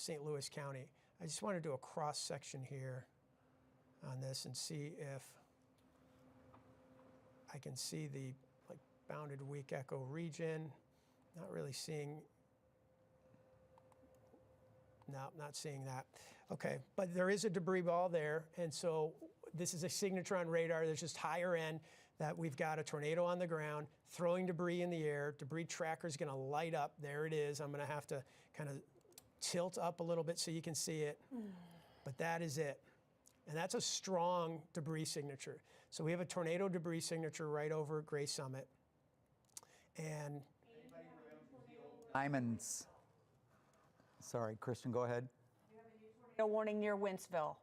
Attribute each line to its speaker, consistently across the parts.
Speaker 1: St. Louis County. I just want to do a cross section here on this and see if I can see the like bounded weak echo region. Not really seeing, no, not seeing that. Okay, but there is a debris ball there, and so this is a signature on radar. There's just higher end that we've got a tornado on the ground, throwing debris in the air. Debris tracker is going to light up. There it is. I'm going to have to kind of tilt up a little bit so you can see it, but that is it. And that's a strong debris signature. So we have a tornado debris signature right over Gray Summit. And
Speaker 2: Diamonds. Sorry, Kristen, go ahead.
Speaker 3: You have a new tornado warning near Wentzville.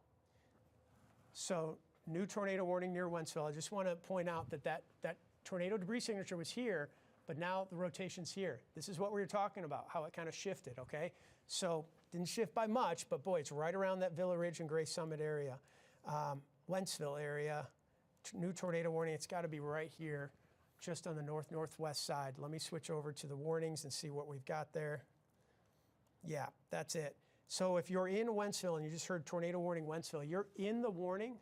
Speaker 1: So, new tornado warning near Wentzville. I just want to point out that that tornado debris signature was here, but now the rotation's here. This is what we were talking about, how it kind of shifted, okay? So, didn't shift by much, but boy, it's right around that Villa Ridge and Gray Summit area. Wentzville area, new tornado warning. It's got to be right here, just on the northwest side. Let me switch over to the warnings and see what we've got there. Yeah, that's it. So if you're in Wentzville and you just heard tornado warning Wentzville, you're in the warning.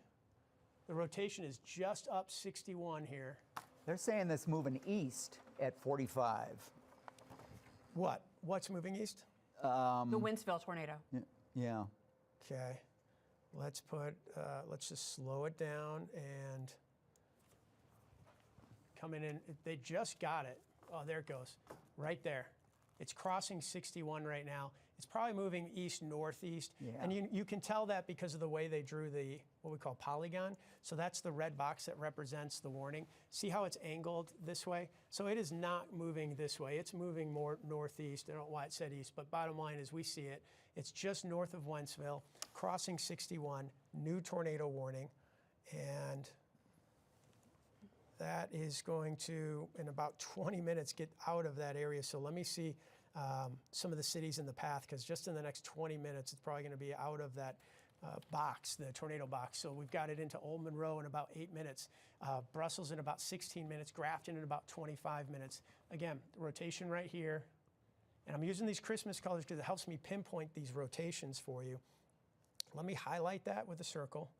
Speaker 1: The rotation is just up 61 here.
Speaker 2: They're saying that's moving east at 45.
Speaker 1: What? What's moving east?
Speaker 3: The Wentzville tornado.
Speaker 2: Yeah.
Speaker 1: Okay. Let's just slow it down and coming in. They just got it. Oh, there it goes. Right there. It's crossing 61 right now. It's probably moving east-northeast.
Speaker 2: Yeah.
Speaker 1: And you can tell that because of the way they drew the, what we call polygon. So that's the red box that represents the warning. See how it's angled this way? So it is not moving this way. It's moving more northeast. I don't know why it said east, but bottom line is we see it. It's just north of Wentzville, crossing 61, new tornado warning. And that is going to, in about 20 minutes, get out of that area. So let me see some of the cities in the path, because just in the next 20 minutes, it's probably going to be out of that box, the tornado box. So we've got it into Old Monroe in about 8 minutes, Brussels in about 16 minutes, Grafton in about 25 minutes. Again, the rotation right here. And I'm using these Christmas colors because it helps me pinpoint these rotations for you. Let me highlight that with a circle.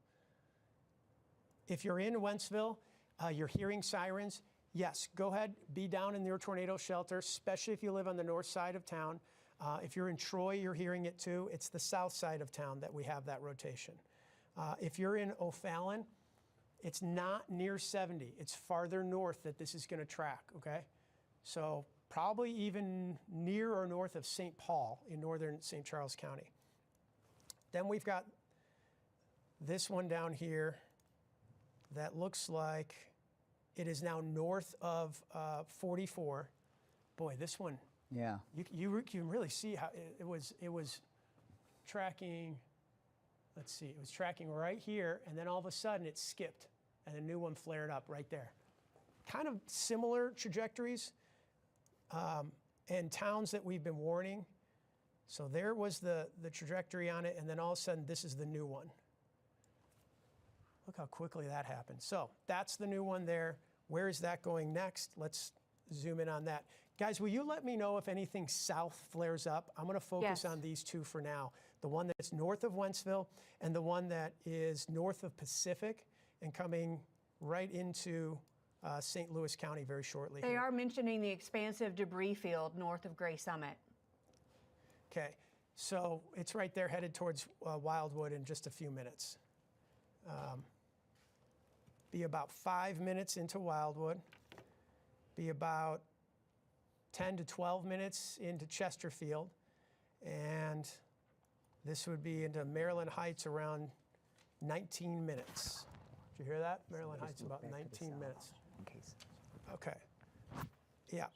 Speaker 1: If you're in Wentzville, you're hearing sirens, yes, go ahead, be down in your tornado shelter, especially if you live on the north side of town. If you're in Troy, you're hearing it too. It's the south side of town that we have that rotation. If you're in O'Fallon, it's not near 70. It's farther north that this is going to track, okay? So probably even near or north of St. Paul in northern St. Charles County. Then we've got this one down here that looks like it is now north of 44. Boy, this one.
Speaker 2: Yeah.
Speaker 1: You can really see how it was tracking. Let's see. It was tracking right here, and then all of a sudden it skipped, and a new one flared up right there. Kind of similar trajectories, and towns that we've been warning. So there was the trajectory on it, and then all of a sudden this is the new one. Look how quickly that happened. So that's the new one there. Where is that going next? Let's zoom in on that. Guys, will you let me know if anything south flares up? I'm going to focus on these two for now. The one that's north of Wentzville and the one that is north of Pacific and coming right into St. Louis County very shortly.
Speaker 3: They are mentioning the expansive debris field north of Gray Summit.
Speaker 1: Okay, so it's right there headed towards Wildwood in just a few minutes. Be about 5 minutes into Wildwood, be about 10 to 12 minutes into Chesterfield, and this would be into Maryland Heights around 19 minutes. Did you hear that? Maryland Heights about 19 minutes.
Speaker 2: In case.
Speaker 1: Okay. Yeah.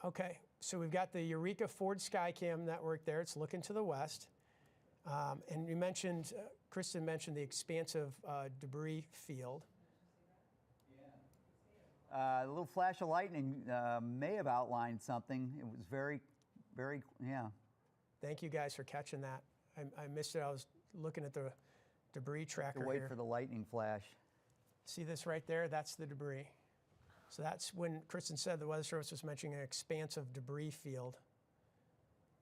Speaker 1: Okay, so we've got the Eureka Ford Skycam network there. It's looking to the west. And you mentioned, Kristen mentioned the expansive debris field.
Speaker 2: A little flash of lightning may have outlined something. It was very, yeah.
Speaker 1: Thank you guys for catching that. I missed it. I was looking at the debris tracker
Speaker 2: Wait
Speaker 1: here.
Speaker 2: for the lightning flash.
Speaker 1: See this right there? That's the debris. So that's when Kristen said the Weather Service was mentioning an expansive debris field.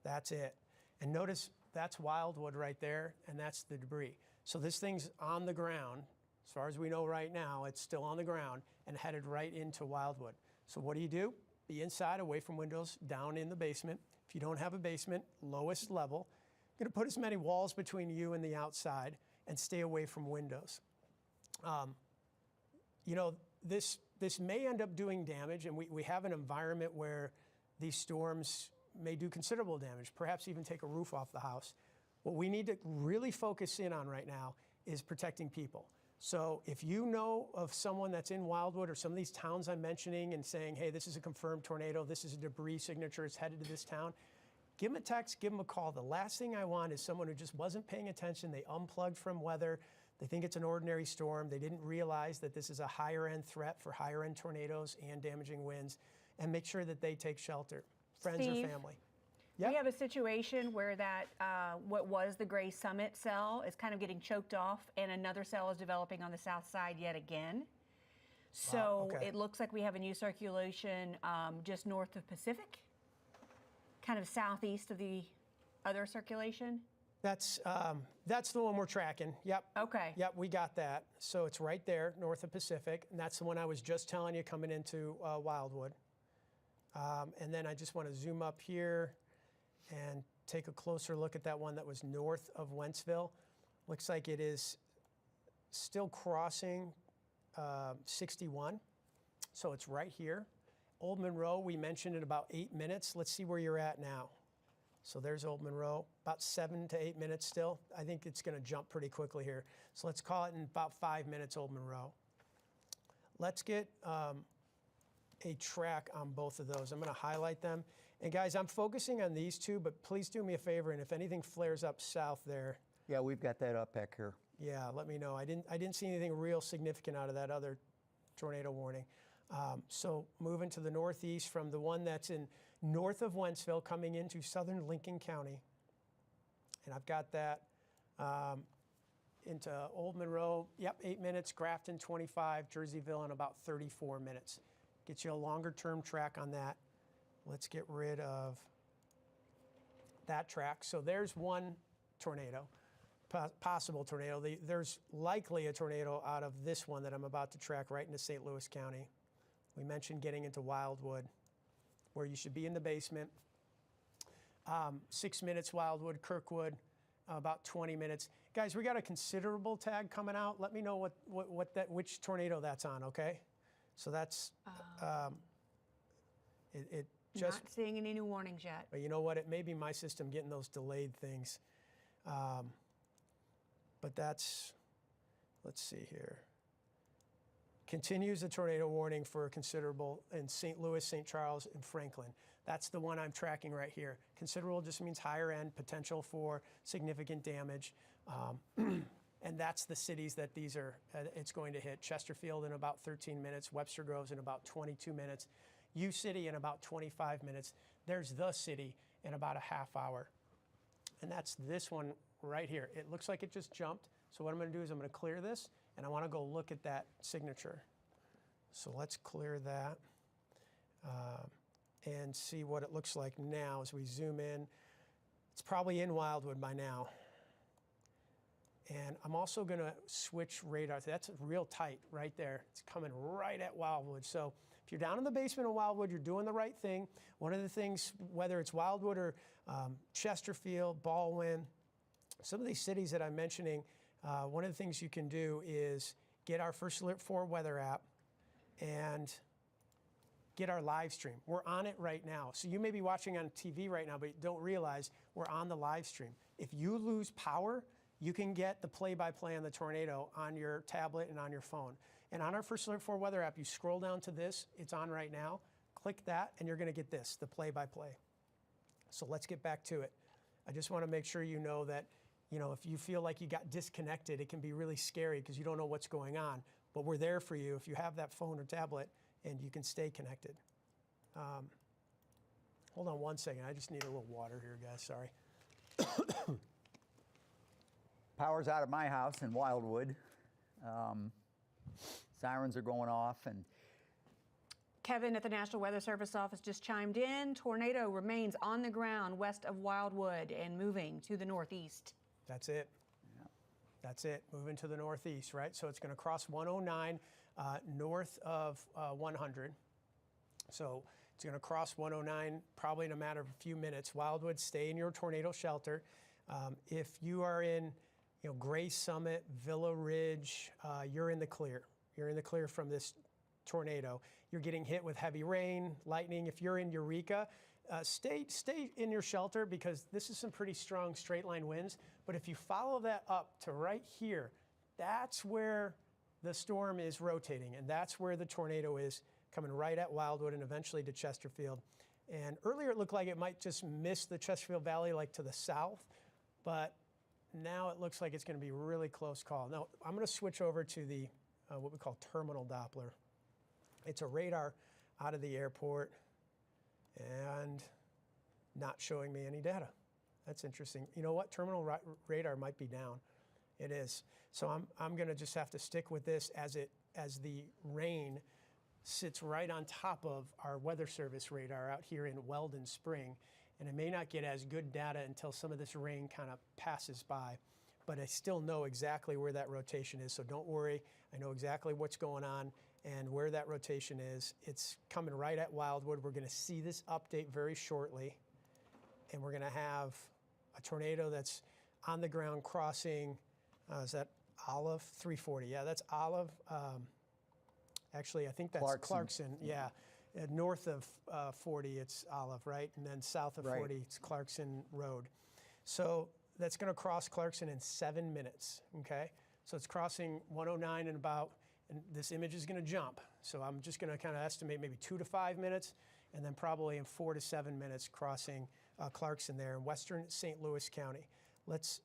Speaker 1: That's it. And notice that's Wildwood right there, and that's the debris. So this thing's on the ground. As far as we know right now, it's still on the ground and headed right into Wildwood. So what do? Be inside, away from windows, down in the basement. If you don't have a basement, lowest level. You're gonna put as many walls between you and the outside and stay away from windows. You know, this may end up doing damage, and we have an environment where these storms may do considerable damage, perhaps even take a roof off the house. What we need to really focus in on right now is protecting people. So if you know of someone that's in Wildwood or some of these towns I'm mentioning and saying, hey, this is a confirmed tornado, this is a debris signature, it's headed to this town, give them a text, give them a call. The last thing I want is someone who just wasn't paying attention, they unplugged from weather, they think it's an ordinary storm, they didn't realize that this is a higher end threat for higher end tornadoes and damaging winds, and make sure that they take shelter, friends
Speaker 3: Steve,
Speaker 1: or family. Yep.
Speaker 3: We have a situation where that what was the Gray Summit cell is kind of getting choked off, and another cell is developing on the south side yet again. So
Speaker 1: okay.
Speaker 3: it looks like we have a new circulation just north of Pacific, kind of southeast of the other circulation.
Speaker 1: That's the one we're tracking. Yep.
Speaker 3: Okay.
Speaker 1: Yep, we got that. So it's right there, north of Pacific, and that's the one I was just telling you coming into Wildwood. And then I just want to zoom up here and take a closer look at that one that was north of Wentzville. Looks like it is still crossing 61. So it's right here. Old Monroe, we mentioned in about 8 minutes. Let's see where you're at now. So there's Old Monroe, about 7 to 8 minutes still. I think it's going to jump pretty quickly here. So let's call it in about 5 minutes, Old Monroe. Let's get a track on both of those. I'm going to highlight them. And guys, I'm focusing on these two, but please do me a favor, and if anything flares up south there,
Speaker 2: Yeah, we've got that up back here.
Speaker 1: yeah, let me know. I didn't see anything real significant out of that other tornado warning. So moving to the northeast from the one that's in north of Wentzville coming into southern Lincoln County. And I've got that into Old Monroe, yep, 8 minutes, Grafton 25, Jerseyville in about 34 minutes. Get you a longer term track on that. Let's get rid of that track. So there's one tornado, possible tornado. There's likely a tornado out of this one that I'm about to track right into St. Louis County. We mentioned getting into Wildwood, where you should be in the basement. 6 minutes Wildwood, Kirkwood, about 20 minutes. Guys, we got a considerable tag coming out. Let me know which tornado that's on, okay? So that's, just,
Speaker 3: not seeing any new warnings yet.
Speaker 1: but you know what? It may be my system getting those delayed things. But that's, let's see here. Continues the tornado warning for a considerable in St. Louis, St. Charles, and Franklin. That's the one I'm tracking right here. Considerable just means higher end, potential for significant damage. And that's the cities that these are, it's going to hit. Chesterfield in about 13 minutes, Webster Groves in about 22 minutes, U-City in about 25 minutes. There's the city in about a half hour. And that's this one right here. It looks like it just jumped. So what I'm gonna do is I'm gonna clear this, and I wanna go look at that signature. So let's clear that and see what it looks like now as we zoom in. It's probably in Wildwood by now. And I'm also gonna switch radar. That's real tight right there. It's coming right at Wildwood. So if you're down in the basement of Wildwood, you're doing the right thing. One of the things, whether it's Wildwood or Chesterfield, Baldwin, some of these cities that I'm mentioning, one of the things you can do is get our First Alert 4 weather app and get our live stream. We're on it right now. So you may be watching on TV right now, but don't realize we're on the live stream. If you lose power, you can get the play-by-play on the tornado on your tablet and on your phone. And on our First Alert 4 weather app, you scroll down to this, it's on right now, click that, and you're gonna get this, the play-by-play. So let's get back to it. I just wanna make sure you know that, you know, if you feel like you got disconnected, it can be really scary because you don't know what's going on. But we're there for you if you have that phone or tablet and you can stay connected. Hold on one second, I just need a little water here, guys, sorry.
Speaker 2: Power's out of my house in Wildwood. Sirens are going off, and
Speaker 3: Kevin at the National Weather Service office just chimed in. Tornado remains on the ground west of Wildwood and moving to the northeast.
Speaker 1: That's it. That's it, moving to the northeast, right? So it's going to cross 109 north of 100. So it's going to cross 109 probably in a matter of a few minutes. Wildwood, stay in your tornado shelter. If you are in Gray Summit, Villa Ridge, you're in the clear. You're in the clear from this tornado. You're getting hit with heavy rain, lightning. If you're in Eureka, stay in your shelter because this is some pretty strong straight line winds. But if you follow that up to right here, that's where the storm is rotating, and that's where the tornado is coming right at Wildwood and eventually to Chesterfield. And earlier it looked like it might just miss the Chesterfield Valley like to the south, but now it looks like it's going to be a really close call. Now I'm going to switch over to the what we call terminal Doppler. It's a radar out of the airport and not showing me any data. That's interesting. You know what? Terminal radar might be down. It is. So I'm going to just have to stick with this as the rain sits right on top of our Weather Service radar out here in Weldon Spring. And it may not get as good data until some of this rain kind of passes by. But I still know exactly where that rotation is. So don't worry. I know exactly what's going on and where that rotation is. It's coming right at Wildwood. We're going to see this update very shortly. And we're going to have a tornado that's on the ground crossing, is that Olive? 340. Yeah, that's Olive. Actually, I think that's Clarkson. Yeah. North of 40, it's Olive, right? And then south of 40, it's Clarkson Road. So that's going to cross Clarkson in 7 minutes, okay? So it's crossing 109 in about, and this image is going to jump. So I'm just going to kind of estimate maybe 2 to 5 minutes, and then probably in 4 to 7 minutes crossing Clarkson there in western St. Louis County. Let's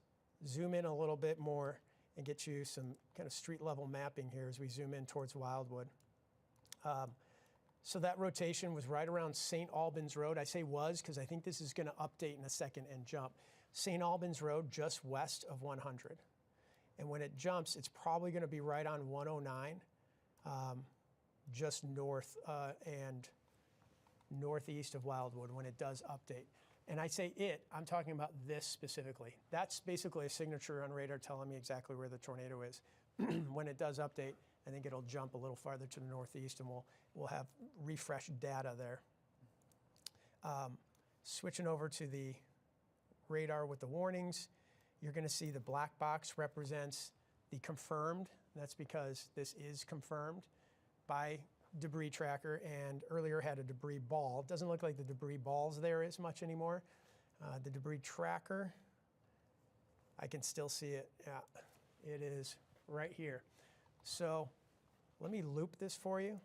Speaker 1: zoom in a little bit more and get you some kind of street level mapping here as we zoom in towards Wildwood. So that rotation was right around St. Albans Road. I say was because I think this is going to update in a second and jump. St. Albans Road just west of 100. And when it jumps, it's probably going to be right on 109, just north and northeast of Wildwood when it does update. And I say I'm talking about this specifically. That's basically a signature on radar telling me exactly where the tornado is. When it does update, I think it'll jump a little farther to the northeast and we'll have refreshed data there. Switching over to the radar with the warnings, you're going to see the black box represents the confirmed. That's because this is confirmed by debris tracker, and earlier had a debris ball. It doesn't look like the debris ball's there as much anymore. The debris tracker, I can still see it. Yeah, it is right here. So let me loop this for you,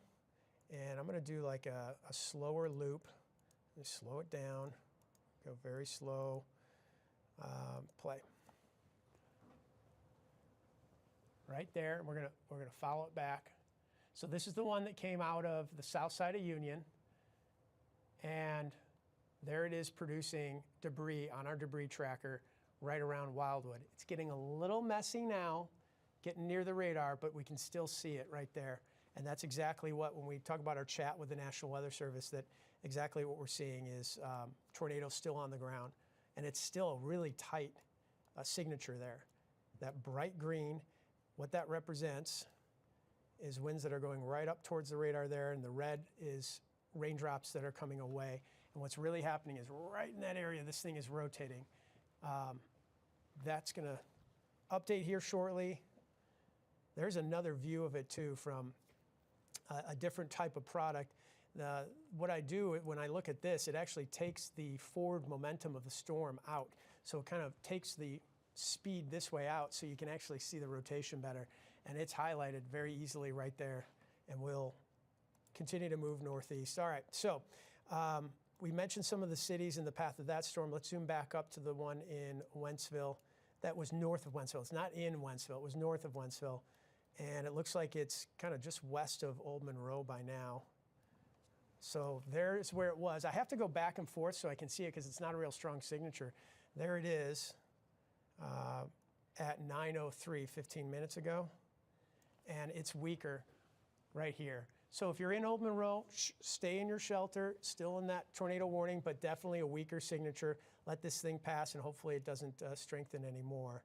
Speaker 1: and I'm going to do like a slower loop. Just slow it down, go very slow. Play. Right there, we're gonna follow it back. So this is the one that came out of the south side of Union, and there it is producing debris on our debris tracker right around Wildwood. It's getting a little messy now, getting near the radar, but we can still see it right there. And that's exactly what, when we talk about our chat with the National Weather Service, that exactly what we're seeing is tornadoes still on the ground. And it's still a really tight signature there. That bright green, what that represents is winds that are going right up towards the radar there, and the red is raindrops that are coming away. And what's really happening is right in that area, this thing is rotating. That's gonna update here shortly. There's another view of it too from a different type of product. What I do when I look at this, it actually takes the forward momentum of the storm out. So it kind of takes the speed this way out so you can actually see the rotation better. And it's highlighted very easily right there. And we'll continue to move northeast. All right, so we mentioned some of the cities in the path of that storm. Let's zoom back up to the one in Wentzville. That was north of Wentzville. It's not in Wentzville, it was north of Wentzville. And it looks like it's kind of just west of Old Monroe by now. So there's where it was. I have to go back and forth so I can see it because it's not a real strong signature. There it is at 9:03, 15 minutes ago. And it's weaker right here. So if you're in Old Monroe, stay in your shelter, still in that tornado warning, but definitely a weaker signature. Let this thing pass, and hopefully it doesn't strengthen anymore.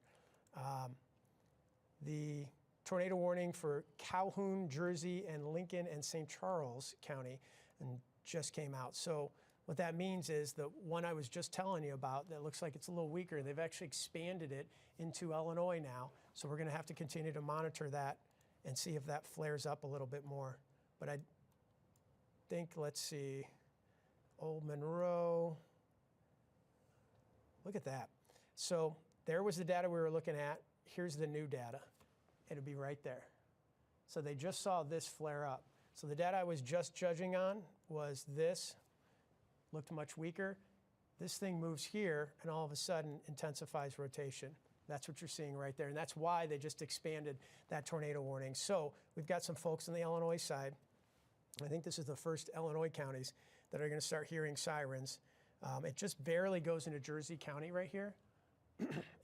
Speaker 1: The tornado warning for Calhoun, Jersey, and Lincoln and St. Charles County and just came out. So what that means is the one I was just telling you about that looks like it's a little weaker, they've actually expanded it into Illinois now. So we're going to have to continue to monitor that and see if that flares up a little bit more. But I think, let's see, Old Monroe. Look at that. So there was the data we were looking at. Here's the new data. It'll be right there. So they just saw this flare up. So the data I was just judging on was this, looked much weaker. This thing moves here and all of a sudden intensifies rotation. That's what you're seeing right there. And that's why they just expanded that tornado warning. So we've got some folks on the Illinois side. I think this is the first Illinois counties that are going to start hearing sirens. It just barely goes into Jersey County right here.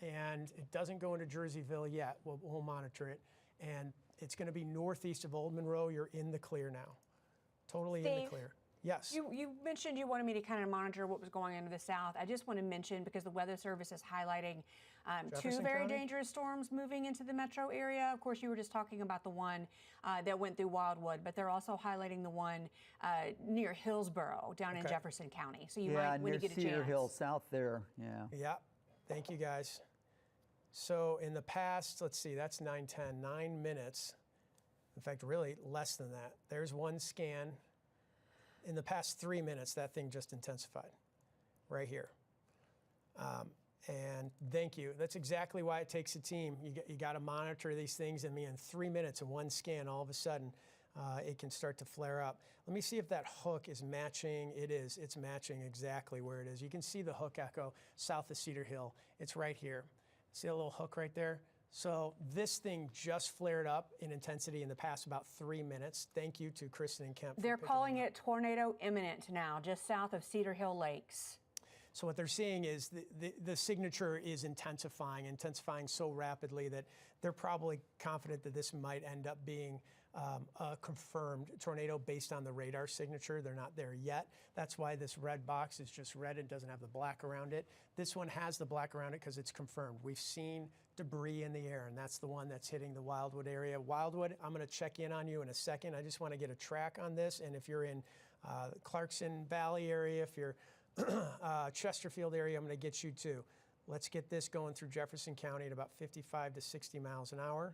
Speaker 1: And it doesn't go into Jerseyville yet. We'll monitor it. And it's going to be northeast of Old Monroe. You're in the clear now. Totally in the clear. Yes.
Speaker 3: You mentioned you wanted me to kind of monitor what was going on to the south. I just want to mention, because the Weather Service is highlighting two very dangerous storms moving into the metro area. Of course, you were just talking about the one that went through Wildwood, but they're also highlighting the one near Hillsborough down in Jefferson County. So you might, when you get a chance.
Speaker 2: Cedar Hill south there, yeah.
Speaker 1: Yeah, thank you guys. So in the past, let's see, that's 9:10, 9 minutes. In fact, really less than that. There's one scan. In the past 3 minutes, that thing just intensified right here. And thank you. That's exactly why it takes a team. You got to monitor these things. I mean, in 3 minutes and one scan, all of a sudden, it can start to flare up. Let me see if that hook is matching. It is. It's matching exactly where it is. You can see the hook echo south of Cedar Hill. It's right here. See a little hook right there? So this thing just flared up in intensity in the past about 3 minutes. Thank you to Kristen and Kemp.
Speaker 3: They're calling it tornado imminent now, just south of Cedar Hill Lakes.
Speaker 1: So what they're seeing is the signature is intensifying so rapidly that they're probably confident that this might end up being a confirmed tornado based on the radar signature. They're not there yet. That's why this red box is just red and doesn't have the black around it. This one has the black around it because it's confirmed. We've seen debris in the air, and that's the one that's hitting the Wildwood area. Wildwood, I'm going to check in on you in a second. I just want to get a track on this, and if you're in Clarkson Valley area, if you're Chesterfield area, I'm going to get you too. Let's get this going through Jefferson County at about 55 to 60 miles an hour.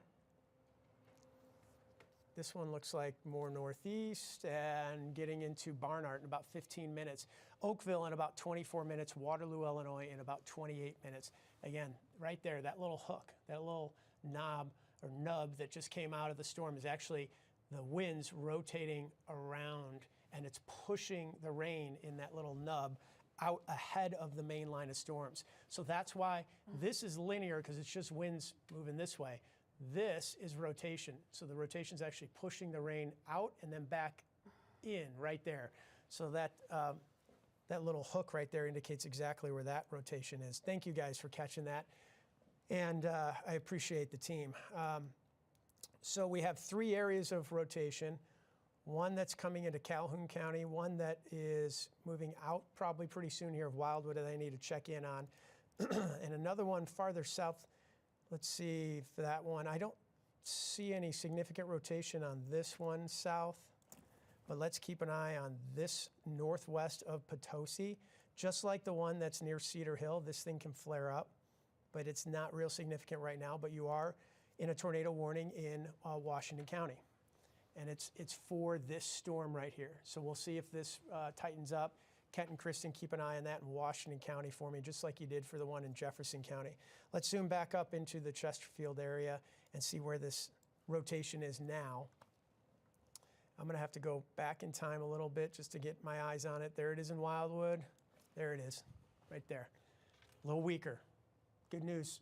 Speaker 1: This one looks like more northeast and getting into Barnard in about 15 minutes. Oakville in about 24 minutes. Waterloo, Illinois in about 28 minutes. Again, right there, that little hook, that little knob or nub that just came out of the storm is actually the winds rotating around, and it's pushing the rain in that little nub out ahead of the main line of storms. So that's why this is linear, because it's just winds moving this way. This is rotation. So the rotation is actually pushing the rain out and then back in right there. So that, that little hook right there indicates exactly where that rotation is. Thank you guys for catching that. And I appreciate the team. So we have 3 areas of rotation. One that's coming into Calhoun County, one that is moving out probably pretty soon here of Wildwood that I need to check in on, and another one farther south. Let's see for that one. I don't see any significant rotation on this one south, but let's keep an eye on this northwest of Potosi. Just like the one that's near Cedar Hill, this thing can flare up, but it's not real significant right now, but you are in a tornado warning in Washington County. And it's for this storm right here. So we'll see if this tightens up. Kent and Kristen, keep an eye on that in Washington County for me, just like you did for the one in Jefferson County. Let's zoom back up into the Chesterfield area and see where this rotation is now. I'm gonna have to go back in time a little bit just to get my eyes on it. There it is in Wildwood. There it is, right there. A little weaker. Good news,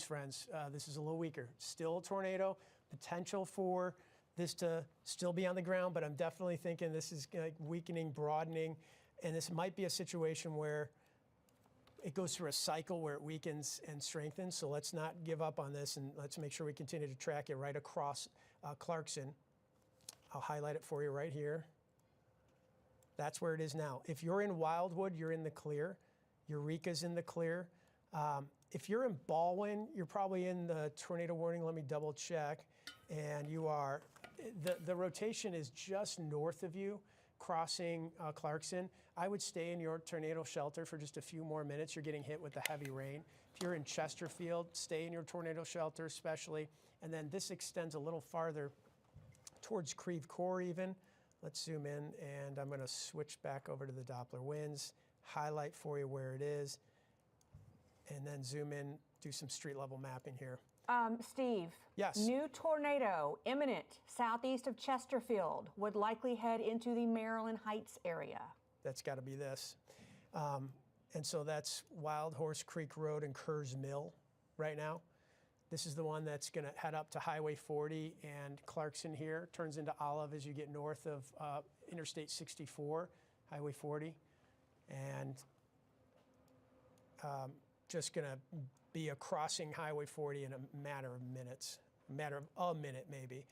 Speaker 1: friends. This is a little weaker. Still a tornado, potential for this to still be on the ground, but I'm definitely thinking this is weakening, broadening, and this might be a situation where it goes through a cycle where it weakens and strengthens. So let's not give up on this, and let's make sure we continue to track it right across Clarkson. I'll highlight it for you right here. That's where it is now. If you're in Wildwood, you're in the clear. Eureka's in the clear. If you're in Baldwin, you're probably in the tornado warning. Let me double check. And you are, the rotation is just north of you, crossing Clarkson. I would stay in your tornado shelter for just a few more minutes. You're getting hit with the heavy rain. If you're in Chesterfield, stay in your tornado shelter especially. And then this extends a little farther towards Creve Coeur even. Let's zoom in, and I'm going to switch back over to the Doppler winds, highlight for you where it is, and then zoom in, do some street level mapping here.
Speaker 3: Steve.
Speaker 1: Yes.
Speaker 3: New tornado imminent southeast of Chesterfield, would likely head into the Maryland Heights area.
Speaker 1: That's got to be this. And so that's Wild Horse Creek Road and Kerrs Mill right now. This is the one that's going to head up to Highway 40 and Clarkson here, turns into Olive as you get north of Interstate 64, Highway 40. And just going to be a crossing Highway 40 in a matter of minutes, a matter of a minute maybe.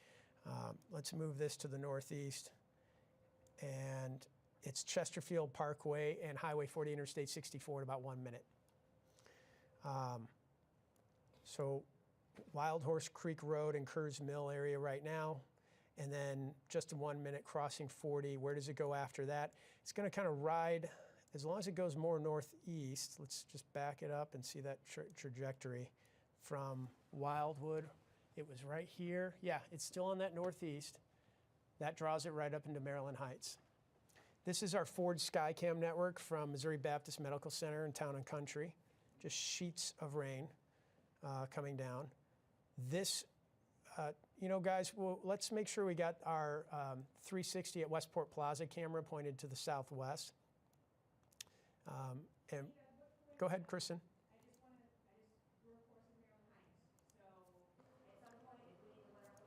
Speaker 1: Let's move this to the northeast. And it's Chesterfield Parkway and Highway 40, Interstate 64 in about 1 minute. So Wild Horse Creek Road and Kerrs Mill area right now. And then just in 1 minute crossing 40. Where does it go after that? It's going to kind of ride, as long as it goes more northeast. Let's just back it up and see that trajectory from Wildwood. It was right here. Yeah, it's still on that northeast. That draws it right up into Maryland Heights. This is our Ford Skycam network from Missouri Baptist Medical Center in Town and Country. Just sheets of rain coming down. This, you know, guys, well, let's make sure we got our 360 at Westport Plaza camera pointed to the southwest. And go ahead, Kristen.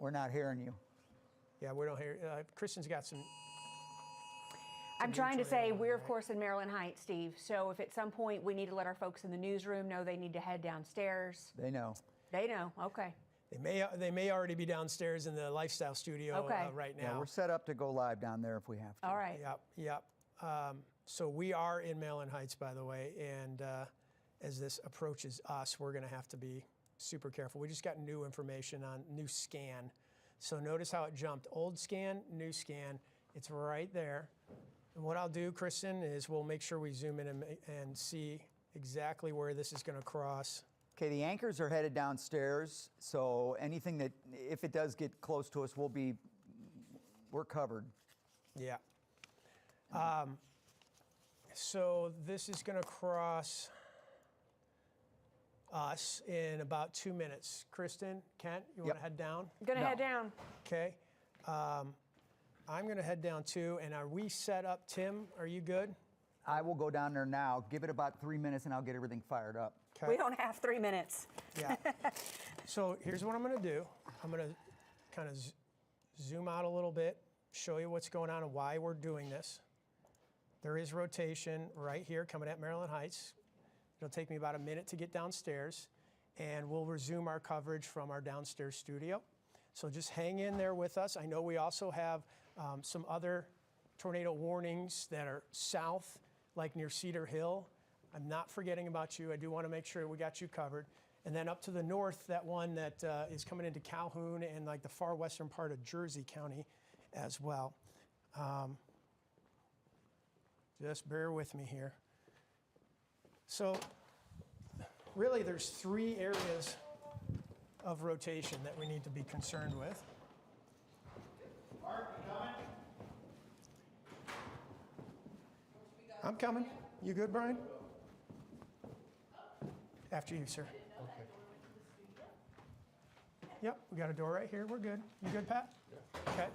Speaker 2: We're not hearing you.
Speaker 1: Yeah, we don't hear. Kristen's got some.
Speaker 3: I'm trying to say we're, of course, in Maryland Heights, Steve. So if at some point we need to let our folks in the newsroom know they need to head downstairs.
Speaker 2: They know.
Speaker 3: They know. Okay.
Speaker 1: They may already be downstairs in the lifestyle studio right now.
Speaker 2: Yeah, we're set up to go live down there if we have to.
Speaker 3: All right.
Speaker 1: Yep. So we are in Maryland Heights, by the way, and as this approaches us, we're going to have to be super careful. We just got new information on new scan. So notice how it jumped. Old scan, new scan. It's right there. And what I'll do, Kristen, is we'll make sure we zoom in and see exactly where this is going to cross.
Speaker 2: Okay, the anchors are headed downstairs, so anything that, if it does get close to us, we're covered.
Speaker 1: Yeah. So this is going to cross us in about 2 minutes. Kristen, Kent, you want to head down?
Speaker 3: Gonna head down.
Speaker 1: Okay. I'm going to head down too. And are we set up? Tim, are you good?
Speaker 2: I will go down there now. Give it about 3 minutes and I'll get everything fired up.
Speaker 1: Okay.
Speaker 3: We don't have 3 minutes.
Speaker 1: Yeah. So here's what I'm going to do. I'm going to kind of zoom out a little bit, show you what's going on and why we're doing this. There is rotation right here coming at Maryland Heights. It'll take me about a minute to get downstairs, and we'll resume our coverage from our downstairs studio. So just hang in there with us. I know we also have some other tornado warnings that are south, like near Cedar Hill. I'm not forgetting about you. I do want to make sure we got you covered. And then up to the north, that one that is coming into Calhoun and like the far western part of Jersey County as well. Just bear with me here. So really there's 3 areas of rotation that we need to be concerned with.
Speaker 4: Mark, you coming?
Speaker 1: I'm coming. You good, Brian? After you, sir.
Speaker 4: Okay.
Speaker 1: Yep, we got a door right here. We're good. You good, Pat? Yeah. Okay.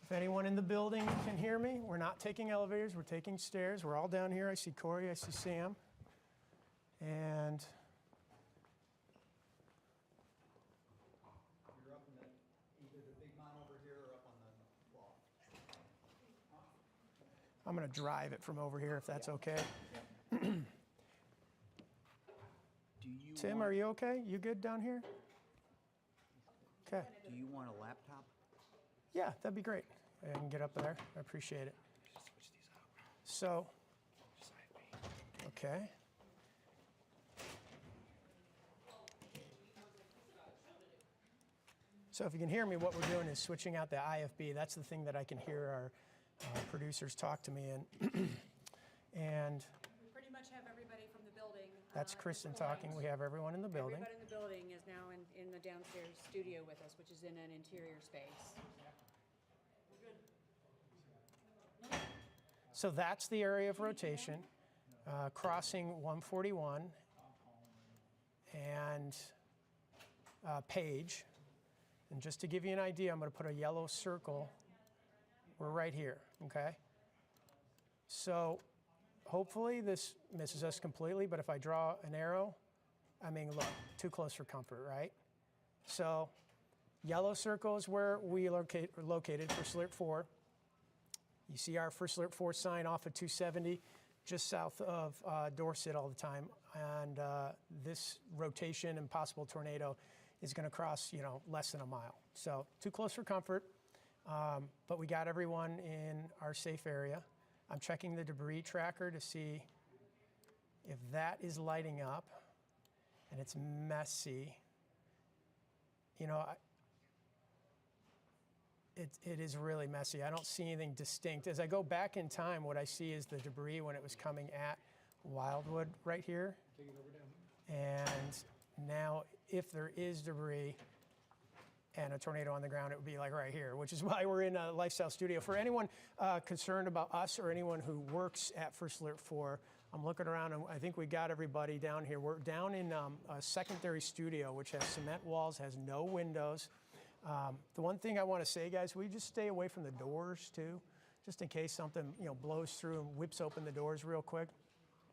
Speaker 1: If anyone in the building can hear me, we're not taking elevators, we're taking stairs. We're all down here. I see Corey, I see Sam. And
Speaker 2: You're up in either the big mound over here or up on the wall.
Speaker 1: I'm going to drive it from over here if that's okay. Tim, are you okay? You good down here? Okay.
Speaker 2: Do you want a laptop?
Speaker 1: Yeah, that'd be great. I can get up there. I appreciate it. So, okay. So if you can hear me, what we're doing is switching out the IFB. That's the thing that I can hear our producers talk to me in. And
Speaker 3: We pretty much have everybody from the building.
Speaker 1: that's Kristen talking. We have everyone in the building.
Speaker 3: Everybody in the building is now in the downstairs studio with us, which is in an interior space.
Speaker 1: So that's the area of rotation, crossing 141 and Page. And just to give you an idea, I'm going to put a yellow circle. We're right here, okay? So hopefully this misses us completely, but if I draw an arrow, I mean, look, too close for comfort, right? So yellow circle is where we are located for Slurp 4. You see our first Slurp 4 sign off of 270, just south of Dorset all the time. And this rotation and possible tornado is going to cross, less than a mile. So too close for comfort, but we got everyone in our safe area. I'm checking the debris tracker to see if that is lighting up, and it's messy. It is really messy. I don't see anything distinct. As I go back in time, what I see is the debris when it was coming at Wildwood right here. And now if there is debris and a tornado on the ground, it would be like right here, which is why we're in a lifestyle studio. For anyone concerned about us or anyone who works at First Alert 4, I'm looking around and I think we got everybody down here. We're down in a secondary studio, which has cement walls, has no windows. The one thing I want to say, guys, we just stay away from the doors too, just in case something blows through and whips open the doors real quick.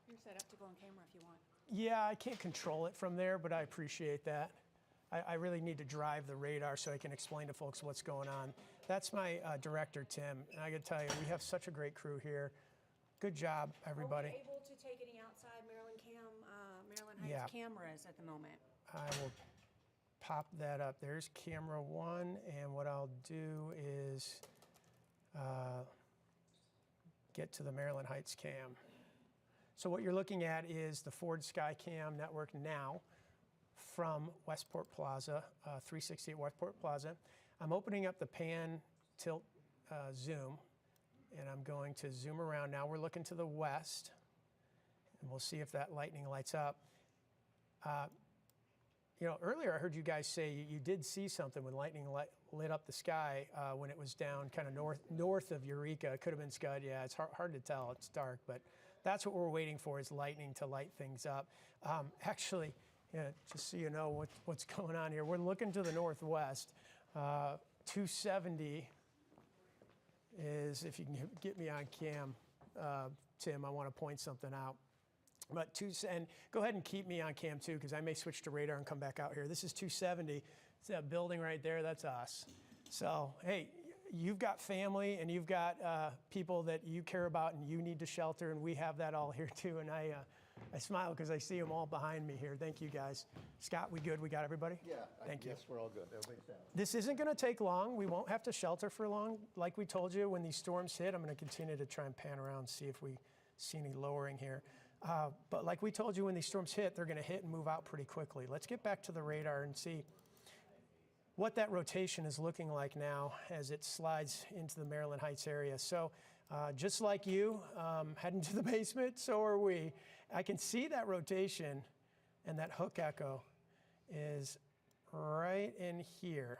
Speaker 3: You're set up to go on camera if you want.
Speaker 1: Yeah, I can't control it from there, but I appreciate that. I really need to drive the radar so I can explain to folks what's going on. That's my director, Tim. And I got to tell you, we have such a great crew here. Good job, everybody.
Speaker 3: Are we able to take any outside Maryland Heights cameras at the moment?
Speaker 1: I will pop that up. There's camera 1, and what I'll do is get to the Maryland Heights cam. So what you're looking at is the Ford Skycam network now from Westport Plaza, 360 at Westport Plaza. I'm opening up the pan tilt zoom, and I'm going to zoom around. Now we're looking to the west, and we'll see if that lightning lights up. Earlier I heard you guys say you did see something when lightning lit up the sky when it was down kind of north of Eureka. It could have been Scud. Yeah, it's hard to tell. It's dark, but that's what we're waiting for, is lightning to light things up. Actually, just so you know what's going on here, we're looking to the northwest. 270 is, if you can get me on cam, Tim, I want to point something out. But and go ahead and keep me on cam too, because I may switch to radar and come back out here. This is 270. It's that building right there. That's us. So, hey, you've got family and you've got people that you care about and you need to shelter, and we have that all here too. And I smile because I see them all behind me here. Thank you, guys. Scott, we good? We got everybody?
Speaker 4: Yeah.
Speaker 1: Thank you.
Speaker 4: Yes, we're all good. Everybody's down.
Speaker 1: This isn't going to take long. We won't have to shelter for long. Like we told you, when these storms hit, I'm going to continue to try and pan around and see if we see any lowering here. But like we told you, when these storms hit, they're going to hit and move out pretty quickly. Let's get back to the radar and see what that rotation is looking like now as it slides into the Maryland Heights area. So just like you, heading to the basement, so are we. I can see that rotation, and that hook echo is right in here.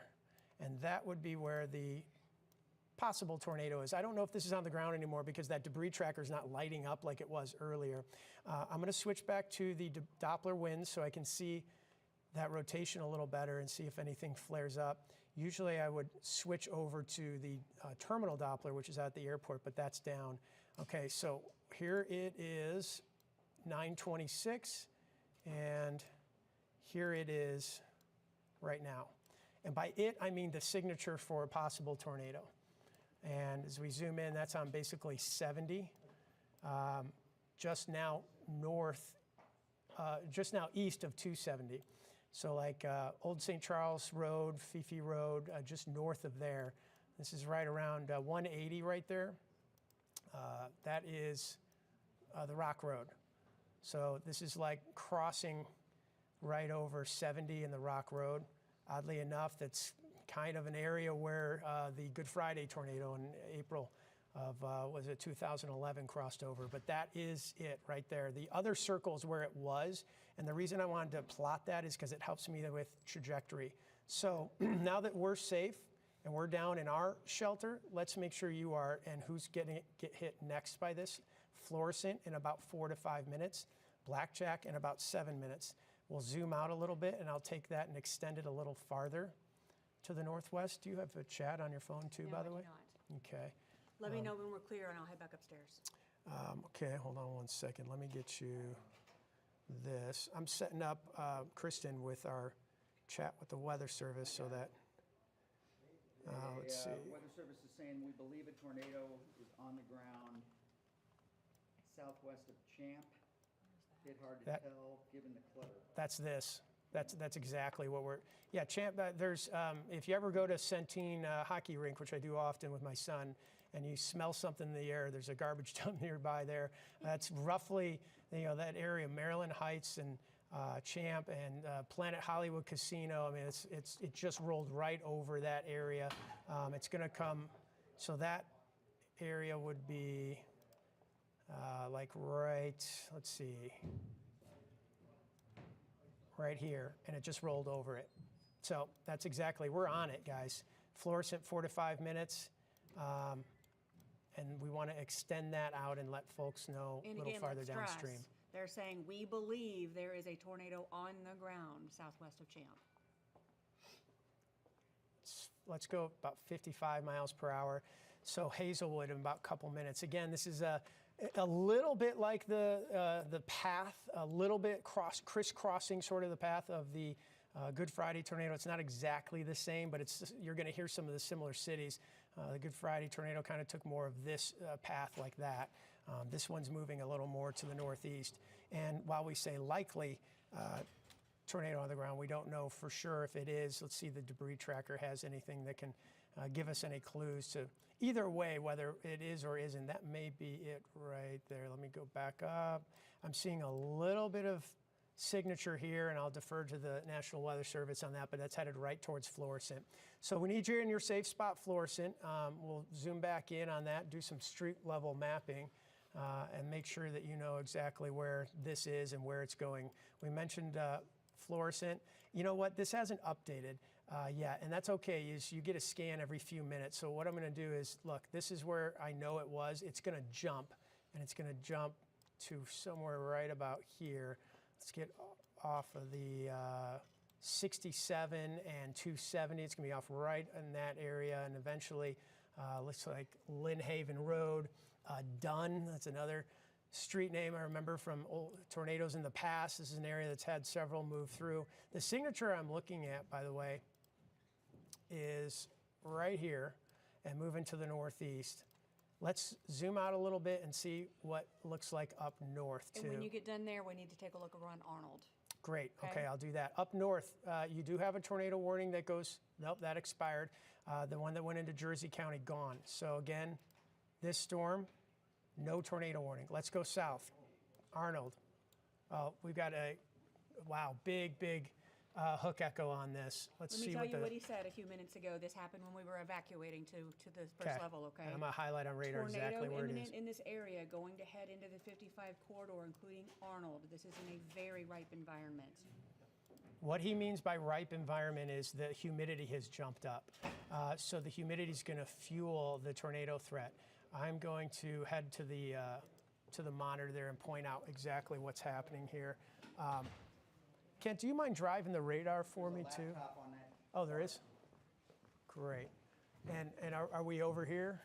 Speaker 1: And that would be where the possible tornado is. I don't know if this is on the ground anymore because that debris tracker is not lighting up like it was earlier. I'm going to switch back to the Doppler winds so I can see that rotation a little better and see if anything flares up. Usually I would switch over to the terminal Doppler, which is at the airport, but that's down. Okay, so here it is, 9:26, and here it is right now. And by it, I mean the signature for a possible tornado. And as we zoom in, that's on basically 70, just now east of 270. So like Old St. Charles Road, Fifi Road, just north of there. This is right around 180 right there. That is the Rock Road. So this is like crossing right over 70 in the Rock Road. Oddly enough, that's kind of an area where the Good Friday tornado in April of, was it 2011, crossed over. But that is it right there. The other circle is where it was. And the reason I wanted to plot that is because it helps me with trajectory. So now that we're safe and we're down in our shelter, let's make sure you are. And who's get hit next by this? Florissant in about 4 to 5 minutes. Blackjack in about 7 minutes. We'll zoom out a little bit, and I'll take that and extend it a little farther to the northwest. Do you have a chat on your phone too, by the way?
Speaker 3: No, I do not.
Speaker 1: Okay.
Speaker 3: Let me know when we're clear, and I'll head back upstairs.
Speaker 1: Okay, hold on one second. Let me get you this. I'm setting up Kristen with our chat with the Weather Service so that, let's see.
Speaker 2: Weather Service is saying we believe a tornado is on the ground southwest of Champ. It's hard to tell given the clutter.
Speaker 1: That's this. That's exactly what we're, yeah, Champ, there's, if you ever go to Centene hockey rink, which I do often with my son, and you smell something in the air, there's a garbage dump nearby there. That's roughly, that area, Maryland Heights and Champ and Planet Hollywood Casino. I mean, it just rolled right over that area. It's gonna come, so that area would be like right, let's see, right here, and it just rolled over it. So that's exactly, we're on it, guys. Florissant, 4 to 5 minutes. And we want to extend that out and let folks know a little farther downstream.
Speaker 3: They're saying, we believe there is a tornado on the ground southwest of Champ.
Speaker 1: Let's go about 55 miles per hour. So Hazelwood in about a couple minutes. Again, this is a little bit like the path, a little bit crisscrossing sort of the path of the Good Friday tornado. It's not exactly the same, but you're going to hear some of the similar cities. The Good Friday tornado kind of took more of this path like that. This one's moving a little more to the northeast. And while we say likely tornado on the ground, we don't know for sure if it is. Let's see if the debris tracker has anything that can give us any clues to either way, whether it is or isn't. That may be it right there. Let me go back up. I'm seeing a little bit of signature here, and I'll defer to the National Weather Service on that, but that's headed right towards Florissant. So we need you in your safe spot, Florissant. We'll zoom back in on that, do some street level mapping, and make sure that you know exactly where this is and where it's going. We mentioned Florissant. You know what? This hasn't updated yet, and that's okay. You get a scan every few minutes. So what I'm going to do is, look, this is where I know it was. It's going to jump, and it's going to jump to somewhere right about here. Let's get off of the 67 and 270. It's going to be off right in that area, and eventually looks like Lynn Haven Road. Dunn, that's another street name I remember from old tornadoes in the past. This is an area that's had several move through. The signature I'm looking at, by the way, is right here and moving to the northeast. Let's zoom out a little bit and see what looks like up north too.
Speaker 3: And when you get done there, we need to take a look around Arnold.
Speaker 1: Great, okay, I'll do that. Up north, you do have a tornado warning that goes, nope, that expired. The one that went into Jersey County, gone. So again, this storm, no tornado warning. Let's go south. Arnold, we've got a, wow, big hook echo on this. Let's see
Speaker 3: Let me tell you what he said a few minutes ago. This happened when we were evacuating to the first level, okay?
Speaker 1: And I'm gonna highlight on radar exactly where it is.
Speaker 3: Tornado imminent in this area, going to head into the 55 corridor, including Arnold. This is in a very ripe environment.
Speaker 1: What he means by ripe environment is the humidity has jumped up. So the humidity is gonna fuel the tornado threat. I'm going to head to the monitor there and point out exactly what's happening here. Kent, do you mind driving the radar for me too?
Speaker 2: On that.
Speaker 1: Oh, there is? Great. And are we over here?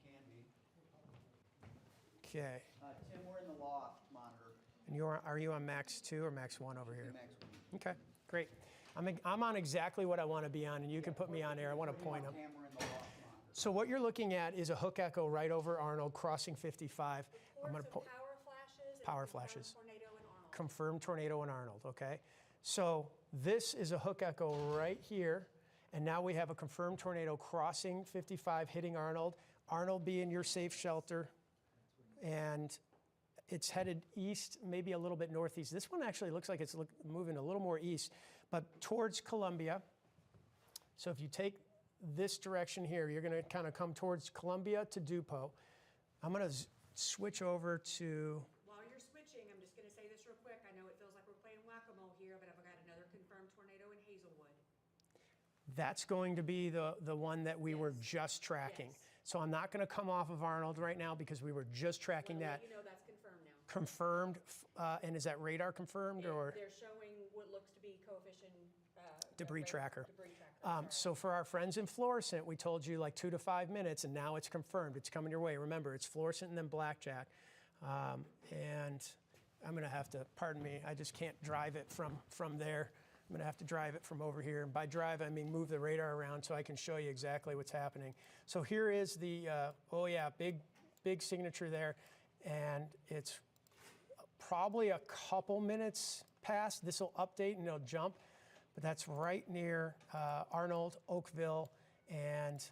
Speaker 2: Can be.
Speaker 1: Okay.
Speaker 2: Tim, we're in the loft monitor.
Speaker 1: And are you on max 2 or max 1 over here?
Speaker 2: Max 1.
Speaker 1: Okay, great. I'm on exactly what I want to be on, and you can put me on there. I want to point them.
Speaker 2: We're in the loft monitor.
Speaker 1: So what you're looking at is a hook echo right over Arnold, crossing 55. I'm going to put power flashes.
Speaker 3: Tornado in Arnold.
Speaker 1: Confirmed tornado in Arnold, okay? So this is a hook echo right here, And now we have a confirmed tornado crossing 55, hitting Arnold. Arnold being your safe shelter. And it's headed east, maybe a little bit northeast. This one actually looks like it's moving a little more east, but towards Columbia. So if you take this direction here, you're going to kind of come towards Columbia to Dupo. I'm going to switch over to...
Speaker 3: While you're switching, I'm just going to say this real quick. I know it feels like we're playing whack-a-mole here, but I've got another confirmed tornado in Hazelwood.
Speaker 1: That's going to be the one that we were just tracking.
Speaker 3: Yes.
Speaker 1: So I'm not going to come off of Arnold right now because we were just tracking that.
Speaker 3: You know that's confirmed now.
Speaker 1: Confirmed, and is that radar confirmed or?
Speaker 3: They're showing what looks to be coefficient
Speaker 1: Debris tracker.
Speaker 3: Debris tracker.
Speaker 1: So for our friends in Florissant, we told you like 2 to 5 minutes, and now it's confirmed. It's coming your way. Remember, it's Florissant and then Blackjack. And I'm going to have to, pardon me, I just can't drive it from there. I'm going to have to drive it from over here. And by drive, I mean move the radar around so I can show you exactly what's happening. So here is the, oh yeah, big signature there. And it's probably a couple minutes past. This will update and it'll jump. But that's right near Arnold, Oakville, and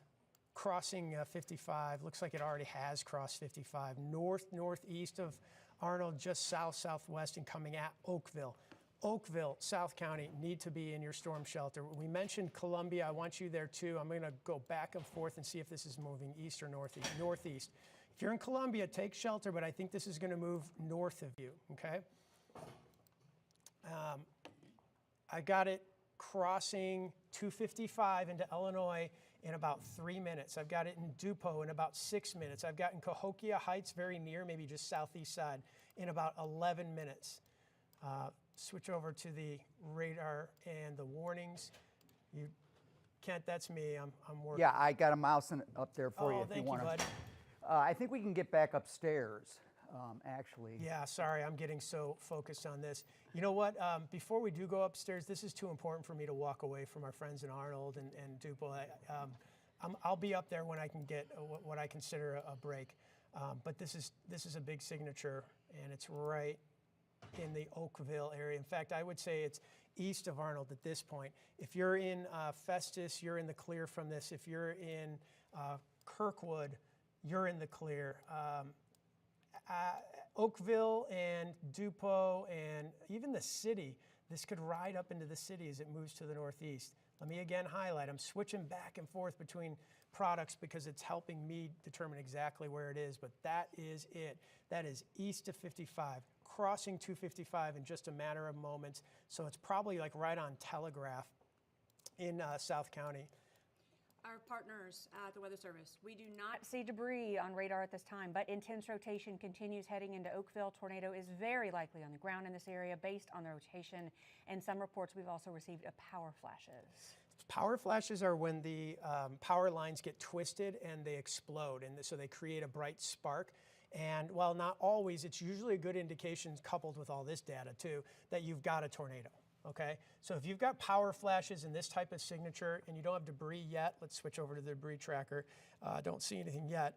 Speaker 1: crossing 55. Looks like it already has crossed 55. Northeast of Arnold, just southwest, and coming at Oakville. Oakville, South County, need to be in your storm shelter. We mentioned Columbia. I want you there too. I'm going to go back and forth and see if this is moving east or northeast. If you're in Columbia, take shelter, but I think this is going to move north of you, okay? I got it crossing 255 into Illinois in about 3 minutes. I've got it in Dupo in about 6 minutes. I've got in Cahokia Heights, very near, maybe just southeast side, in about 11 minutes. Switch over to the radar and the warnings. Kent, that's me. I'm working.
Speaker 2: Yeah, I got a mouse up there for you if you
Speaker 1: thank
Speaker 2: want
Speaker 1: you, bud.
Speaker 2: I think we can get back upstairs, actually.
Speaker 1: Yeah, sorry, I'm getting so focused on this. You know what? Before we do go upstairs, this is too important for me to walk away from our friends in Arnold and Dupo. I'll be up there when I can get what I consider a break. But this is a big signature, and it's right in the Oakville area. In fact, I would say it's east of Arnold at this point. If you're in Festus, you're in the clear from this. If you're in Kirkwood, you're in the clear. Oakville and Dupo and even the city, this could ride up into the city as it moves to the northeast. Let me again highlight, I'm switching back and forth between products because it's helping me determine exactly where it is, but that is it. That is east of 55, crossing 255 in just a matter of moments. So it's probably like right on Telegraph in South County.
Speaker 3: Our partners at the Weather Service, we do not see debris on radar at this time, but intense rotation continues heading into Oakville. Tornado is very likely on the ground in this area based on the rotation. And some reports we've also received of power flashes.
Speaker 1: Power flashes are when the power lines get twisted and they explode, and so they create a bright spark. And while not always, it's usually a good indication, coupled with all this data too, that you've got a tornado. Okay, so if you've got power flashes in this type of signature and you don't have debris yet, let's switch over to the debris tracker. Don't see anything yet.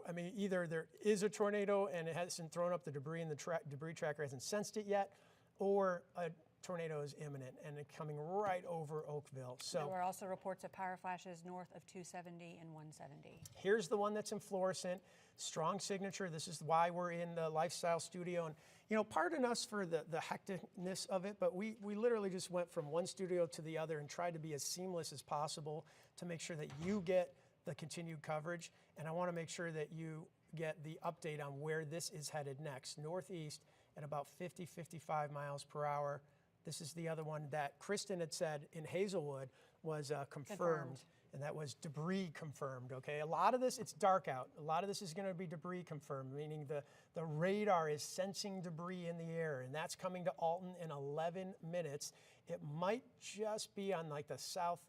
Speaker 1: I mean, either there is a tornado and it hasn't thrown up the debris and the debris tracker hasn't sensed it yet, or a tornado is imminent and it's coming right over Oakville. So
Speaker 3: there were also reports of power flashes north of 270 and 170.
Speaker 1: Here's the one that's in Florissant. Strong signature. This is why we're in the lifestyle studio. And, you know, pardon us for the hecticness of it, but we literally just went from one studio to the other and tried to be as seamless as possible to make sure that you get the continued coverage. And I want to make sure that you get the update on where this is headed next. Northeast at about 50, 55 miles per hour. This is the other one that Kristen had said in Hazelwood was confirmed. And that was debris confirmed, okay? A lot of this, it's dark out. A lot of this is gonna be debris confirmed, meaning the radar is sensing debris in the air, and that's coming to Alton in 11 minutes. It might just be on like the south,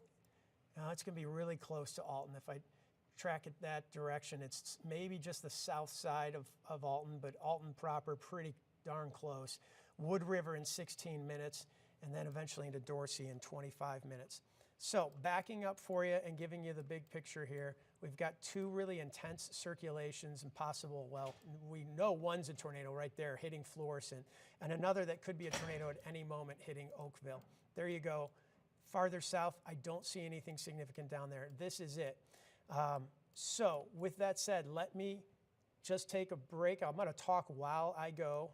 Speaker 1: it's gonna be really close to Alton. If I track it that direction, it's maybe just the south side of Alton, but Alton proper, pretty darn close. Wood River in 16 minutes, and then eventually into Dorsey in 25 minutes. So backing up for you and giving you the big picture here, we've got two really intense circulations and possible, well, we know one's a tornado right there hitting Florissant, and another that could be a tornado at any moment hitting Oakville. There you go. Farther south, I don't see anything significant down there. This is it. So with that said, let me just take a break. I'm going to talk while I go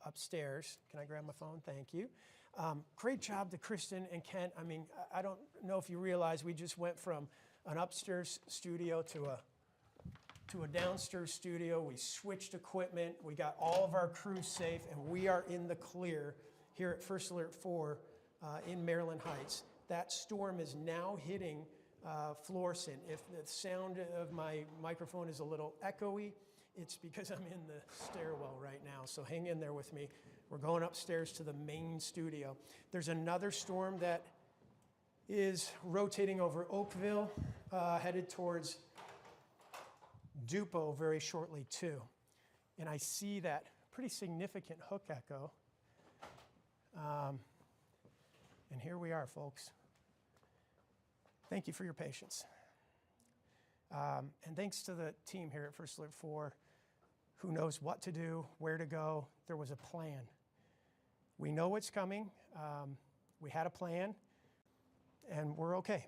Speaker 1: upstairs. Can I grab my phone? Thank you. Great job to Kristen and Kent. I mean, I don't know if you realize we just went from an upstairs studio to a downstairs studio. We switched equipment. We got all of our crews safe, and we are in the clear here at First Alert 4 in Maryland Heights. That storm is now hitting Florissant. If the sound of my microphone is a little echoey, it's because I'm in the stairwell right now, so hang in there with me. We're going upstairs to the main studio. There's another storm that is rotating over Oakville, headed towards Dupo very shortly too. And I see that pretty significant hook echo. And here we are, folks. Thank you for your patience. And thanks to the team here at First Alert 4 who knows what to do, where to go. There was a plan. We know what's coming. We had a plan, and we're okay.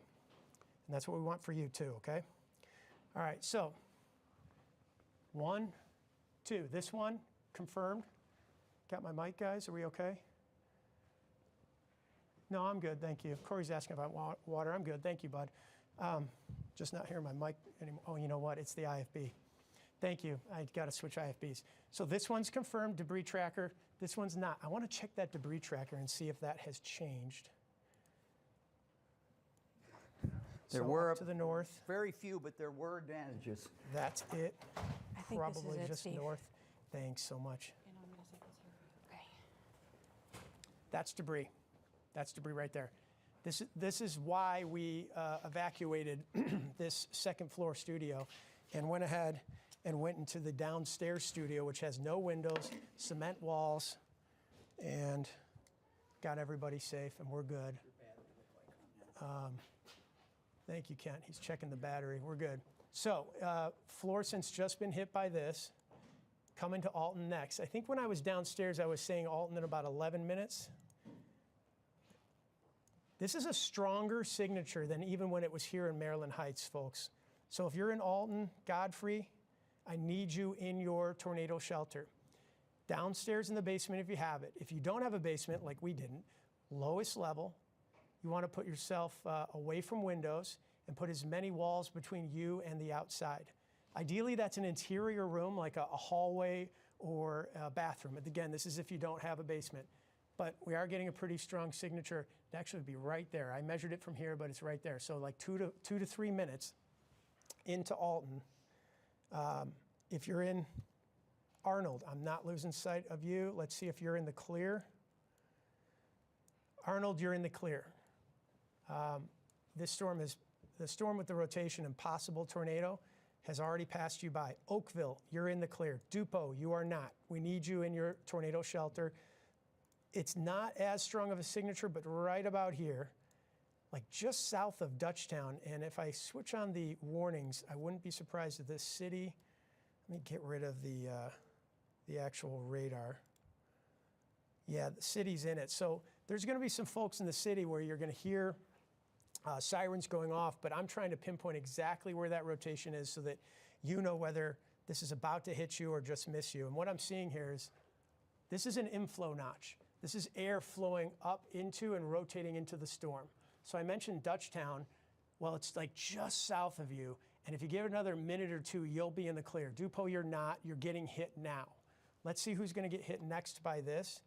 Speaker 1: And that's what we want for you too, okay? All right, so 1, 2. This one, confirmed. Got my mic, guys? Are we okay? No, I'm good, thank you. Corey's asking about water. I'm good, thank you, bud. Just not hearing my mic anymore. Oh, you know what? It's the IFB. Thank you. I got to switch IFBs. So this one's confirmed, debris tracker. This one's not. I want to check that debris tracker and see if that has changed.
Speaker 2: There
Speaker 1: So
Speaker 2: were
Speaker 1: up to the north.
Speaker 2: very few, but there were damages.
Speaker 1: That's it.
Speaker 3: I think
Speaker 1: Probably
Speaker 3: this is it,
Speaker 1: just
Speaker 3: Steve.
Speaker 1: north. Thanks so much.
Speaker 3: You know, I'm gonna set this here. Okay.
Speaker 1: That's debris. That's debris right there. This is why we evacuated this second floor studio and went ahead and went into the downstairs studio, which has no windows, cement walls, and got everybody safe, and we're good. Thank you, Kent. He's checking the battery. We're good. So Florissant's just been hit by this. Coming to Alton next. I think when I was downstairs, I was saying Alton in about 11 minutes. This is a stronger signature than even when it was here in Maryland Heights, folks. So if you're in Alton, Godfrey, I need you in your tornado shelter. Downstairs in the basement if you have it. If you don't have a basement, like we didn't, lowest level, you want to put yourself away from windows and put as many walls between you and the outside. Ideally, that's an interior room like a hallway or a bathroom. Again, this is if you don't have a basement. But we are getting a pretty strong signature. It actually would be right there. I measured it from here, but it's right there. So like 2 to 3 minutes into Alton. If you're in Arnold, I'm not losing sight of you. Let's see if you're in the clear. Arnold, you're in the clear. This storm is the storm with the rotation and possible tornado has already passed you by. Oakville, you're in the clear. Dupo, you are not. We need you in your tornado shelter. It's not as strong of a signature, but right about here, like just south of Dutchtown. And if I switch on the warnings, I wouldn't be surprised if this city, let me get rid of the actual radar. Yeah, the city's in it. So there's going to be some folks in the city where you're going to hear sirens going off, but I'm trying to pinpoint exactly where that rotation is so that you know whether this is about to hit you or just miss you. And what I'm seeing here is this is an inflow notch. This is air flowing up into and rotating into the storm. So I mentioned Dutchtown. Well, it's like just south of you. And if you give it another minute or two, you'll be in the clear. Dupo, you're not. You're getting hit now. Let's see who's going to get hit next by this.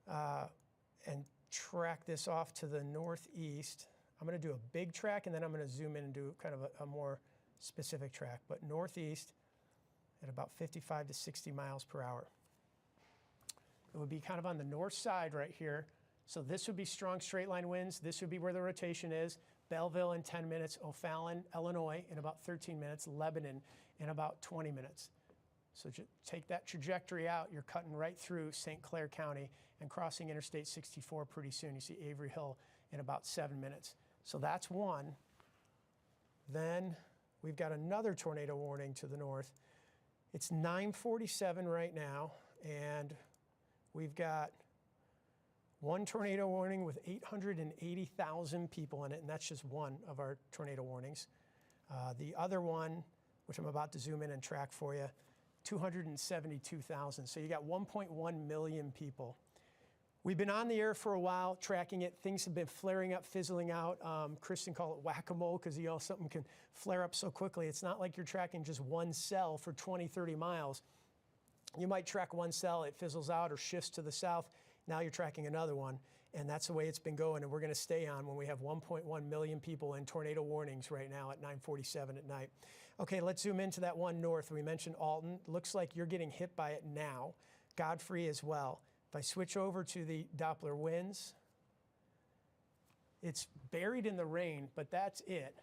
Speaker 1: And track this off to the northeast. I'm going to do a big track, and then I'm going to zoom in and do kind of a more specific track. But northeast at about 55 to 60 miles per hour. It would be kind of on the north side right here. So this would be strong straight line winds. This would be where the rotation is. Belleville in 10 minutes, O'Fallon, Illinois in about 13 minutes, Lebanon in about 20 minutes. So take that trajectory out, you're cutting right through St. Clair County and crossing Interstate 64 pretty soon. You see Avery Hill in about 7 minutes. So that's one. Then we've got another tornado warning to the north. It's 9:47 right now, and we've got One tornado warning with 880,000 people in it, and that's just one of our tornado warnings. The other one, which I'm about to zoom in and track for you, 272,000. So you got 1.1 million people. We've been on the air for a while, tracking it. Things have been flaring up, fizzling out. Kristen called it whack-a-mole because something can flare up so quickly. It's not like you're tracking just one cell for 20, 30 miles. You might track one cell, it fizzles out or shifts to the south. Now you're tracking another one, and that's the way it's been going, and we're going to stay on when we have 1.1 million people in tornado warnings right now at 9:47 at night. Okay, let's zoom into that one north. We mentioned Alton. Looks like you're getting hit by it now. Godfrey as well. If I switch over to the Doppler winds, it's buried in the rain, but that's it.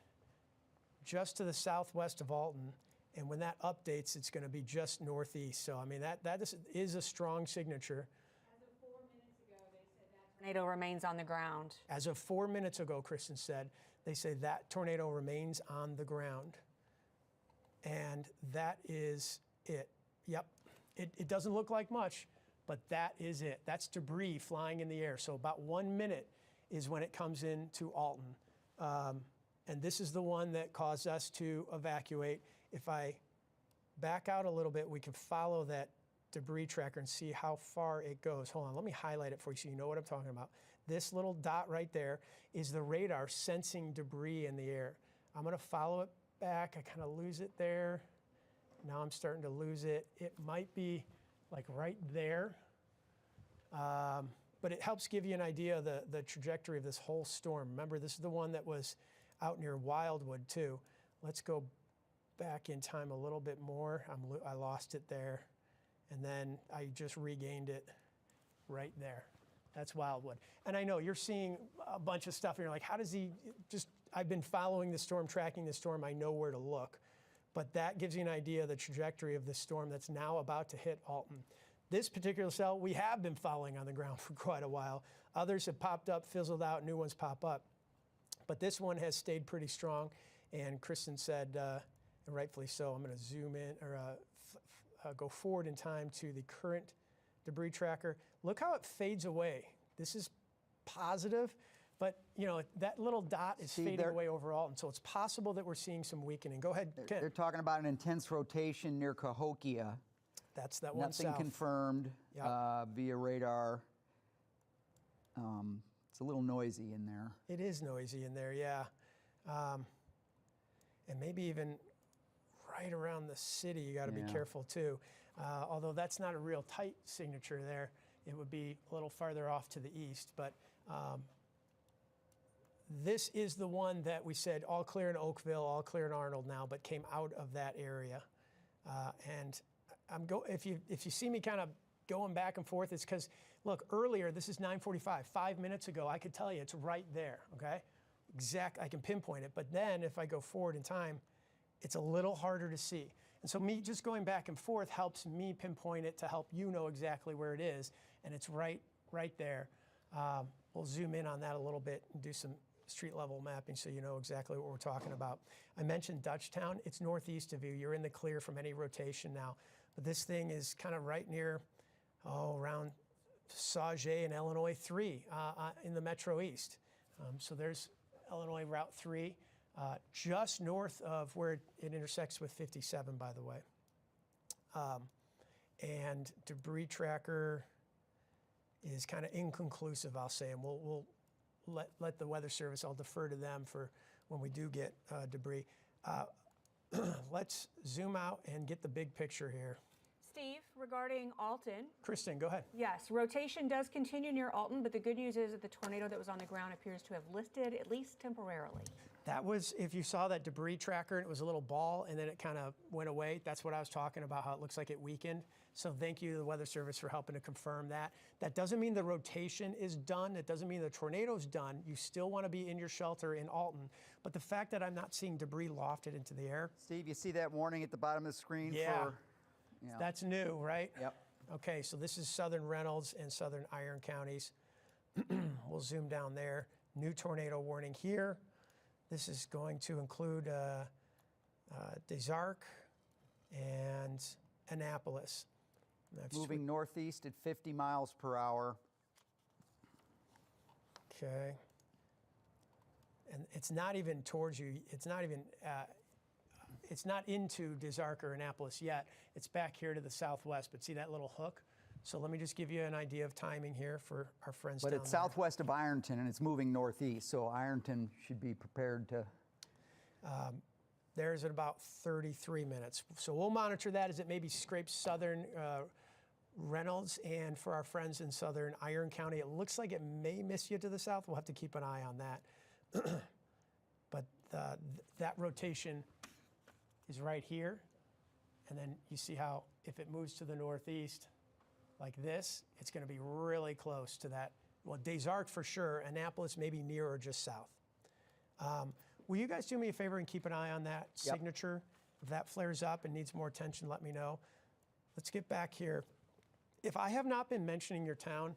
Speaker 1: Just to the southwest of Alton. And when that updates, it's going to be just northeast. So, I mean, that is a strong signature.
Speaker 3: As of 4 minutes ago, they said that tornado remains on the ground.
Speaker 1: As of 4 minutes ago, Kristen said, they say that tornado remains on the ground. And that is it. Yep. It doesn't look like much, but that is it. That's debris flying in the air. So about 1 minute is when it comes into Alton. And this is the one that caused us to evacuate. If I back out a little bit, we can follow that debris tracker and see how far it goes. Hold on, let me highlight it for you so you know what I'm talking about. This little dot right there is the radar sensing debris in the air. I'm gonna follow it back. I kind of lose it there. Now I'm starting to lose it. It might be like right there. But it helps give you an idea of the trajectory of this whole storm. Remember, this is the one that was out near Wildwood too. Let's go back in time a little bit more. I lost it there. And then I just regained it right there. That's Wildwood. And I know you're seeing a bunch of stuff and you're like, how does he just, I've been following the storm, tracking the storm. I know where to look. But that gives you an idea of the trajectory of the storm that's now about to hit Alton. This particular cell, we have been following on the ground for quite a while. Others have popped up, fizzled out, new ones pop up. But this one has stayed pretty strong. And Kristen said, and rightfully so, I'm going to zoom in or go forward in time to the current debris tracker. Look how it fades away. This is positive, but you know that little dot is fading away overall, and so it's possible that we're seeing some weakening. Go ahead, Ken.
Speaker 2: They're talking about an intense rotation near Cahokia.
Speaker 1: That's that one south.
Speaker 2: Nothing confirmed via radar. It's a little noisy in there.
Speaker 1: It is noisy in there, yeah. And maybe even right around the city, you got to be careful too. Although that's not a real tight signature there. It would be a little farther off to the east. But this is the one that we said all clear in Oakville, all clear in Arnold now, but came out of that area. And if you see me kind of going back and forth, it's because, look, earlier, this is 9:45, 5 minutes ago, I could tell you it's right there, okay? I can pinpoint it. But then if I go forward in time, it's a little harder to see. And so me just going back and forth helps me pinpoint it to help you know exactly where it is. And it's right there. We'll zoom in on that a little bit and do some street level mapping so you know exactly what we're talking about. I mentioned Dutchtown. It's northeast of you. You're in the clear from any rotation now. But this thing is kind of right near, around Sauget and Illinois 3 in the Metro East. So there's Illinois Route 3. Just north of where it intersects with 57, by the way. And debris tracker is kind of inconclusive, I'll say, and we'll let the Weather Service, I'll defer to them for when we do get debris. Let's zoom out and get the big picture here.
Speaker 3: Steve, regarding Alton.
Speaker 1: Kristen, go ahead.
Speaker 3: Yes, rotation does continue near Alton, but the good news is that the tornado that was on the ground appears to have lifted, at least temporarily.
Speaker 1: That was, if you saw that debris tracker, and it was a little ball, and then it kind of went away. That's what I was talking about, how it looks like it weakened. So thank you to the Weather Service for helping to confirm that. That doesn't mean the rotation is done. It doesn't mean the tornado's done. You still want to be in your shelter in Alton. But the fact that I'm not seeing debris lofted into the air.
Speaker 2: Steve, you see that warning at the bottom of the screen?
Speaker 1: Yeah. That's new, right?
Speaker 2: Yep.
Speaker 1: Okay, so this is southern Reynolds and southern Iron counties. We'll zoom down there. New tornado warning here. This is going to include Des Arcs and Annapolis.
Speaker 2: Moving northeast at 50 miles per hour.
Speaker 1: Okay. And it's not even towards you. It's not even, it's not into Des Arc or Annapolis yet. It's back here to the southwest, but see that little hook? So let me just give you an idea of timing here for our friends
Speaker 2: But
Speaker 1: down
Speaker 2: it's
Speaker 1: there.
Speaker 2: southwest of Ironton, and it's moving northeast, so Ironton should be prepared to...
Speaker 1: There's at about 33 minutes. So we'll monitor that as it maybe scrapes southern Reynolds, and for our friends in southern Iron County, it looks like it may miss you to the south. We'll have to keep an eye on that. But that rotation is right here. And then you see how if it moves to the northeast like this, it's going to be really close to that. Well, Des Arc for sure, Annapolis maybe near or just south. Will you guys do me a favor and keep an eye on that signature? If that flares up and needs more attention, let me know. Let's get back here. If I have not been mentioning your town,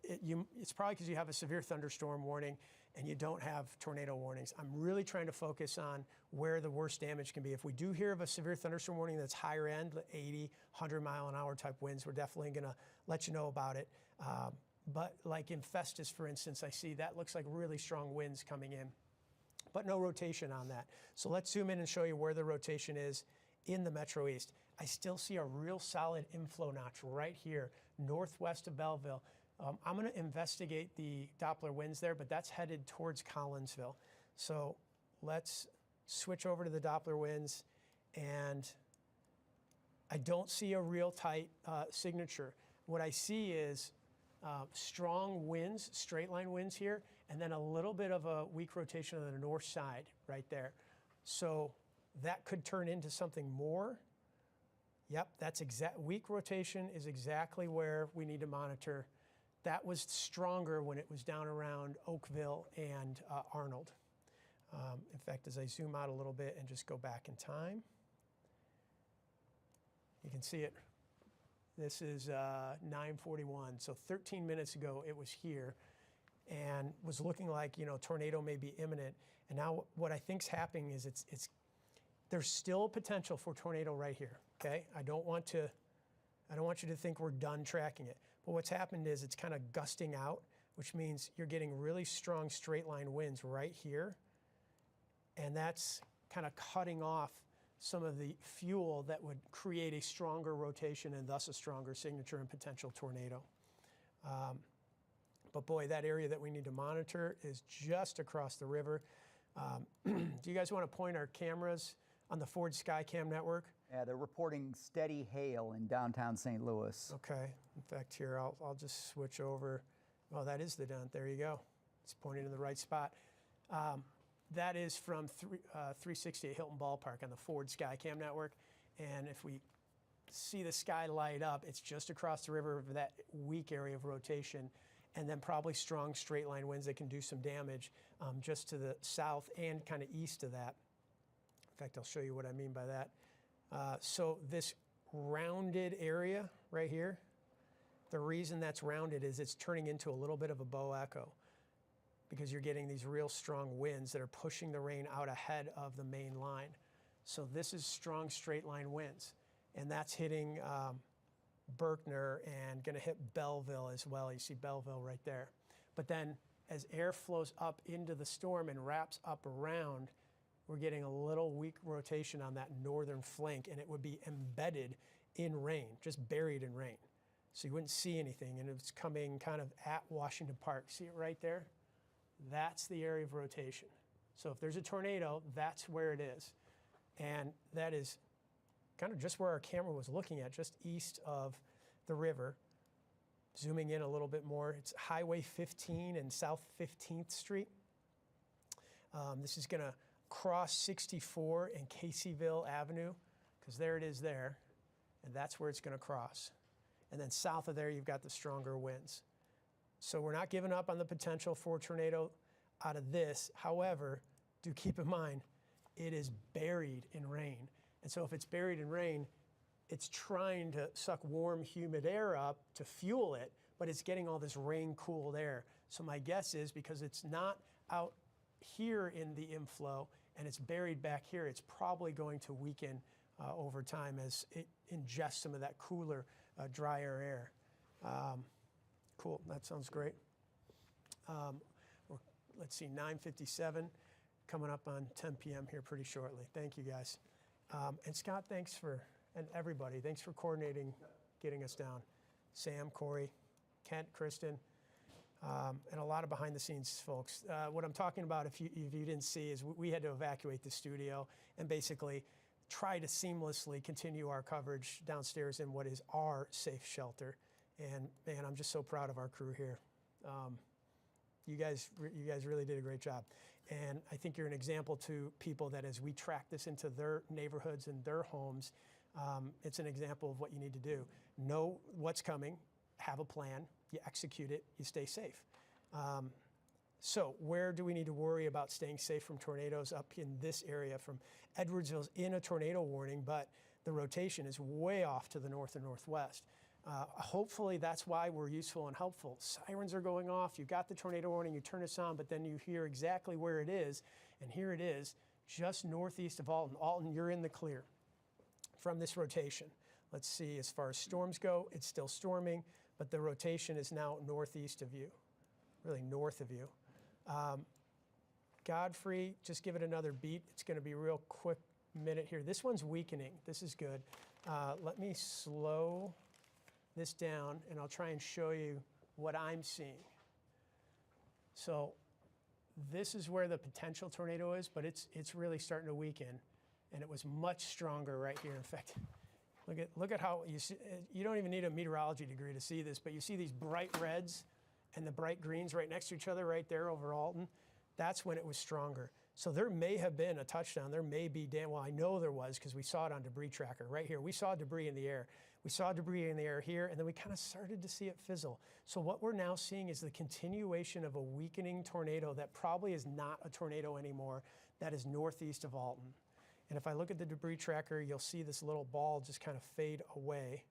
Speaker 1: it's probably because you have a severe thunderstorm warning and you don't have tornado warnings. I'm really trying to focus on where the worst damage can be. If we do hear of a severe thunderstorm warning that's higher end, 80, 100 mile an hour type winds, we're definitely going to let you know about it. But like in Festus, for instance, I see that looks like really strong winds coming in, but no rotation on that. So let's zoom in and show you where the rotation is in the Metro East. I still see a real solid inflow notch right here, northwest of Belleville. I'm going to investigate the Doppler winds there, but that's headed towards Collinsville. So let's switch over to the Doppler winds, and I don't see a real tight signature. What I see is strong winds, straight line winds here, and then a little bit of a weak rotation on the north side right there. So that could turn into something more. Yep, that's weak rotation is exactly where we need to monitor. That was stronger when it was down around Oakville and Arnold. In fact, as I zoom out a little bit and just go back in time, you can see it. This is 9:41, so 13 minutes ago it was here and was looking like, you know, tornado may be imminent. And now what I think's happening is there's still potential for tornado right here, okay? I don't want you to think we're done tracking it. But what's happened is it's kind of gusting out, which means you're getting really strong straight line winds right here. And that's kind of cutting off some of the fuel that would create a stronger rotation and thus a stronger signature and potential tornado. But boy, that area that we need to monitor is just across the river. Do you guys want to point our cameras on the Ford Skycam network?
Speaker 2: Yeah, they're reporting steady hail in downtown St. Louis.
Speaker 1: Okay. In fact, here, I'll just switch over. Oh, that is the dent. There you go. It's pointing in the right spot. That is from 360 at Hilton Ballpark on the Ford Skycam network. And if we see the sky light up, it's just across the river of that weak area of rotation, and then probably strong straight line winds that can do some damage just to the south and kind of east of that. In fact, I'll show you what I mean by that. So this rounded area right here, the reason that's rounded is it's turning into a little bit of a bow echo because you're getting these real strong winds that are pushing the rain out ahead of the main line. So this is strong straight line winds, and that's hitting Berkner and going to hit Belleville as well. You see Belleville right there. But then as air flows up into the storm and wraps up around, we're getting a little weak rotation on that northern flank, and it would be embedded in rain, just buried in rain. So you wouldn't see anything, and it's coming kind of at Washington Park. See it right there? That's the area of rotation. So if there's a tornado, that's where it is. And that is kind of just where our camera was looking at, just east of the river. Zooming in a little bit more, it's Highway 15 and South 15th Street. This is going to cross 64 and Caseyville Avenue, because there it is there, and that's where it's going to cross. And then south of there, you've got the stronger winds. So we're not giving up on the potential for tornado out of this. However, do keep in mind, it is buried in rain. And so if it's buried in rain, it's trying to suck warm, humid air up to fuel it, but it's getting all this rain-cooled air. So my guess is because it's not out here in the inflow and it's buried back here, it's probably going to weaken over time as it ingests some of that cooler, drier air. Cool, that sounds great. Let's see, 9:57, coming up on 10 p.m. here pretty shortly. Thank you, guys. And Scott, and everybody, thanks for coordinating, getting us down. Sam, Corey, Kent, Kristen, and a lot of behind-the-scenes folks. What I'm talking about, if you didn't see, is we had to evacuate the studio and basically try to seamlessly continue our coverage downstairs in what is our safe shelter. And man, I'm just so proud of our crew here. You guys really did a great job. And I think you're an example to people that as we track this into their neighborhoods and their homes, it's an example of what you need to do. Know what's coming, have a plan, you execute it, you stay safe. So where do we need to worry about staying safe from tornadoes? Up in this area from Edwardsville's in a tornado warning, but the rotation is way off to the north and northwest. Hopefully that's why we're useful and helpful. Sirens are going off, you've got the tornado warning, you turn this on, but then you hear exactly where it is, and here it is, just northeast of Alton. Alton, you're in the clear from this rotation. Let's see, as far as storms go, it's still storming, but the rotation is now northeast of you, really north of you. Godfrey, just give it another beat. It's gonna be a real quick minute here. This one's weakening, this is good. Let me slow this down and I'll try and show you what I'm seeing. So this is where the potential tornado is, but it's really starting to weaken, and it was much stronger right here. In fact, look at how you see, you don't even need a meteorology degree to see this, but you see these bright reds and the bright greens right next to each other right there over Alton. That's when it was stronger. So there may have been a touchdown. There may be, well, I know there was because we saw it on debris tracker right here. We saw debris in the air. We saw debris in the air here, and then we kind of started to see it fizzle. So what we're now seeing is the continuation of a weakening tornado that probably is not a tornado anymore, that is northeast of Alton. And if I look at the debris tracker, you'll see this little ball just kind of fade away.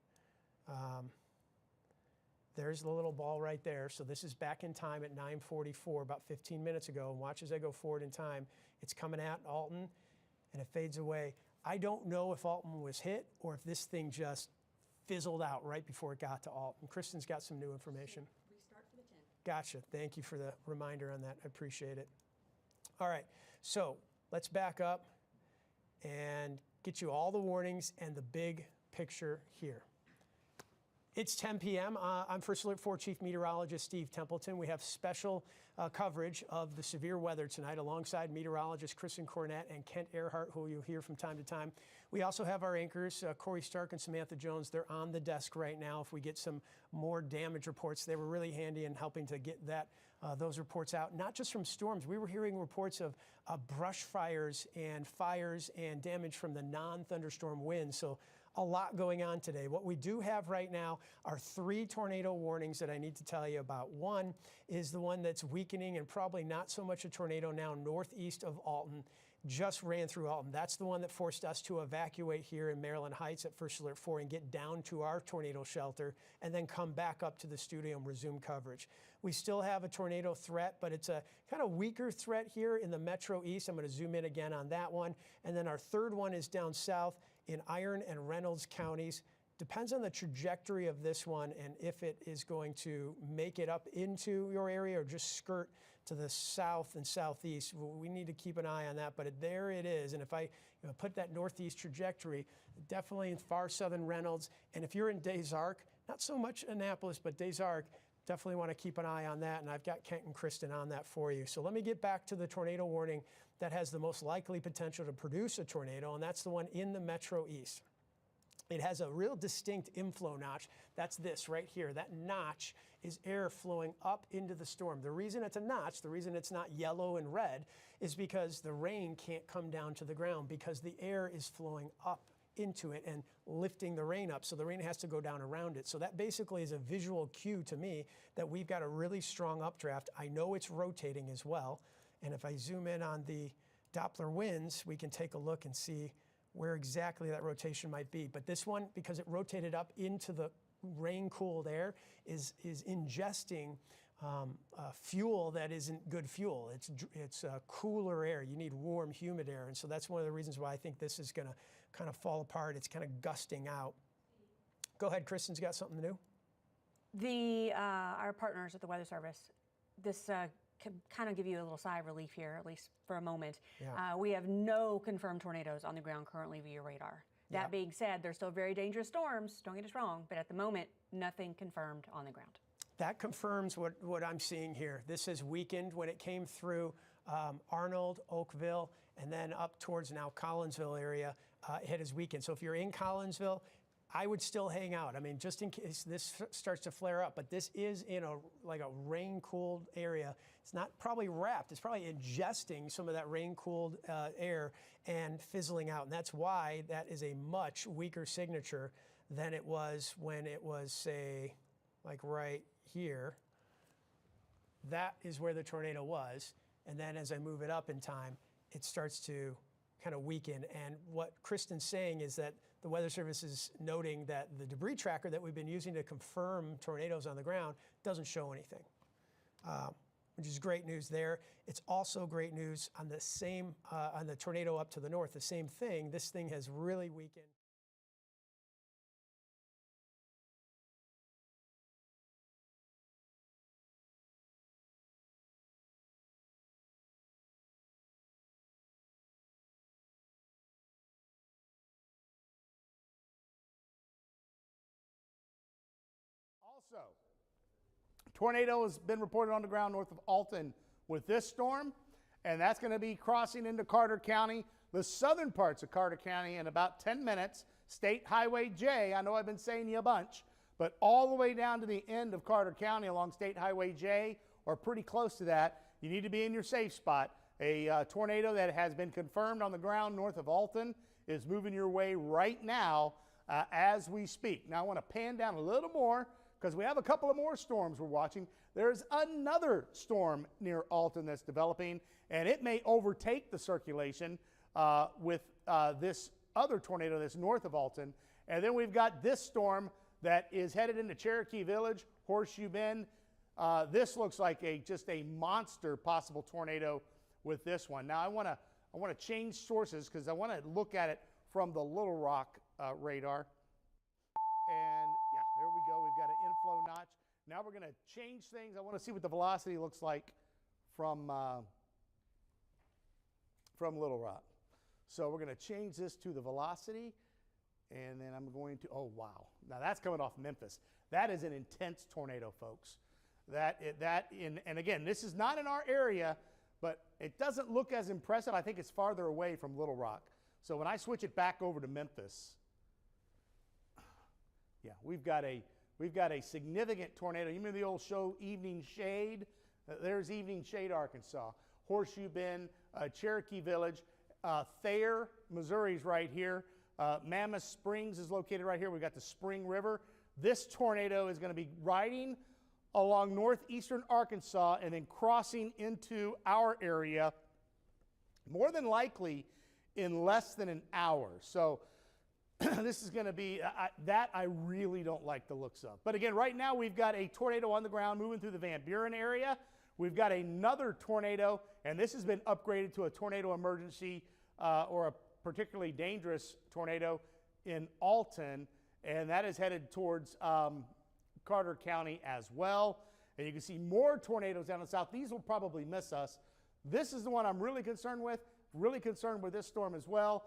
Speaker 1: There's the little ball right there. So this is back in time at 9:44, about 15 minutes ago. And watch as I go forward in time. It's coming at Alton, and it fades away. I don't know if Alton was hit or if this thing just fizzled out right before it got to Alton. Kristen's got some new information.
Speaker 4: Restart for the 10.
Speaker 1: Gotcha. Thank you for the reminder on that. I appreciate it. All right. So let's back up and get you all the warnings and the big picture here. It's 10 p.m. I'm First Alert 4 Chief Meteorologist Steve Templeton. We have special coverage of the severe weather tonight alongside meteorologist Kristen Cornett and Kent Earhart, who you'll hear from time to time. We also have our anchors, Corey Stark and Samantha Jones. They're on the desk right now. If we get some more damage reports, they were really handy in helping to get those reports out, not just from storms. We were hearing reports of brush fires and damage from the non-thunderstorm winds. So a lot going on today. What we do have right now are 3 tornado warnings that I need to tell you about. One is the one that's weakening and probably not so much a tornado now northeast of Alton, just ran through Alton. That's the one that forced us to evacuate here in Maryland Heights at First Alert 4 and get down to our tornado shelter and then come back up to the studio and resume coverage. We still have a tornado threat, but it's a kind of weaker threat here in the Metro East. I'm going to zoom in again on that one. And then our third one is down south in Iron and Reynolds counties. Depends on the trajectory of this one and if it is going to make it up into your area or just skirt to the south and southeast. We need to keep an eye on that, but there it is. And if I put that northeast trajectory, definitely in far southern Reynolds. And if you're in Des Arcs, not so much Annapolis, but Des Arcs, definitely want to keep an eye on that. And I've got Kent and Kristen on that for you. So let me get back to the tornado warning that has the most likely potential to produce a tornado, and that's the one in the Metro East. It has a real distinct inflow notch. That's this right here. That notch is air flowing up into the storm. The reason it's a notch, the reason it's not yellow and red, is because the rain can't come down to the ground because the air is flowing up into it and lifting the rain up. So the rain has to go down around it. So that basically is a visual cue to me that we've got a really strong updraft. I know it's rotating as well. And if I zoom in on the Doppler winds, we can take a look and see where exactly that rotation might be. But this one, because it rotated up into the rain-cooled air, is ingesting fuel that isn't good fuel. It's cooler air. You need warm, humid air. And so that's one of the reasons why I think this is going to kind of fall apart. It's kind of gusting out. Go ahead, Kristen's got something new.
Speaker 3: Our partners at the Weather Service, this can kind of give you a little sigh of relief here, at least for a moment.
Speaker 1: Yeah.
Speaker 3: We have no confirmed tornadoes on the ground currently via radar. That
Speaker 1: Yep.
Speaker 3: being said, there's still very dangerous storms, don't get us wrong, but at the moment, nothing confirmed on the ground.
Speaker 1: That confirms what I'm seeing here. This has weakened when it came through Arnold, Oakville, and then up towards now Collinsville area. It has weakened. So if you're in Collinsville, I would still hang out. I mean, just in case this starts to flare up, but this is in a rain-cooled area. It's not probably wrapped. It's probably ingesting some of that rain-cooled air and fizzling out. And that's why that is a much weaker signature than it was when it was, say, like right here. That is where the tornado was. And then as I move it up in time, it starts to kind of weaken. And what Kristen's saying is that the Weather Service is noting that the debris tracker that we've been using to confirm tornadoes on the ground doesn't show anything, which is great news there. It's also great news on the same, on the tornado up to the north, the same thing. This thing has really weakened.
Speaker 4: Also, tornado has been reported on the ground north of Alton with this storm, and that's going to be crossing into Carter County, the southern parts of Carter County in about 10 minutes. State Highway J, I know I've been saying you a bunch, but all the way down to the end of Carter County along State Highway J, or pretty close to that, you need to be in your safe spot. A tornado that has been confirmed on the ground north of Alton is moving your way right now as we speak. Now I want to pan down a little more, because we have a couple of more storms we're watching. There's another storm near Alton that's developing, and it may overtake the circulation with this other tornado that's north of Alton. And then we've got this storm that is headed into Cherokee Village, Horseshoe Bend. This looks like just a monster possible tornado with this one. Now I want to change sources because I want to look at it from the Little Rock radar. And yeah, there we go. We've got an inflow notch. Now we're going to change things. I want to see what the velocity looks like from Little Rock. So we're going to change this to the velocity, and then I'm going to, oh wow. Now that's coming off Memphis. That is an intense tornado, folks. And again, this is not in our area, but it doesn't look as impressive. I think it's farther away from Little Rock. So when I switch it back over to Memphis, yeah, we've got a significant tornado. You remember the old show Evening Shade? There's Evening Shade, Arkansas. Horseshoe Bend, Cherokee Village, Thayer, Missouri's right here. Mammoth Springs is located right here. We've got the Spring River. This tornado is going to be riding along northeastern Arkansas and then crossing into our area, more than likely in less than an hour. So this is going to be, that I really don't like the looks of. But again, right now we've got a tornado on the ground moving through the Van Buren area. We've got another tornado, and this has been upgraded to a tornado emergency or a particularly dangerous tornado in Alton, and that is headed towards Carter County as well. And you can see more tornadoes down in the south. These will probably miss us. This is the one I'm really concerned with this storm as well.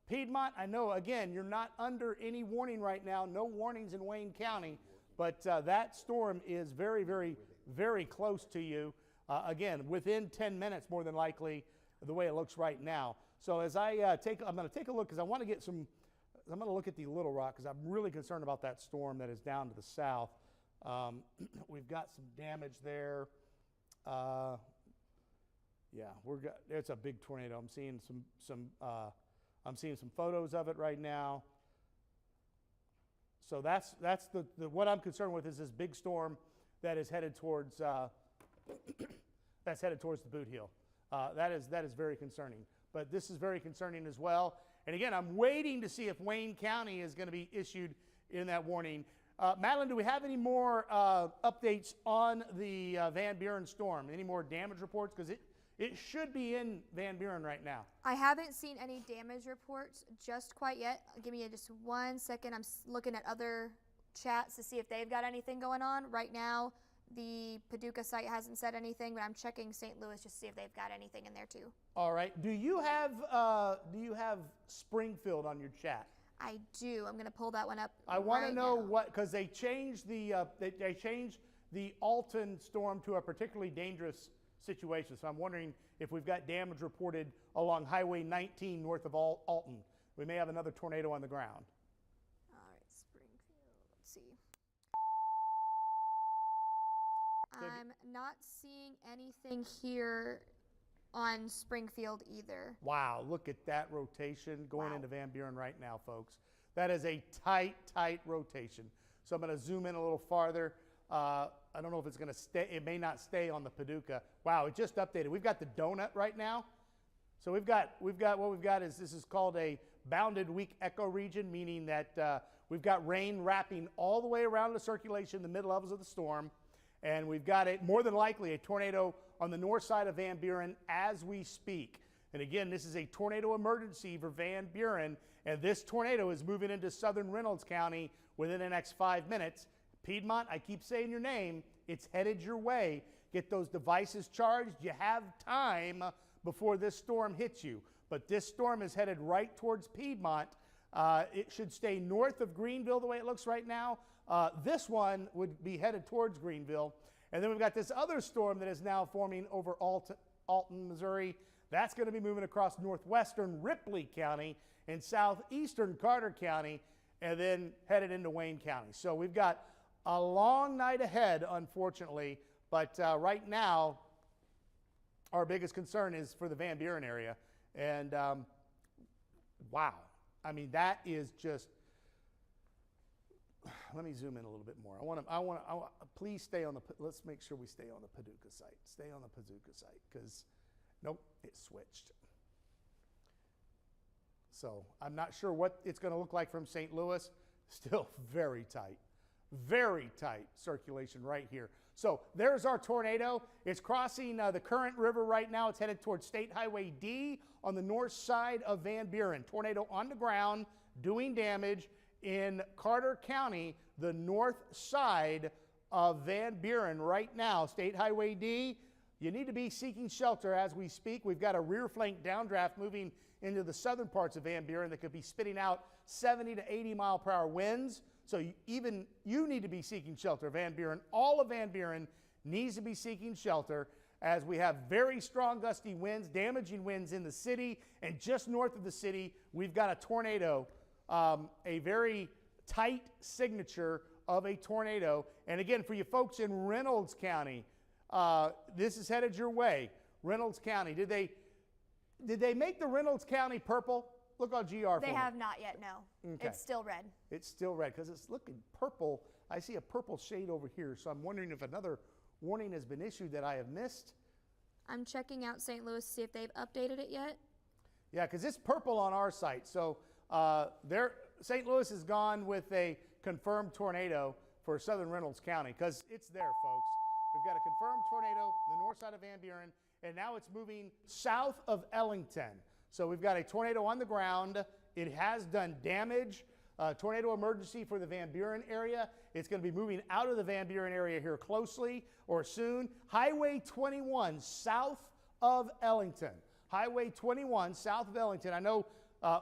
Speaker 4: Piedmont, I know, again, you're not under any warning right now. No warnings in Wayne County, but that storm is very, very, very close to you. Again, within 10 minutes, more than likely, the way it looks right now. So as I'm going to take a look, because I want to get some, I'm going to look at the Little Rock, because I'm really concerned about that storm that is down to the south. We've got some damage there. Yeah, it's a big tornado. I'm seeing I'm seeing some photos of it right now. So that's what I'm concerned with is this big storm that is headed towards that's headed towards the Boot Heel. That is very concerning. But this is very concerning as well. And again, I'm waiting to see if Wayne County is going to be issued in that warning. Madeline, do we have any more updates on the Van Buren storm? Any more damage reports? Because it should be in Van Buren right now.
Speaker 5: I haven't seen any damage reports just quite yet. Give me just 1 second. I'm looking at other chats to see if they've got anything going on. Right now, The Paducah site hasn't said anything, but I'm checking St. Louis just to see if they've got anything in there too.
Speaker 4: All right. Do you have Springfield on your chat?
Speaker 5: I do. I'm going to pull that one up.
Speaker 4: I want to
Speaker 5: right
Speaker 4: know
Speaker 5: now.
Speaker 4: what, because they changed the Alton storm to a particularly dangerous situation. So I'm wondering if we've got damage reported along Highway 19 north of Alton. We may have another tornado on the ground.
Speaker 5: All right, Springfield. Let's see.
Speaker 4: So
Speaker 5: I'm not seeing anything here on Springfield either.
Speaker 4: Wow, look at that rotation going
Speaker 5: Wow.
Speaker 4: into Van Buren right now, folks. That is a tight rotation. So I'm going to zoom in a little farther. I don't know if it's going to stay. It may not stay on the Paducah. Wow, it just updated. We've got the donut right now. So we've got what we've got is this is called a bounded weak echo region, meaning that we've got rain wrapping all the way around the circulation, the mid levels of the storm. And we've got more than likely a tornado on the north side of Van Buren as we speak. And again, this is a tornado emergency for Van Buren, and this tornado is moving into southern Reynolds County within the next 5 minutes. Piedmont, I keep saying your name, it's headed your way. Get those devices charged. You have time before this storm hits you. But this storm is headed right towards Piedmont. It should stay north of Greenville the way it looks right now. This one would be headed towards Greenville. And then we've got this other storm that is now forming over Alton, Missouri. That's going to be moving across northwestern Ripley County and southeastern Carter County, and then headed into Wayne County. So we've got a long night ahead, unfortunately. But right now, our biggest concern is for the Van Buren area. And wow, I mean, that is just. Let me zoom in a little bit more. I want to please stay on the, let's make sure we stay on the Paducah site. Stay on the Paducah site, because, nope, it switched. So I'm not sure what it's going to look like from St. Louis. Still very tight circulation right here. So there's our tornado. It's crossing the Current River right now. It's headed towards State Highway D on the north side of Van Buren. Tornado on the ground, doing damage in Carter County, the north side of Van Buren right now. State Highway D, you need to be seeking shelter as we speak. We've got a rear flank downdraft moving into the southern parts of Van Buren that could be spitting out 70 to 80 mile per hour winds. So even you need to be seeking shelter. Van Buren, all of Van Buren needs to be seeking shelter as we have very strong gusty winds, damaging winds in the city. And just north of the city, we've got a tornado, a very tight signature of a tornado. And again, for you folks in Reynolds County, this is headed your way. Reynolds County, did they make the Reynolds County purple? Look on GR for
Speaker 5: They
Speaker 4: me.
Speaker 5: have not yet, no.
Speaker 4: Okay.
Speaker 5: It's still red.
Speaker 4: It's still red because it's looking purple. I see a purple shade over here, so I'm wondering if another warning has been issued that I have missed.
Speaker 5: I'm checking out St. Louis to see if they've updated it yet.
Speaker 4: Yeah, because it's purple on our site. So St. Louis has gone with a confirmed tornado for southern Reynolds County because it's there, folks. We've got a confirmed tornado on the north side of Van Buren, and now it's moving south of Ellington. So we've got a tornado on the ground. It has done damage. Tornado emergency for the Van Buren area. It's going to be moving out of the Van Buren area here closely or soon. Highway 21 south of Ellington. Highway 21 south of Ellington. I know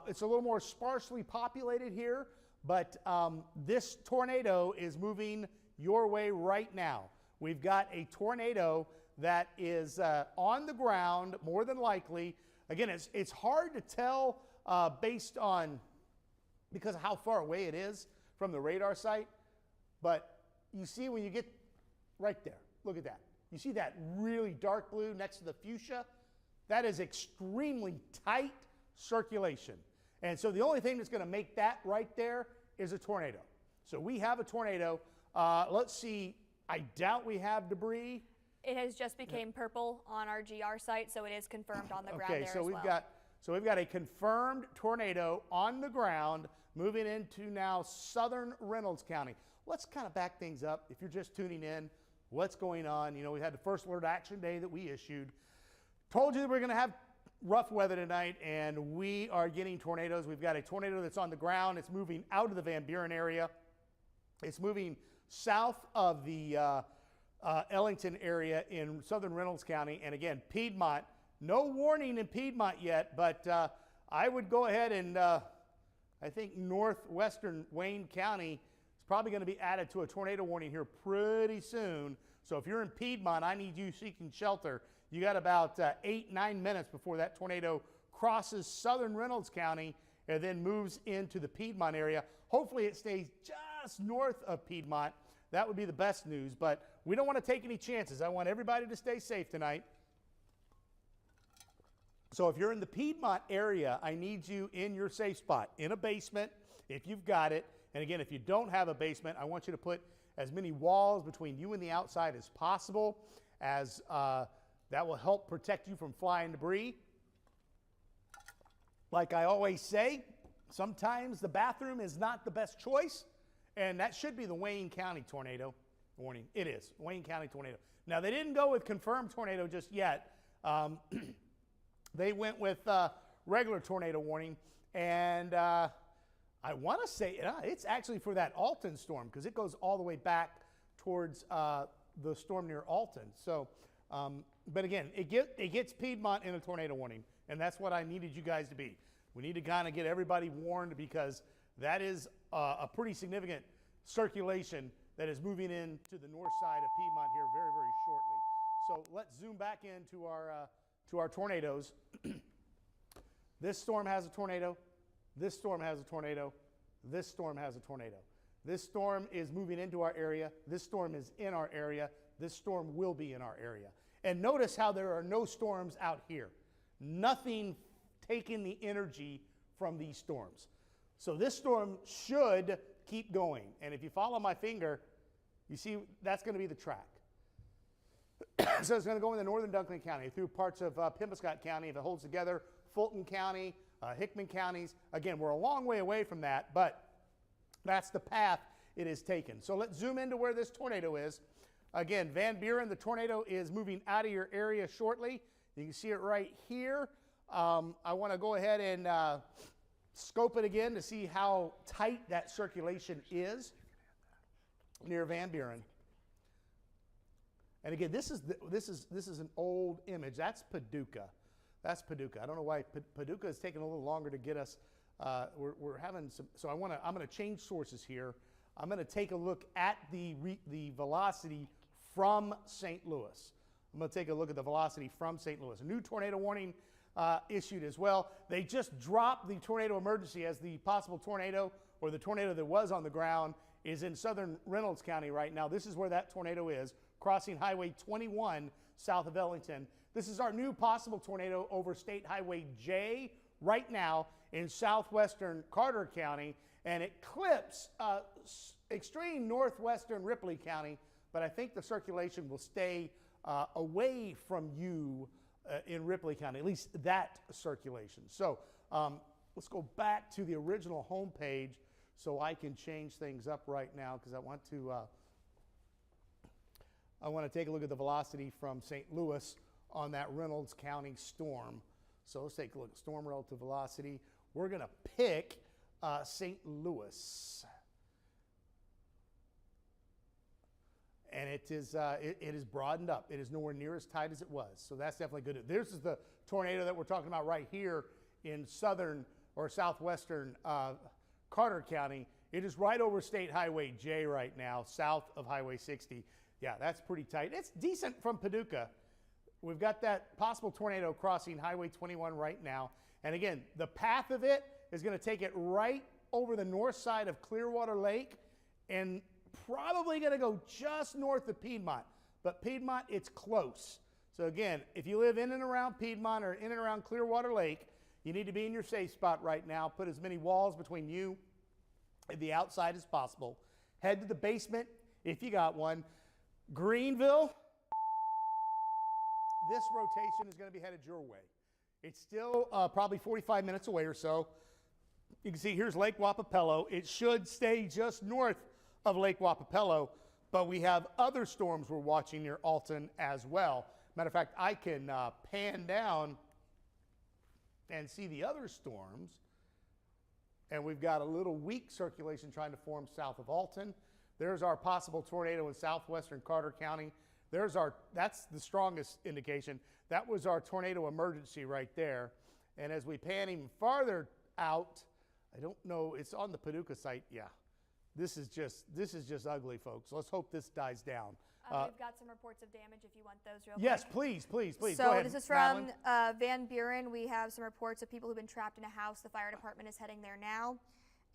Speaker 4: it's a little more sparsely populated here, but this tornado is moving your way right now. We've got a tornado that is on the ground, more than likely. Again, it's hard to tell based on, because of how far away it is from the radar site, but you see when you get right there, look at that. You see that really dark blue next to the fuchsia? That is extremely tight circulation. And so the only thing that's going to make that right there is a tornado. So we have a tornado. Let's see, I doubt we have debris.
Speaker 5: It has just became purple on our GR site, so it is confirmed on the ground there
Speaker 4: so
Speaker 5: as
Speaker 4: we've
Speaker 5: well.
Speaker 4: we've got a confirmed tornado on the ground moving into now southern Reynolds County. Let's kind of back things up. If you're just tuning in, what's going on? You know, we had the first alert action day that we issued. Told you that we're going to have rough weather tonight, and we are getting tornadoes. We've got a tornado that's on the ground. It's moving out of the Van Buren area. It's moving south of the Ellington area in southern Reynolds County. And again, Piedmont, no warning in Piedmont yet, but I would go ahead and I think northwestern Wayne County is probably going to be added to a tornado warning here pretty soon. So if you're in Piedmont, I need you seeking shelter. You got about 8-9 minutes before that tornado crosses southern Reynolds County and then moves into the Piedmont area. Hopefully it stays just north of Piedmont. That would be the best news, but we don't want to take any chances. I want everybody to stay safe tonight. So if you're in the Piedmont area, I need you in your safe spot, in a basement, if you've got it. And again, if you don't have a basement, I want you to put as many walls between you and the outside as possible, as that will help protect you from flying debris. Like I always say, sometimes the bathroom is not the best choice, and that should be the Wayne County tornado warning. It is, Wayne County tornado. Now, they didn't go with confirmed tornado just yet. They went with regular tornado warning, and I want to say it's actually for that Alton storm, because it goes all the way back towards the storm near Alton. So, but again, it gets Piedmont in a tornado warning, and that's what I needed you guys to be. We need to kind of get everybody warned, because that is a pretty significant circulation that is moving into the north side of Piedmont here very, very shortly. So let's zoom back into our tornadoes. This storm has a tornado. This storm has a tornado. This storm has a tornado. This storm is moving into our area. This storm is in our area. This storm will be in our area. And notice how there are no storms out here. Nothing taking the energy from these storms. So this storm should keep going. And if you follow my finger, you see that's going to be the track. So it's going to go into northern Dunklin County, through parts of Pimbascott County, if it holds together, Fulton County, Hickman counties. Again, we're a long way away from that, but that's the path it is taken. So let's zoom into where this tornado is. Again, Van Buren, the tornado is moving out of your area shortly. You can see it right here. I want to go ahead and scope it again to see how tight that circulation is near Van Buren. And again, this is an old image. That's Paducah. That's Paducah. I don't know why Paducah is taking a little longer to get us. We're having some. So I'm going to change sources here. I'm going to take a look at the velocity from St. Louis. I'm going to take a look at the velocity from St. Louis. A new tornado warning issued as well. They just dropped the tornado emergency, as the possible tornado, or the tornado that was on the ground, is in southern Reynolds County right now. This is where that tornado is, crossing Highway 21 south of Ellington. This is our new possible tornado over State Highway J right now in southwestern Carter County, and it clips extreme northwestern Ripley County, but I think the circulation will stay away from you in Ripley County, at least that circulation. So let's go back to the original home page so I can change things up right now, because I want to take a look at the velocity from St. Louis on that Reynolds County storm. So let's take a look at storm relative velocity. We're going to pick St. Louis. And it is broadened up. It is nowhere near as tight as it was. So that's definitely good. This is the tornado that we're talking about right here in southern or southwestern Carter County. It is right over State Highway J right now, south of Highway 60. Yeah, that's pretty tight. It's decent from Paducah. We've got that possible tornado crossing Highway 21 right now. And again, the path of it is going to take it right over the north side of Clearwater Lake, and probably going to go just north of Piedmont. But Piedmont, it's close. So again, if you live in and around Piedmont or in and around Clearwater Lake, you need to be in your safe spot right now. Put as many walls between you and the outside as possible. Head to the basement if you got one. Greenville, this rotation is going to be headed your way. It's still probably 45 minutes away or so. You can see here's Lake Wapapello. It should stay just north of Lake Wapapello, but we have other storms we're watching near Alton as well. Matter of fact, I can pan down and see the other storms, and we've got a little weak circulation trying to form south of Alton. There's our possible tornado in southwestern Carter County. that's the strongest indication. That was our tornado emergency right there. And as we pan even farther out, I don't know, it's on the Paducah site. Yeah, this is just ugly, folks. Let's hope this dies down.
Speaker 6: We've got some reports of damage if you want those real
Speaker 4: yes,
Speaker 6: quick.
Speaker 4: please.
Speaker 6: So
Speaker 4: Go ahead,
Speaker 6: this is from Van Buren. We have some reports of people who've been trapped in a house. The fire department is heading there now.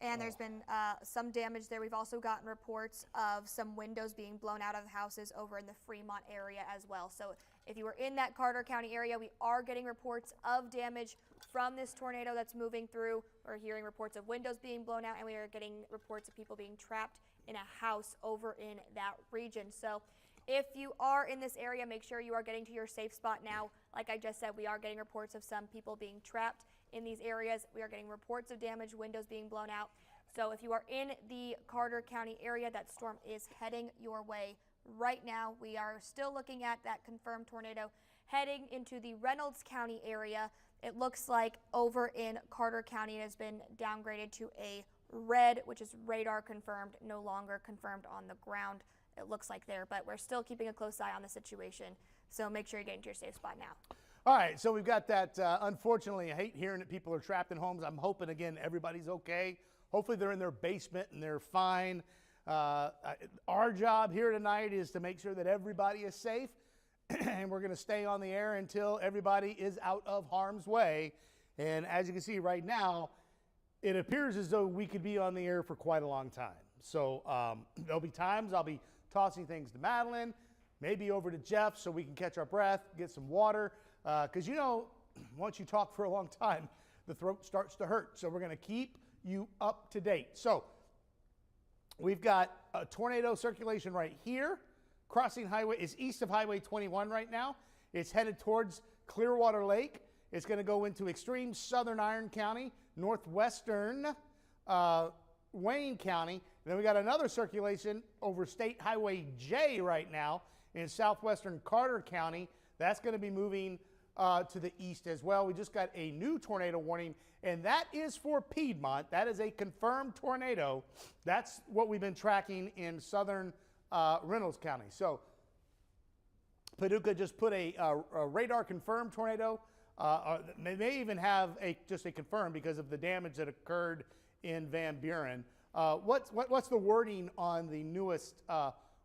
Speaker 6: And there's been some damage there. We've also gotten reports of some windows being blown out of the houses over in the Fremont area as well. So if you were in that Carter County area, we are getting reports of damage from this tornado that's moving through. We're hearing reports of windows being blown out, and we are getting reports of people being trapped in a house over in that region. So if you are in this area, make sure you are getting to your safe spot now. Like I just said, we are getting reports of some people being trapped in these areas. We are getting reports of damage, windows being blown out. So if you are in the Carter County area, that storm is heading your way right now. We are still looking at that confirmed tornado heading into the Reynolds County area. It looks like over in Carter County it has been downgraded to a red, which is radar confirmed, no longer confirmed on the ground. It looks like there, but we're still keeping a close eye on the situation. So make sure you're getting to your safe spot now.
Speaker 4: All right, so we've got that. Unfortunately, I hate hearing that people are trapped in homes. I'm hoping, again, everybody's okay. Hopefully they're in their basement and they're fine. Our job here tonight is to make sure that everybody is safe, and we're going to stay on the air until everybody is out of harm's way. And as you can see right now, it appears as though we could be on the air for quite a long time. So there'll be times I'll be tossing things to Madeline, maybe over to Jeff so we can catch our breath, get some water. Because, you know, once you talk for a long time, the throat starts to hurt. So we're going to keep you up to date. So we've got a tornado circulation right here. Crossing highway is east of Highway 21 right now. It's headed towards Clearwater Lake. It's going to go into extreme southern Iron County, northwestern Wayne County. And then we got another circulation over State Highway J right now in southwestern Carter County. That's going to be moving to the east as well. We just got a new tornado warning, and that is for Piedmont. That is a confirmed tornado. That's what we've been tracking in southern Reynolds County. So Paducah just put a radar confirmed tornado. They may even have just a confirmed because of the damage that occurred in Van Buren. What's the wording on the newest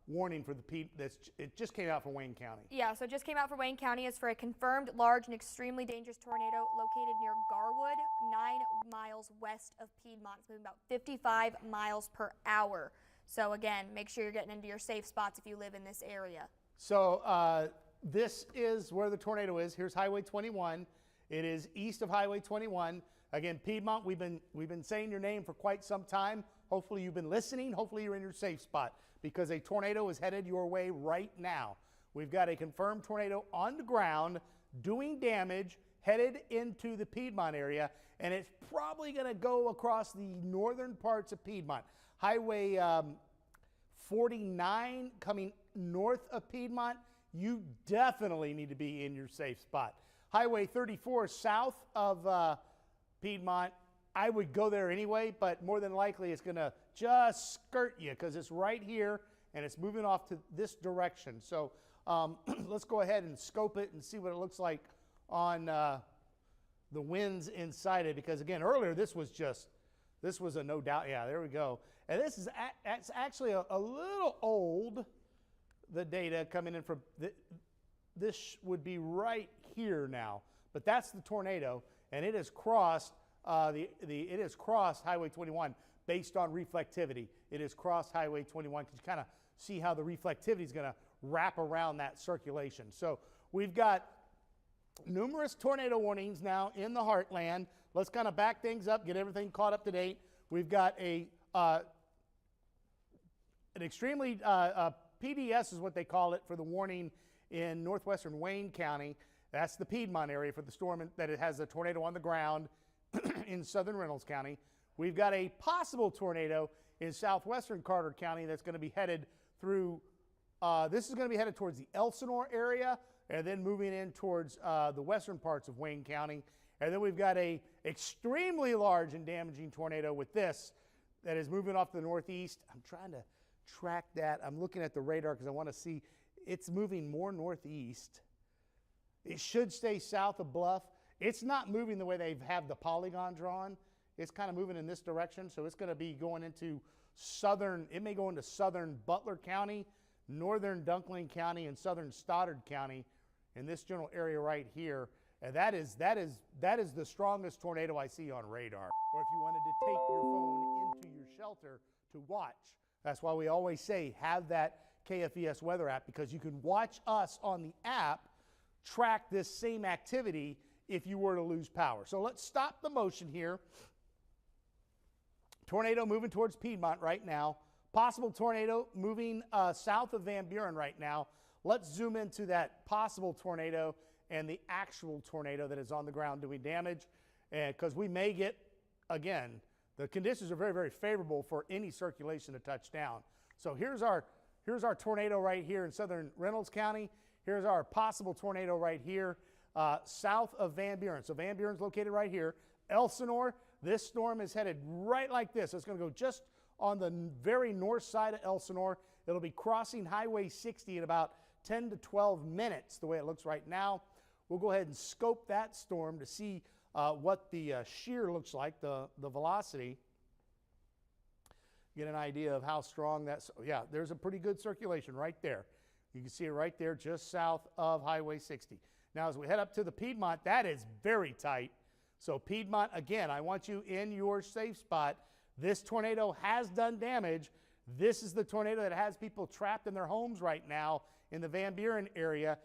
Speaker 4: warning for it just came out for Wayne County?
Speaker 6: Yeah, so it just came out for Wayne County. It's for a confirmed large and extremely dangerous tornado located near Garwood, 9 miles west of Piedmont. It's moving about 55 miles per hour. So again, make sure you're getting into your safe spots if you live in this area.
Speaker 4: So this is where the tornado is. Here's Highway 21. It is east of Highway 21. Again, Piedmont, we've been saying your name for quite some time. Hopefully you've been listening. Hopefully you're in your safe spot because a tornado is headed your way right now. We've got a confirmed tornado on the ground doing damage headed into the Piedmont area, and it's probably going to go across the northern parts of Piedmont. Highway 49 coming north of Piedmont, you definitely need to be in your safe spot. Highway 34 south of Piedmont, I would go there anyway, but more than likely it's going to just skirt you because it's right here and it's moving off to this direction. So let's go ahead and scope it and see what it looks like on the winds inside it, because again, earlier this was a no doubt. Yeah, there we go. And this is it's actually a little old, the data coming in from this would be right here now, but that's the tornado, and it has crossed it has crossed Highway 21 based on reflectivity. It has crossed Highway 21 because you kind of see how the reflectivity is going to wrap around that circulation. So we've got numerous tornado warnings now in the heartland. Let's kind of back things up, get everything caught up to date. We've got an extremely PDS is what they call it for the warning in northwestern Wayne County. That's the Piedmont area for the storm that it has a tornado on the ground in southern Reynolds County. We've got a possible tornado in southwestern Carter County that's going to be headed through, this is going to be headed towards the Elsinore area and then moving in towards the western parts of Wayne County. And then we've got a extremely large and damaging tornado with this that is moving off to the northeast. I'm trying to track that. I'm looking at the radar because I want to see it's moving more northeast. It should stay south of Bluff. It's not moving the way they have the polygon drawn. It's kind of moving in this direction, so it's going to be going into southern, it may go into southern Butler County, northern Dunkling County, and southern Stoddard County in this general area right here. And that is the strongest tornado I see on radar. Or if you wanted to take your phone into your shelter to watch. That's why we always say have that KFES weather app, because you can watch us on the app track this same activity if you were to lose power. So let's stop the motion here. Tornado moving towards Piedmont right now. Possible tornado moving south of Van Buren right now. Let's zoom into that possible tornado and the actual tornado that is on the ground doing damage. Because we may get, again, the conditions are very, very favorable for any circulation to touch down. So here's our tornado right here in southern Reynolds County. Here's our possible tornado right here south of Van Buren. So Van Buren's located right here. Elsinore, this storm is headed right like this. It's going to go just on the very north side of Elsinore. It'll be crossing Highway 60 in about 10 to 12 minutes, the way it looks right now. We'll go ahead and scope that storm to see what the shear looks like, the velocity. Get an idea of how strong that's, yeah, there's a pretty good circulation right there. You can see it right there just south of Highway 60. Now as we head up to the Piedmont, that is very tight. So Piedmont, again, I want you in your safe spot. This tornado has done damage. This is the tornado that has people trapped in their homes right now in the Van Buren area.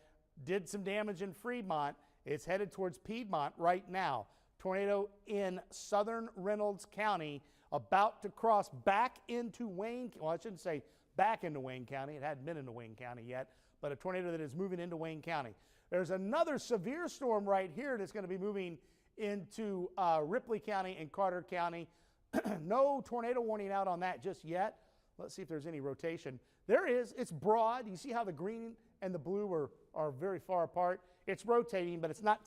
Speaker 4: Did some damage in Fremont. It's headed towards Piedmont right now. Tornado in southern Reynolds County, about to cross back into Wayne. Well, I shouldn't say back into Wayne County. It hadn't been into Wayne County yet, but a tornado that is moving into Wayne County. There's another severe storm right here that's going to be moving into Ripley County and Carter County. No tornado warning out on that just yet. Let's see if there's any rotation. There is. It's broad. You see how the green and the blue are very far apart. It's rotating, but it's not.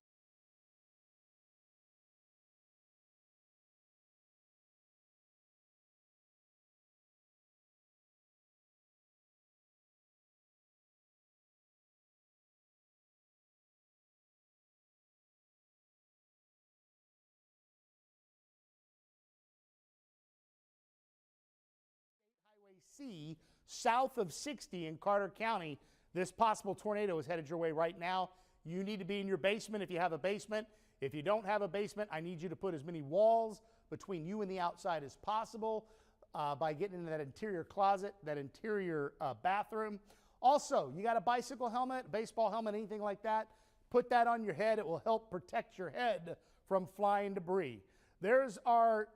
Speaker 4: C, south of 60 in Carter County. This possible tornado is headed your way right now. You need to be in your basement if you have a basement. If you don't have a basement, I need you to put as many walls between you and the outside as possible by getting into that interior closet, that interior bathroom. Also, you got a bicycle helmet, baseball helmet, anything like that, put that on your head. It will help protect your head from flying debris. There's our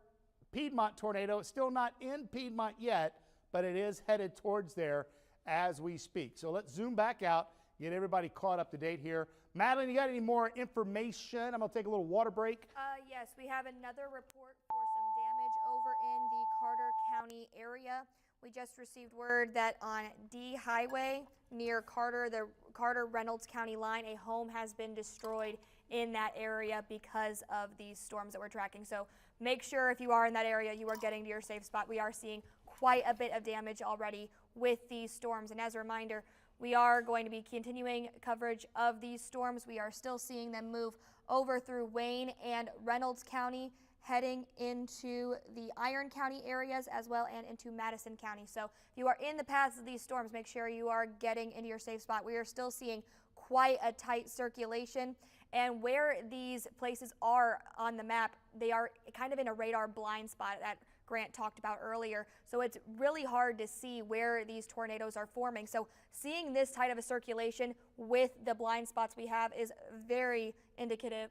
Speaker 4: Piedmont tornado. It's still not in Piedmont yet, but it is headed towards there as we speak. So let's zoom back out, get everybody caught up to date here. Madeline, you got any more information? I'm going to take a little water break.
Speaker 6: Yes, we have another report for some damage over in the Carter County area. We just received word that on D Highway near Carter, the Carter-Reynolds County line, a home has been destroyed in that area because of these storms that we're tracking. So make sure if you are in that area, you are getting to your safe spot. We are seeing quite a bit of damage already with these storms. And as a reminder, we are going to be continuing coverage of these storms. We are still seeing them move over through Wayne and Reynolds County, heading into the Iron County areas as well and into Madison County. So if you are in the paths of these storms, make sure you are getting into your safe spot. We are still seeing quite a tight circulation. And where these places are on the map, they are kind of in a radar blind spot that Grant talked about earlier. So it's really hard to see where these tornadoes are forming. So seeing this tight of a circulation with the blind spots we have is very indicative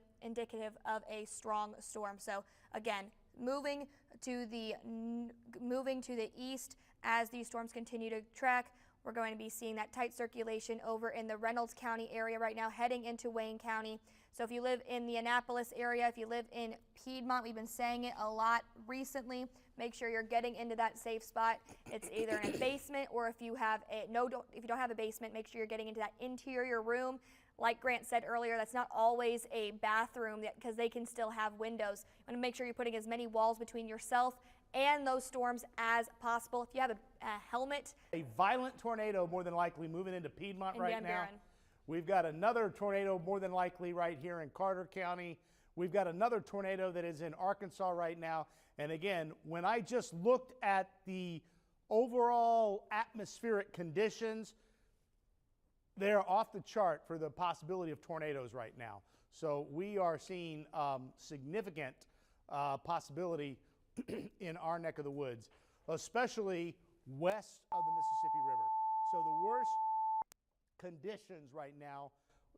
Speaker 6: of a strong storm. So again, moving to the east as these storms continue to track, we're going to be seeing that tight circulation over in the Reynolds County area right now, heading into Wayne County. So if you live in the Annapolis area, if you live in Piedmont, we've been saying it a lot recently, make sure you're getting into that safe spot. It's either in a basement, or if you have if you don't have a basement, make sure you're getting into that interior room. Like Grant said earlier, that's not always a bathroom because they can still have windows. You want to make sure you're putting as many walls between yourself and those storms as possible. If you have a helmet,
Speaker 4: A violent tornado more than likely moving into Piedmont
Speaker 6: In
Speaker 4: right
Speaker 6: Van
Speaker 4: now.
Speaker 6: Buren.
Speaker 4: We've got another tornado more than likely right here in Carter County. We've got another tornado that is in Arkansas right now. And again, when I just looked at the overall atmospheric conditions, they're off the chart for the possibility of tornadoes right now. So we are seeing significant possibility in our neck of the woods, especially west of the Mississippi River. So the worst conditions right now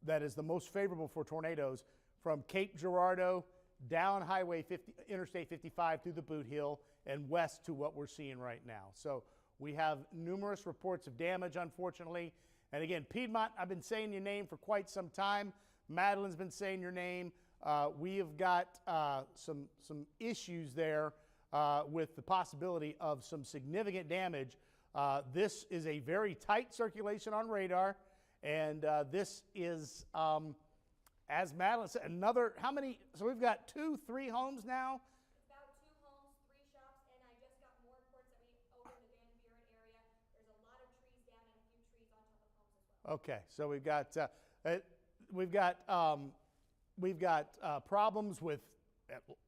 Speaker 4: that is the most favorable for tornadoes from Cape Girardeau down Highway 50, Interstate 55 through the Boot Hill and west to what we're seeing right now. So we have numerous reports of damage, unfortunately. And again, Piedmont, I've been saying your name for quite some time. Madeline's been saying your name. We have got some issues there with the possibility of some significant damage. This is a very tight circulation on radar, and this is, as Madeline said, another, how many, so we've got 2-3 homes now?
Speaker 6: about 2 homes, 3 shops, and I just got more reports that over in the Van Buren area. There's a lot of trees down and a few trees on top of homes as well.
Speaker 4: Okay, so we've got problems with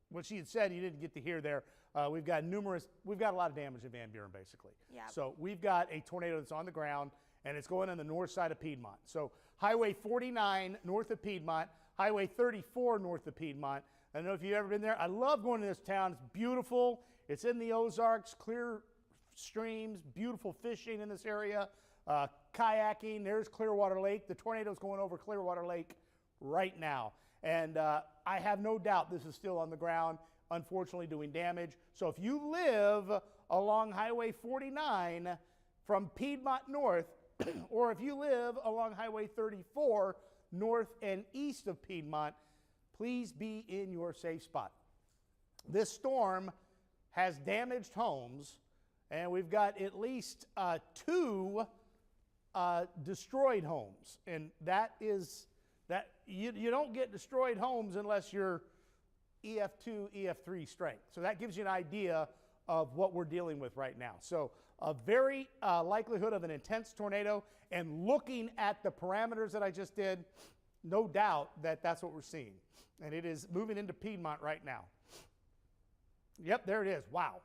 Speaker 4: what she had said. You didn't get to hear there. We've got a lot of damage in Van Buren, basically.
Speaker 6: Yeah.
Speaker 4: So we've got a tornado that's on the ground, and it's going on the north side of Piedmont. So Highway 49 north of Piedmont, Highway 34 north of Piedmont. I don't know if you've ever been there. I love going to this town. It's beautiful. It's in the Ozarks, clear streams, beautiful fishing in this area, kayaking. There's Clearwater Lake. The tornado's going over Clearwater Lake right now. And I have no doubt this is still on the ground, unfortunately doing damage. So if you live along Highway 49 from Piedmont north, or if you live along Highway 34 north and east of Piedmont, please be in your safe spot. This storm has damaged homes, and we've got at least 2 destroyed homes. And that is, that you don't get destroyed homes unless you're EF2, EF3 strength. So that gives you an idea of what we're dealing with right now. So a very likelihood of an intense tornado, and looking at the parameters that I just did, no doubt that that's what we're seeing. And it is moving into Piedmont right now. Yep, there it is. Wow.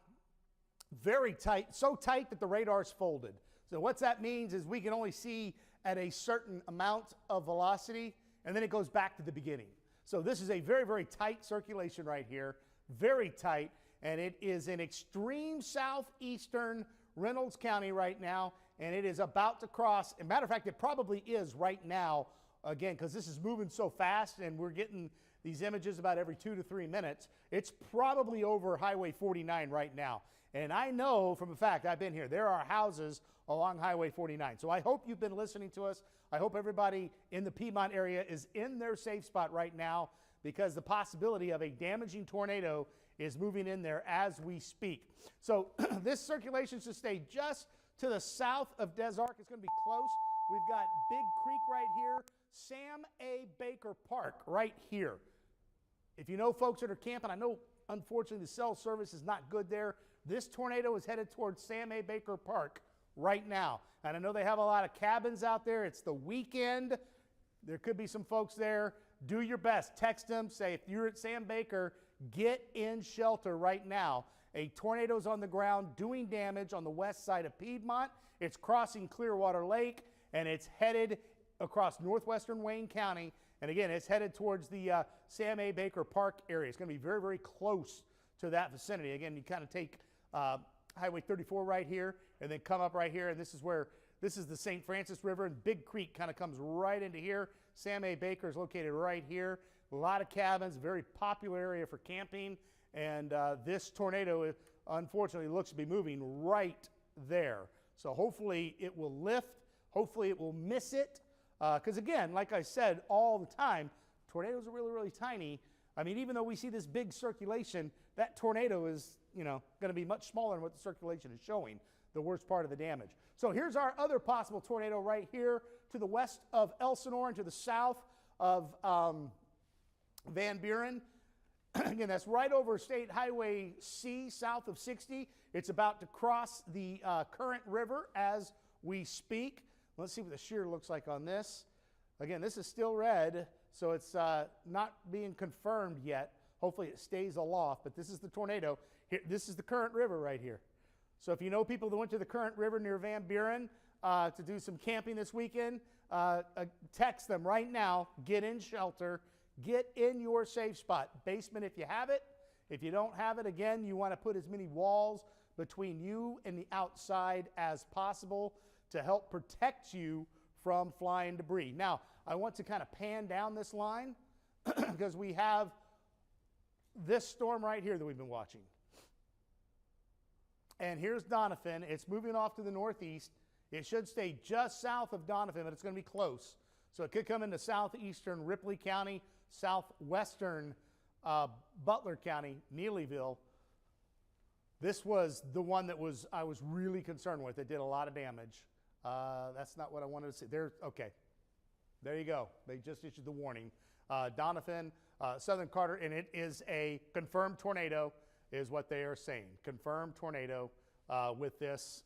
Speaker 4: Very tight, so tight that the radar's folded. So what that means is we can only see at a certain amount of velocity, and then it goes back to the beginning. So this is a very, very tight circulation right here, very tight, and it is in extreme southeastern Reynolds County right now, and it is about to cross. As a matter of fact, it probably is right now, again, because this is moving so fast, and we're getting these images about every 2 to 3 minutes. It's probably over Highway 49 right now. And I know from a fact, I've been here, there are houses along Highway 49. So I hope you've been listening to us. I hope everybody in the Piedmont area is in their safe spot right now, because the possibility of a damaging tornado is moving in there as we speak. So this circulation should stay just to the south of Des Arc. It's going to be close. We've got Big Creek right here, Sam A. Baker Park right here. If you know folks that are camping, I know unfortunately the cell service is not good there. This tornado is headed towards Sam A. Baker Park right now. And I know they have a lot of cabins out there. It's the weekend. There could be some folks there. Do your best. Text them. Say, if you're at Sam Baker, get in shelter right now. A tornado's on the ground doing damage on the west side of Piedmont. It's crossing Clearwater Lake, and it's headed across northwestern Wayne County. And again, it's headed towards the Sam A. Baker Park area. It's going to be very, very close to that vicinity. Again, you kind of take Highway 34 right here, and then come up right here, and this is the St. Francis River, and Big Creek kind of comes right into here. Sam A. Baker is located right here. A lot of cabins, very popular area for camping, and this tornado, unfortunately, looks to be moving right there. So hopefully it will lift. Hopefully it will miss it. Because again, like I said all the time, tornadoes are really, really tiny. I mean, even though we see this big circulation, that tornado is, going to be much smaller than what the circulation is showing, the worst part of the damage. So here's our other possible tornado right here to the west of Elsinore and to the south of Van Buren. Again, that's right over State Highway C, south of 60. It's about to cross the current river as we speak. Let's see what the shear looks like on this. Again, this is still red, so it's not being confirmed yet. Hopefully it stays aloft, but this is the tornado. Here, this is the current river right here. So if you know people that went to the current river near Van Buren to do some camping this weekend, text them right now, get in shelter, get in your safe spot. Basement if you have it. If you don't have it, again, you want to put as many walls between you and the outside as possible to help protect you from flying debris. Now, I want to kind of pan down this line because we have this storm right here that we've been watching. And here's Donovan. It's moving off to the northeast. It should stay just south of Donovan, but it's going to be close. So it could come into southeastern Ripley County, southwestern Butler County, Neelyville. This was the one that I was really concerned with. It did a lot of damage. That's not what I wanted to see. Okay. There you go. They just issued the warning. Donovan, Southern Carter, and it is a confirmed tornado is what they are saying. Confirmed tornado with this.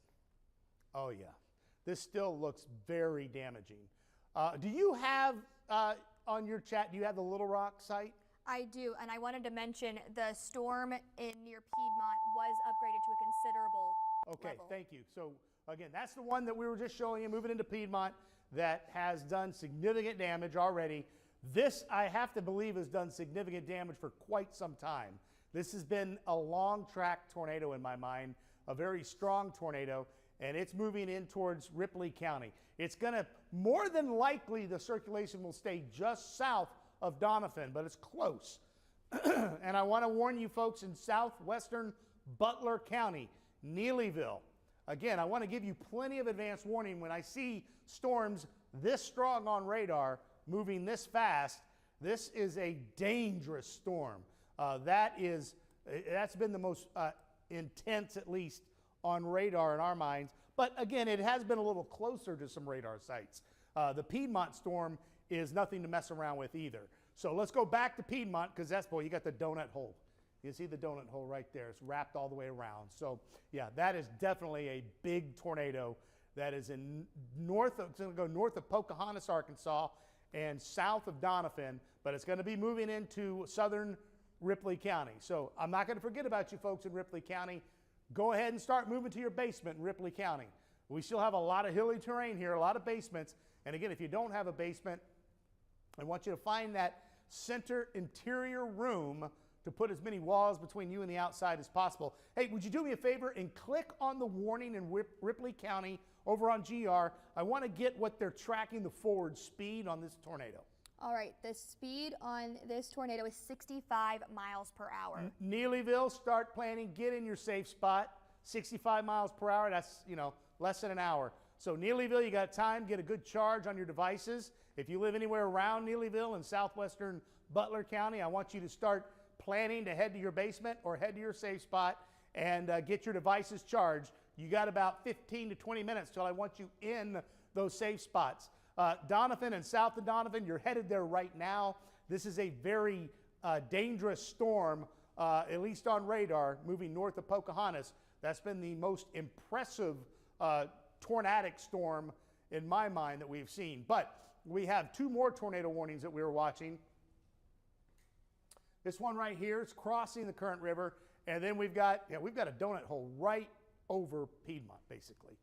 Speaker 4: Oh, yeah. This still looks very damaging. Do you have, on your chat, do you have the Little Rock site?
Speaker 6: I do, and I wanted to mention the storm near Piedmont was upgraded to a considerable level.
Speaker 4: Thank you. So, again, that's the one that we were just showing you, moving into Piedmont, that has done significant damage already. This, I have to believe, has done significant damage for quite some time. This has been a long track tornado in my mind, a very strong tornado, and it's moving in towards Ripley County. It's going to, more than likely, the circulation will stay just south of Donovan, but it's close. And I want to warn you folks in southwestern Butler County, Neelyville. Again, I want to give you plenty of advance warning when I see storms this strong on radar moving this fast. This is a dangerous storm. That's been the most intense, at least on radar in our minds. But again, it has been a little closer to some radar sites. The Piedmont storm is nothing to mess around with either. So let's go back to Piedmont, because that's, boy, you got the donut hole. You see the donut hole right there. It's wrapped all the way around. So yeah, that is definitely a big tornado that is it's going to go north of Pocahontas, Arkansas, and south of Donovan, but it's going to be moving into southern Ripley County. So I'm not going to forget about you folks in Ripley County. Go ahead and start moving to your basement in Ripley County. We still have a lot of hilly terrain here, a lot of basements. And again, if you don't have a basement, I want you to find that center interior room to put as many walls between you and the outside as possible. Hey, would you do me a favor and click on the warning in Ripley County over on GR? I want to get what they're tracking the forward speed on this tornado.
Speaker 6: All right, the speed on this tornado is 65 miles per hour.
Speaker 4: Neelyville, start planning, get in your safe spot. 65 miles per hour, that's, less than an hour. So Neelyville, you got time, get a good charge on your devices. If you live anywhere around Neelyville in southwestern Butler County, I want you to start planning to head to your basement or head to your safe spot and get your devices charged. You got about 15 to 20 minutes till I want you in those safe spots. Donovan and south of Donovan, you're headed there right now. This is a very dangerous storm, at least on radar, moving north of Pocahontas. That's been the most impressive tornadic storm in my mind that we've seen. But we have two more tornado warnings that we were watching. This one right here is crossing the current river, and then we've got a donut hole right over Piedmont, basically.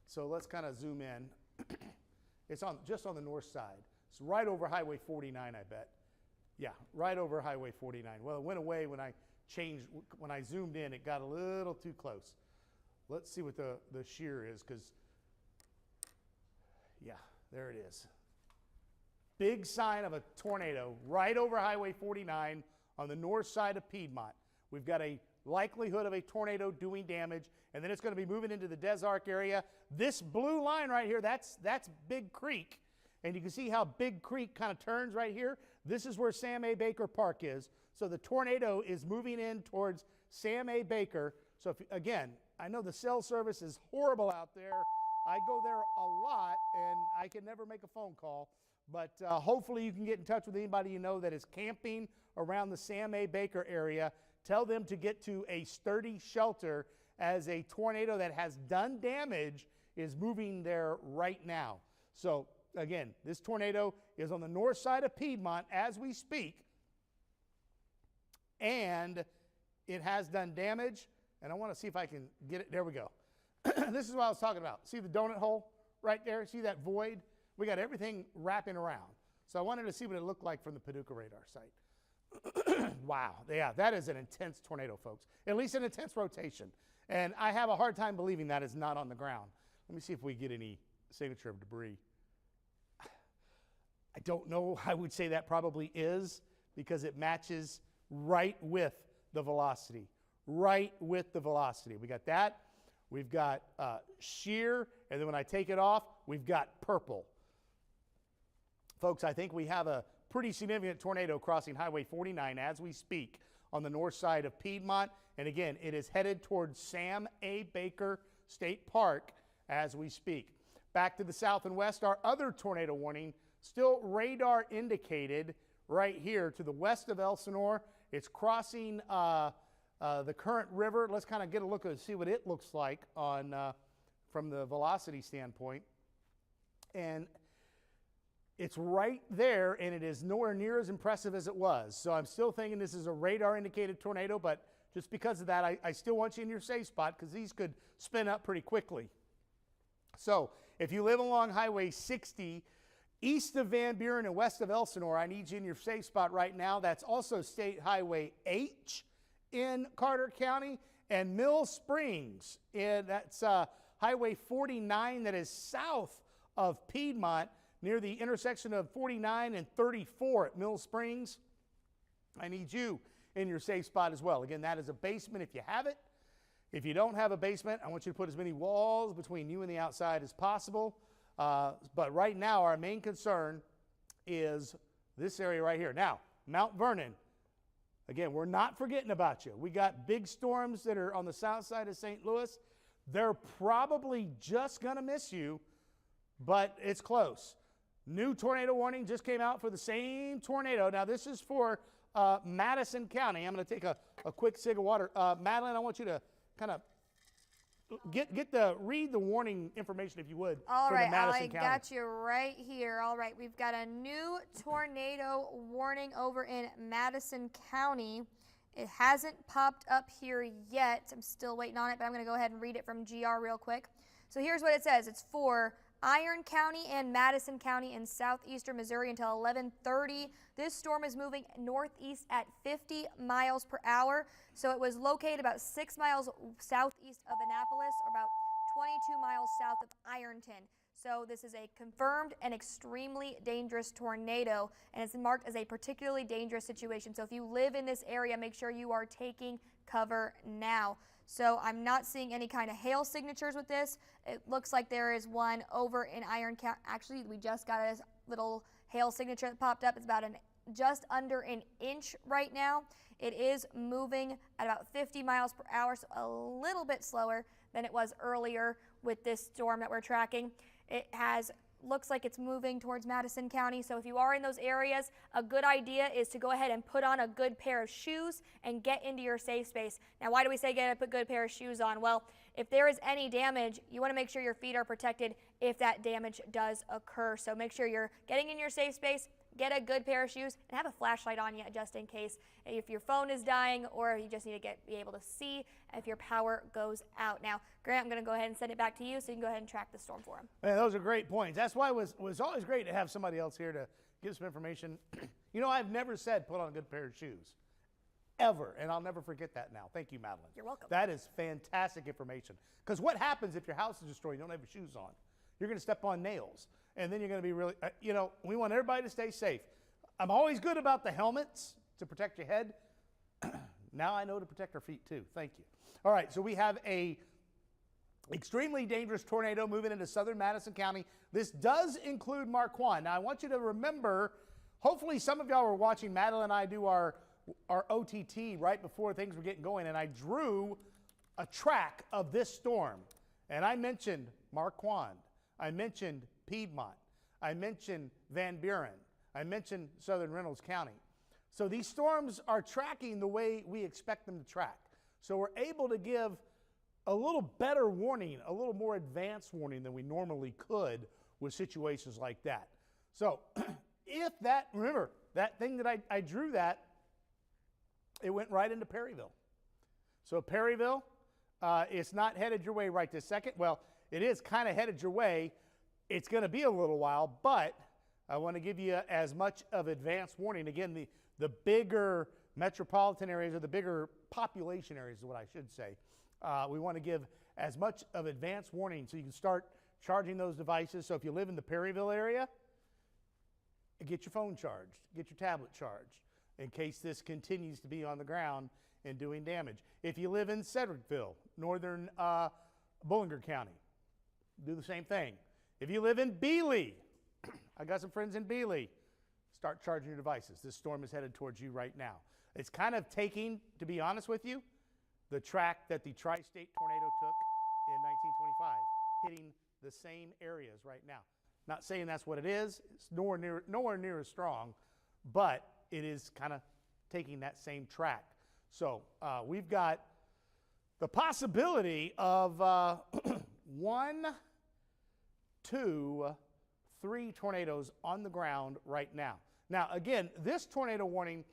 Speaker 4: So let's kind of zoom in. It's just on the north side. It's right over Highway 49, I bet. Yeah, right over Highway 49. Well, it went away when I zoomed in, it got a little too close. Let's see what the shear is, because, yeah, there it is. Big sign of a tornado right over Highway 49 on the north side of Piedmont. We've got a likelihood of a tornado doing damage, and then it's going to be moving into the Des Arc area. This blue line right here, that's Big Creek, and you can see how Big Creek kind of turns right here. This is where Sam A. Baker Park is. So the tornado is moving in towards Sam A. Baker. So again, I know the cell service is horrible out there. I go there a lot, and I can never make a phone call. But hopefully you can get in touch with anybody you know that is camping around the Sam A. Baker area. Tell them to get to a sturdy shelter as a tornado that has done damage is moving there right now. So again, this tornado is on the north side of Piedmont as we speak, and it has done damage. And I want to see if I can get it. There we go. This is what I was talking about. See the donut hole right there? See that void? We got everything wrapping around. So I wanted to see what it looked like from the Paducah radar site. Wow. Yeah, that is an intense tornado, folks. At least an intense rotation. And I have a hard time believing that is not on the ground. Let me see if we get any signature of debris. I don't know. I would say that probably is, because it matches right with the velocity. Right with the velocity. We got that. We've got shear. And then when I take it off, we've got purple. Folks, I think we have a pretty significant tornado crossing Highway 49 as we speak on the north side of Piedmont. And again, it is headed towards Sam A. Baker State Park as we speak. Back to the south and west, our other tornado warning, still radar indicated right here to the west of Elsinore. It's crossing the current river. Let's kind of get a look and see what it looks like on from the velocity standpoint. And it's right there, and it is nowhere near as impressive as it was. So I'm still thinking this is a radar-indicated tornado, but just because of that, I still want you in your safe spot, because these could spin up pretty quickly. So if you live along Highway 60, east of Van Buren and west of Elsinore, I need you in your safe spot right now. That's also State Highway H in Carter County, and Mill Springs. That's Highway 49 that is south of Piedmont, near the intersection of 49 and 34 at Mill Springs. I need you in your safe spot as well. Again, that is a basement if you have it. If you don't have a basement, I want you to put as many walls between you and the outside as possible. But right now, our main concern is this area right here. Now, Mount Vernon, again, we're not forgetting about you. We got big storms that are on the south side of St. Louis. They're probably just going to miss you, but it's close. New tornado warning just came out for the same tornado. Now, this is for Madison County. I'm going to take a quick swig of water. Madeline, I want you to kind of read the warning information, if you would.
Speaker 6: All
Speaker 2: for
Speaker 6: right,
Speaker 2: the Madison
Speaker 6: I got you right here. All right, we've got a new tornado warning over in Madison County. It hasn't popped up here yet. I'm still waiting on it, but I'm going to go ahead and read it from GR real quick. So here's what it says. It's for Iron County and Madison County in southeastern Missouri until 11:30. This storm is moving northeast at 50 miles per hour. So it was located about 6 miles southeast of Annapolis, or about 22 miles south of Ironton. So this is a confirmed and extremely dangerous tornado, and it's marked as a particularly dangerous situation. So if you live in this area, make sure you are taking cover now. So I'm not seeing any kind of hail signatures with this. It looks like there is one over in Iron County. Actually, we just got a little hail signature that popped up. It's about just under an inch right now. It is moving at about 50 miles per hour, so a little bit slower than it was earlier with this storm that we're tracking. It looks like it's moving towards Madison County. So if you are in those areas, a good idea is to go ahead and put on a good pair of shoes and get into your safe space. Now, why do we say put a good pair of shoes on? Well, if there is any damage, you want to make sure your feet are protected if that damage does occur. So make sure you're getting in your safe space, get a good pair of shoes, and have a flashlight on you just in case if your phone is dying, or you just need to be able to see if your power goes out. Now, Grant, I'm going to go ahead and send it back to you so you can go ahead and track the storm for him.
Speaker 4: Man, those are great points. That's why it was always great to have somebody else here to give some information. You know, I've never said put on a good pair of shoes, ever, and I'll never forget that now. Thank you, Madeline.
Speaker 6: You're welcome.
Speaker 4: That is fantastic information. Because what happens if your house is destroyed and you don't have your shoes on? You're going to step on nails, and then you're going to be really, we want everybody to stay safe. I'm always good about the helmets to protect your head. Now I know to protect our feet too. Thank you. All right, so we have a extremely dangerous tornado moving into southern Madison County. This does include Marquand. Now I want you to remember, hopefully some of y'all were watching Madeline and I do our OTT right before things were getting going, and I drew a track of this storm. And I mentioned Marquand. I mentioned Piedmont. I mentioned Van Buren. I mentioned southern Reynolds County. So these storms are tracking the way we expect them to track. So we're able to give a little better warning, a little more advanced warning than we normally could with situations like that. So if that, remember, that thing that I drew that, it went right into Perryville. So Perryville, it's not headed your way right this second. Well, it is kind of headed your way. It's going to be a little while, but I want to give you as much of advanced warning. Again, the bigger metropolitan areas, or the bigger population areas is what I should say. We want to give as much of advanced warning so you can start charging those devices. So if you live in the Perryville area, get your phone charged, get your tablet charged in case this continues to be on the ground and doing damage. If you live in Cedrickville, northern Bullinger County, do the same thing. If you live in Beeley, I got some friends in Beeley, start charging your devices. This storm is headed towards you right now. It's kind of taking, to be honest with you, the track that the tri-state tornado took in 1925, hitting the same areas right now. Not saying that's what it is. It's nowhere near as strong, but it is kind of taking that same track. So we've got the possibility of 1, 2, 3 tornadoes on the ground right now. Now, again, this tornado warning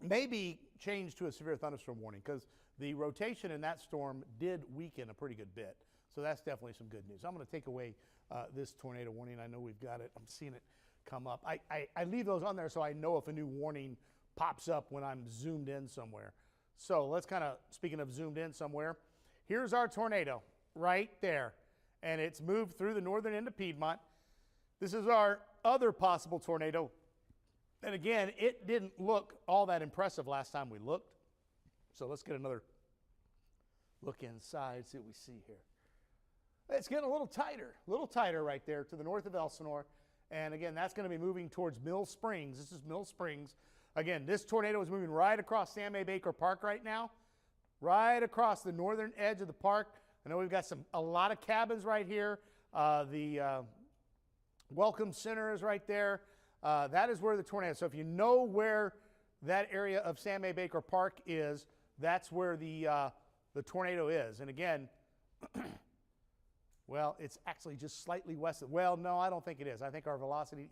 Speaker 4: may be changed to a severe thunderstorm warning because the rotation in that storm did weaken a pretty good bit. So that's definitely some good news. I'm going to take away this tornado warning. I know we've got it. I'm seeing it come up. I leave those on there so I know if a new warning pops up when I'm zoomed in somewhere. So let's kind of, speaking of zoomed in somewhere, here's our tornado right there. And it's moved through the northern end of Piedmont. This is our other possible tornado. And again, it didn't look all that impressive last time we looked. So let's get another look inside, see what we see here. It's getting a little tighter right there to the north of Elsinore. And again, that's going to be moving towards Mill Springs. This is Mill Springs. Again, this tornado is moving right across Sam A. Baker Park right now, right across the northern edge of the park. I know we've got a lot of cabins right here. The Welcome Center is right there. That is where the tornado is. So if you know where that area of Sam A. Baker Park is, that's where the tornado is. And again, well, it's actually just slightly west of, well, no, I don't think it is. I think our velocity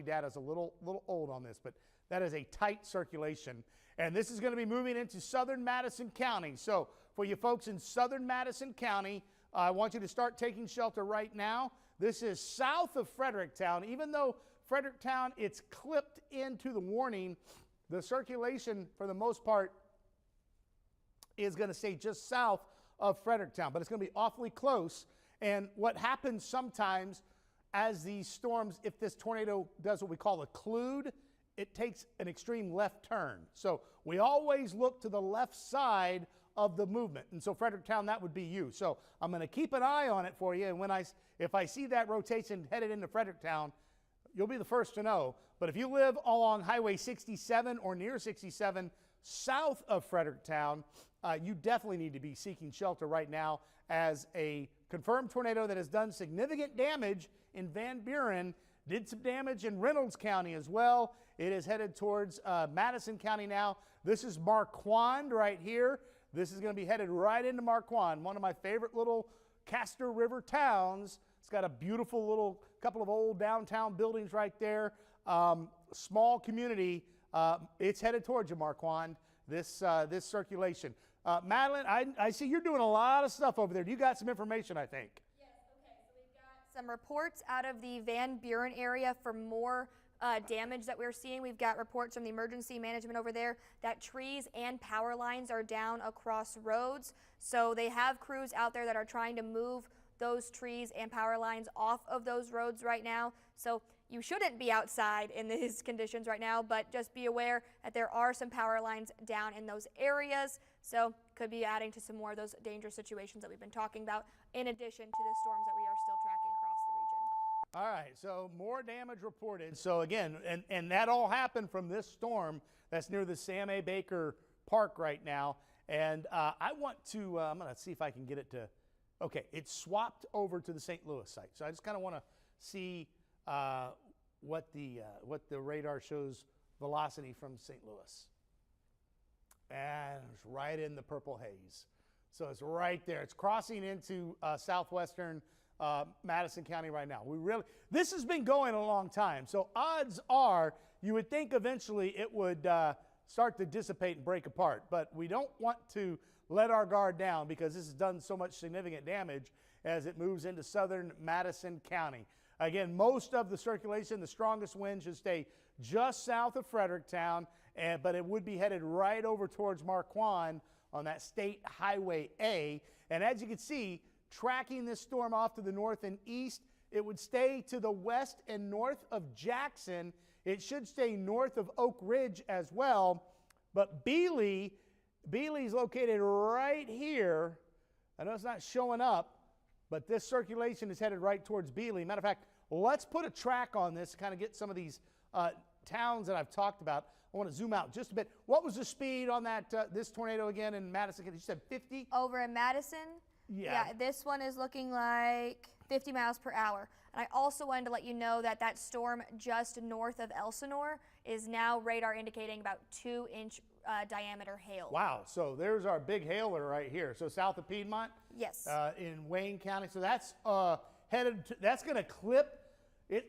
Speaker 4: data is a little old on this, but that is a tight circulation. And this is going to be moving into southern Madison County. So for you folks in southern Madison County, I want you to start taking shelter right now. This is south of Fredericktown. Even though Fredericktown, it's clipped into the warning, the circulation, for the most part, is going to stay just south of Fredericktown, but it's going to be awfully close. And what happens sometimes as these storms, if this tornado does what we call a clude, it takes an extreme left turn. So we always look to the left side of the movement. And so Fredericktown, that would be you. So I'm going to keep an eye on it for you. And if I see that rotation headed into Fredericktown, you'll be the first to know. But if you live along Highway 67 or near 67 south of Fredericktown, you definitely need to be seeking shelter right now, as a confirmed tornado that has done significant damage in Van Buren did some damage in Reynolds County as well. It is headed towards Madison County now. This is Marquand right here. This is going to be headed right into Marquand, one of my favorite little Castor River towns. It's got a beautiful little couple of old downtown buildings right there. Small community. It's headed towards you, Marquand, this circulation. Madeline, I see you're doing a lot of stuff over there. You got some information, I think.
Speaker 6: Yes, okay. So we've got some reports out of the Van Buren area for more damage that we're seeing. We've got reports from the emergency management over there that trees and power lines are down across roads. So they have crews out there that are trying to move those trees and power lines off of those roads right now. So you shouldn't be outside in these conditions right now, but just be aware that there are some power lines down in those areas. So could be adding to some more of those dangerous situations that we've been talking about, in addition to the storms that we are still tracking across the region.
Speaker 4: All right, so more damage reported. So again, and that all happened from this storm that's near the Sam A. Baker Park right now. And I want to, I'm going to see if I can get it to, okay, it's swapped over to the St. Louis site. So I just kind of want to see what the radar shows velocity from St. Louis. And it's right in the purple haze. So it's right there. It's crossing into southwestern Madison County right now. This has been going a long time. So odds are you would think eventually it would start to dissipate and break apart. But we don't want to let our guard down because this has done so much significant damage as it moves into southern Madison County. Again, most of the circulation, the strongest wind should stay just south of Fredericktown, but it would be headed right over towards Marquand on that State Highway A. And as you can see, tracking this storm off to the north and east, it would stay to the west and north of Jackson. It should stay north of Oak Ridge as well. But Beeley's located right here. I know it's not showing up, but this circulation is headed right towards Beeley. Matter of fact, let's put a track on this to kind of get some of these towns that I've talked about. I want to zoom out just a bit. What was the speed on that this tornado again in Madison? You said 50?
Speaker 6: Over in Madison? Yeah, this one is looking like 50 miles per hour. And I also wanted to let you know that that storm just north of Elsinore is now radar indicating about 2-inch diameter hail.
Speaker 4: Wow, so there's our big hailer right here. So south of Piedmont?
Speaker 6: Yes.
Speaker 4: In Wayne County. So that's that's going to clip.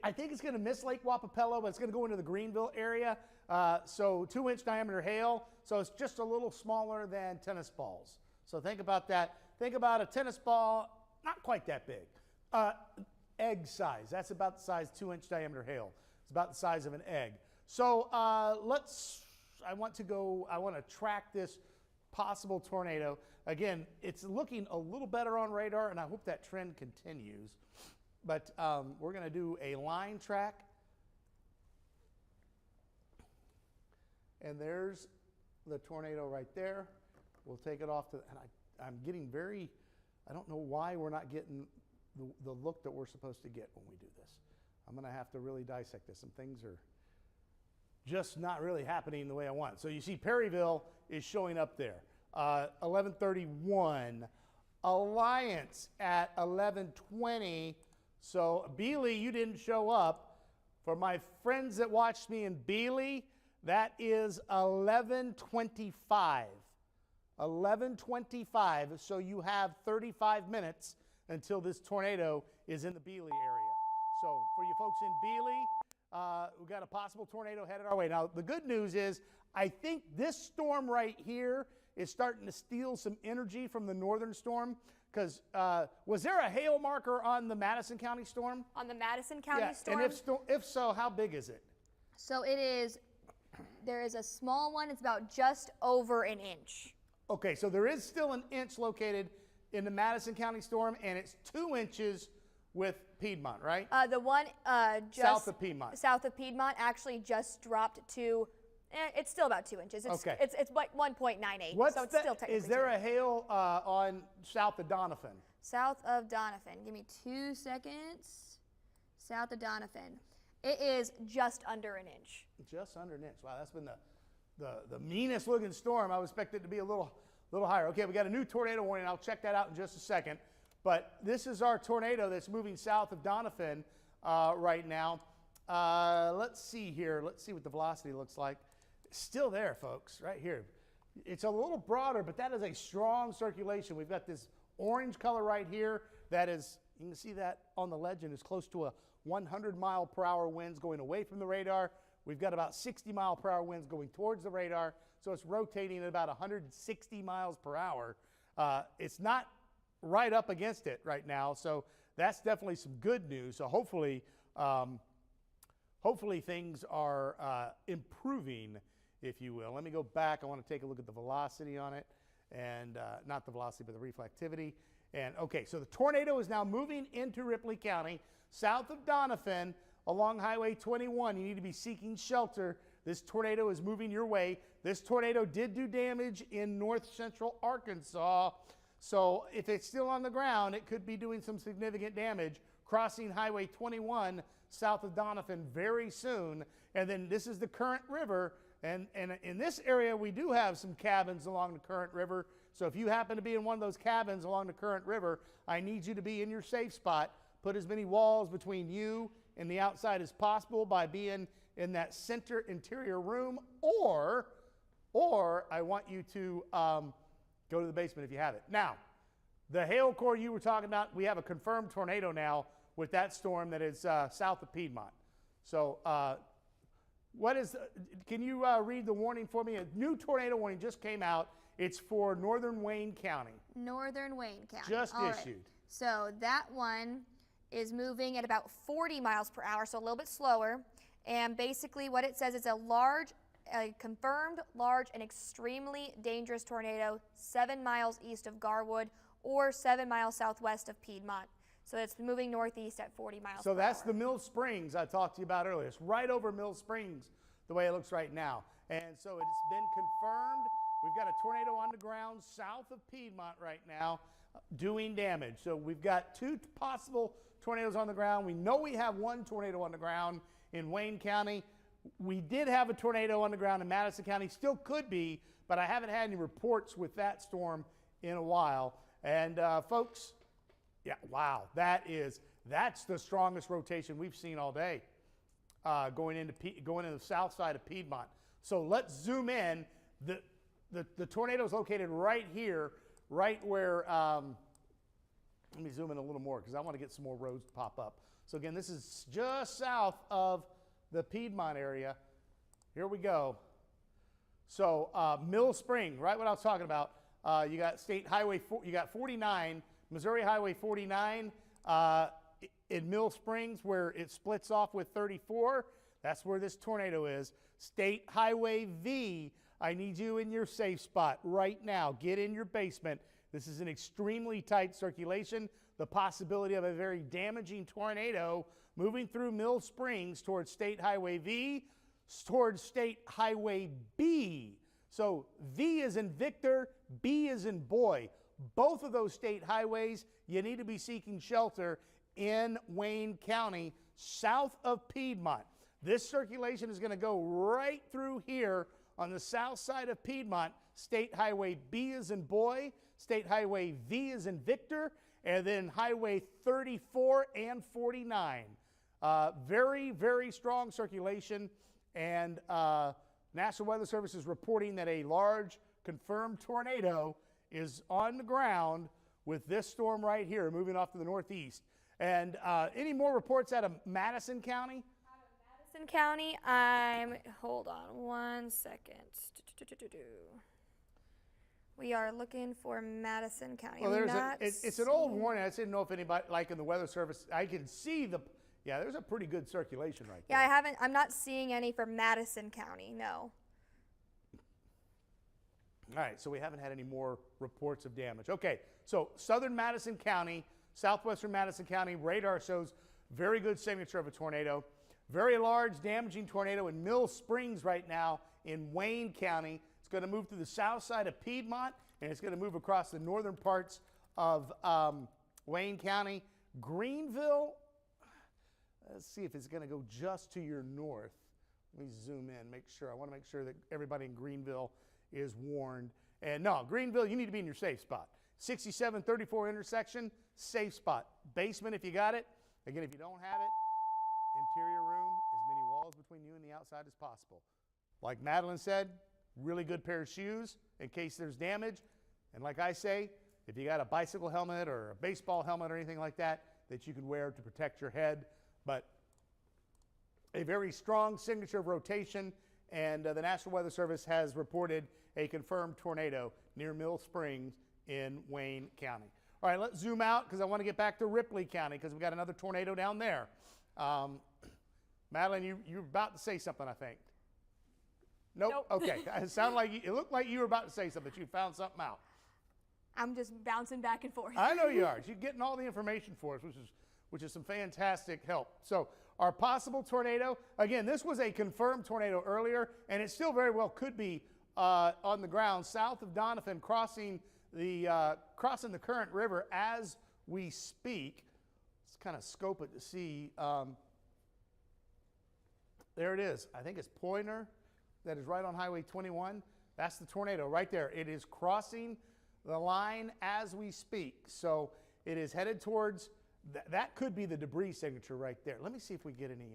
Speaker 4: I think it's going to miss Lake Wapapello, but it's going to go into the Greenville area. So 2-inch diameter hail. So it's just a little smaller than tennis balls. So think about that. Think about a tennis ball, not quite that big. Egg size. That's about the size 2-inch diameter hail. It's about the size of an egg. So I want to track this possible tornado. Again, it's looking a little better on radar, and I hope that trend continues. But we're going to do a line track. And there's the tornado right there. We'll take it off to, and I'm getting I don't know why we're not getting the look that we're supposed to get when we do this. I'm going to have to really dissect this. Some things are just not really happening the way I want. So you see Perryville is showing up there. 11:31. Alliance at 11:20. So Beeley, you didn't show up. For my friends that watched me in Beeley, that is 11:25. 11:25. So you have 35 minutes until this tornado is in the Beeley area. So for you folks in Beeley, we've got a possible tornado headed our way. Now, the good news is I think this storm right here is starting to steal some energy from the northern storm. Because was there a hail marker on the Madison County storm?
Speaker 6: On the Madison County storm?
Speaker 4: And if so, how big is it?
Speaker 6: So there is a small one. It's about just over an inch.
Speaker 4: Okay, so there is still an inch located in the Madison County storm, and it's 2 inches with Piedmont, right?
Speaker 6: The one just
Speaker 4: south of Piedmont.
Speaker 6: South of Piedmont actually just dropped to, it's still about 2 inches. It's,
Speaker 4: okay.
Speaker 6: It's 1.98, so it's still technically
Speaker 4: Is there a hail on south of Doniphan?
Speaker 6: South of Doniphan. Give me 2 seconds. South of Doniphan. It is just under an inch.
Speaker 4: Just under an inch. Wow, that's been the meanest looking storm. I would expect it to be a little higher. Okay, we got a new tornado warning. I'll check that out in just a second. But this is our tornado that's moving south of Doniphan right now. Let's see here. Let's see what the velocity looks like. It's still there, folks, right here. It's a little broader, but that is a strong circulation. We've got this orange color right here. That is, you can see that on the legend, is close to a 100-mile-per-hour winds going away from the radar. We've got about 60-mile-per-hour winds going towards the radar. So it's rotating at about 160 miles per hour. It's not right up against it right now, so that's definitely some good news. So hopefully things are improving, if you will. Let me go back. I want to take a look at the velocity on it, and not the velocity, but the reflectivity. And okay, so the tornado is now moving into Ripley County, south of Doniphan, along Highway 21. You need to be seeking shelter. This tornado is moving your way. This tornado did do damage in north central Arkansas. So if it's still on the ground, it could be doing some significant damage, crossing Highway 21 south of Doniphan very soon. And then this is the Current River. And in this area, we do have some cabins along the Current River. So if you happen to be in one of those cabins along the Current River, I need you to be in your safe spot. Put as many walls between you and the outside as possible by being in that center interior room, or I want you to go to the basement if you have it. Now, the hail core you were talking about, we have a confirmed tornado now with that storm that is south of Piedmont. So can you read the warning for me? A new tornado warning just came out. It's for northern Wayne County.
Speaker 5: Northern Wayne County.
Speaker 4: Just
Speaker 5: All right.
Speaker 4: issued.
Speaker 5: So that one is moving at about 40 miles per hour, so a little bit slower. And basically what it says is a confirmed large and extremely dangerous tornado 7 miles east of Garwood or 7 miles southwest of Piedmont. So it's moving northeast at 40 miles per hour.
Speaker 4: So that's the Mill Springs I talked to you about earlier. It's right over Mill Springs the way it looks right now. And so it's been confirmed. We've got a tornado on the ground south of Piedmont right now doing damage. So we've got 2 possible tornadoes on the ground. We know we have 1 tornado on the ground in Wayne County. We did have a tornado on the ground in Madison County, still could be, but I haven't had any reports with that storm in a while. And folks, yeah, wow, that's the strongest rotation we've seen all day going into the south side of Piedmont. So let's zoom in. The tornado is located right here, right where, let me zoom in a little more because I want to get some more roads to pop up. So again, this is just south of the Piedmont area. Here we go. So Mill Spring, right what I was talking about. You got State Highway, you got 49, Missouri Highway 49 in Mill Springs where it splits off with 34. That's where this tornado is. State Highway V, I need you in your safe spot right now. Get in your basement. This is an extremely tight circulation. The possibility of a very damaging tornado moving through Mill Springs towards State Highway V, towards State Highway B. So V is in Victor, B is in boy. Both of those state highways, you need to be seeking shelter in Wayne County, south of Piedmont. This circulation is going to go right through here on the south side of Piedmont. State Highway B is in boy, State Highway V is in Victor, and then Highway 34 and 49. Very, very strong circulation, and National Weather Service is reporting that a large confirmed tornado is on the ground with this storm right here moving off to the northeast. And any more reports out of Madison County?
Speaker 5: Madison County, hold on one second. We are looking for Madison County.
Speaker 4: Well, it's an old warning. I just didn't know if anybody, like in the Weather Service, I can see there's a pretty good circulation right there.
Speaker 5: Yeah, I'm not seeing any for Madison County, no.
Speaker 4: All right, so we haven't had any more reports of damage. Okay, so southern Madison County, southwestern Madison County, radar shows very good signature of a tornado. Very large, damaging tornado in Mill Springs right now in Wayne County. It's going to move through the south side of Piedmont, and it's going to move across the northern parts of Wayne County. Greenville, let's see if it's going to go just to your north. Let me zoom in, make sure. I want to make sure that everybody in Greenville is warned. And no, Greenville, you need to be in your safe spot. 6734 intersection, safe spot. Basement if you got it. Again, if you don't have it, interior room, as many walls between you and the outside as possible. Like Madeline said, really good pair of shoes in case there's damage. And like I say, if you got a bicycle helmet or a baseball helmet or anything like that you can wear to protect your head. But a very strong signature of rotation, and the National Weather Service has reported a confirmed tornado near Mill Springs in Wayne County. All right, let's zoom out because I want to get back to Ripley County because we've got another tornado down there. Madeline, you're about to say something, I think. Nope. Okay. It looked like you were about to say something. You found something out.
Speaker 5: I'm just bouncing back and forth.
Speaker 4: I know you are. You're getting all the information for us, which is some fantastic help. So our possible tornado, again, this was a confirmed tornado earlier, and it still very well could be on the ground south of Doniphan, crossing the current river as we speak. Let's kind of scope it to see. There it is. I think it's Pointer that is right on Highway 21. That's the tornado right there. It is crossing the line as we speak. So it is headed towards that could be the debris signature right there. Let me see if we get any.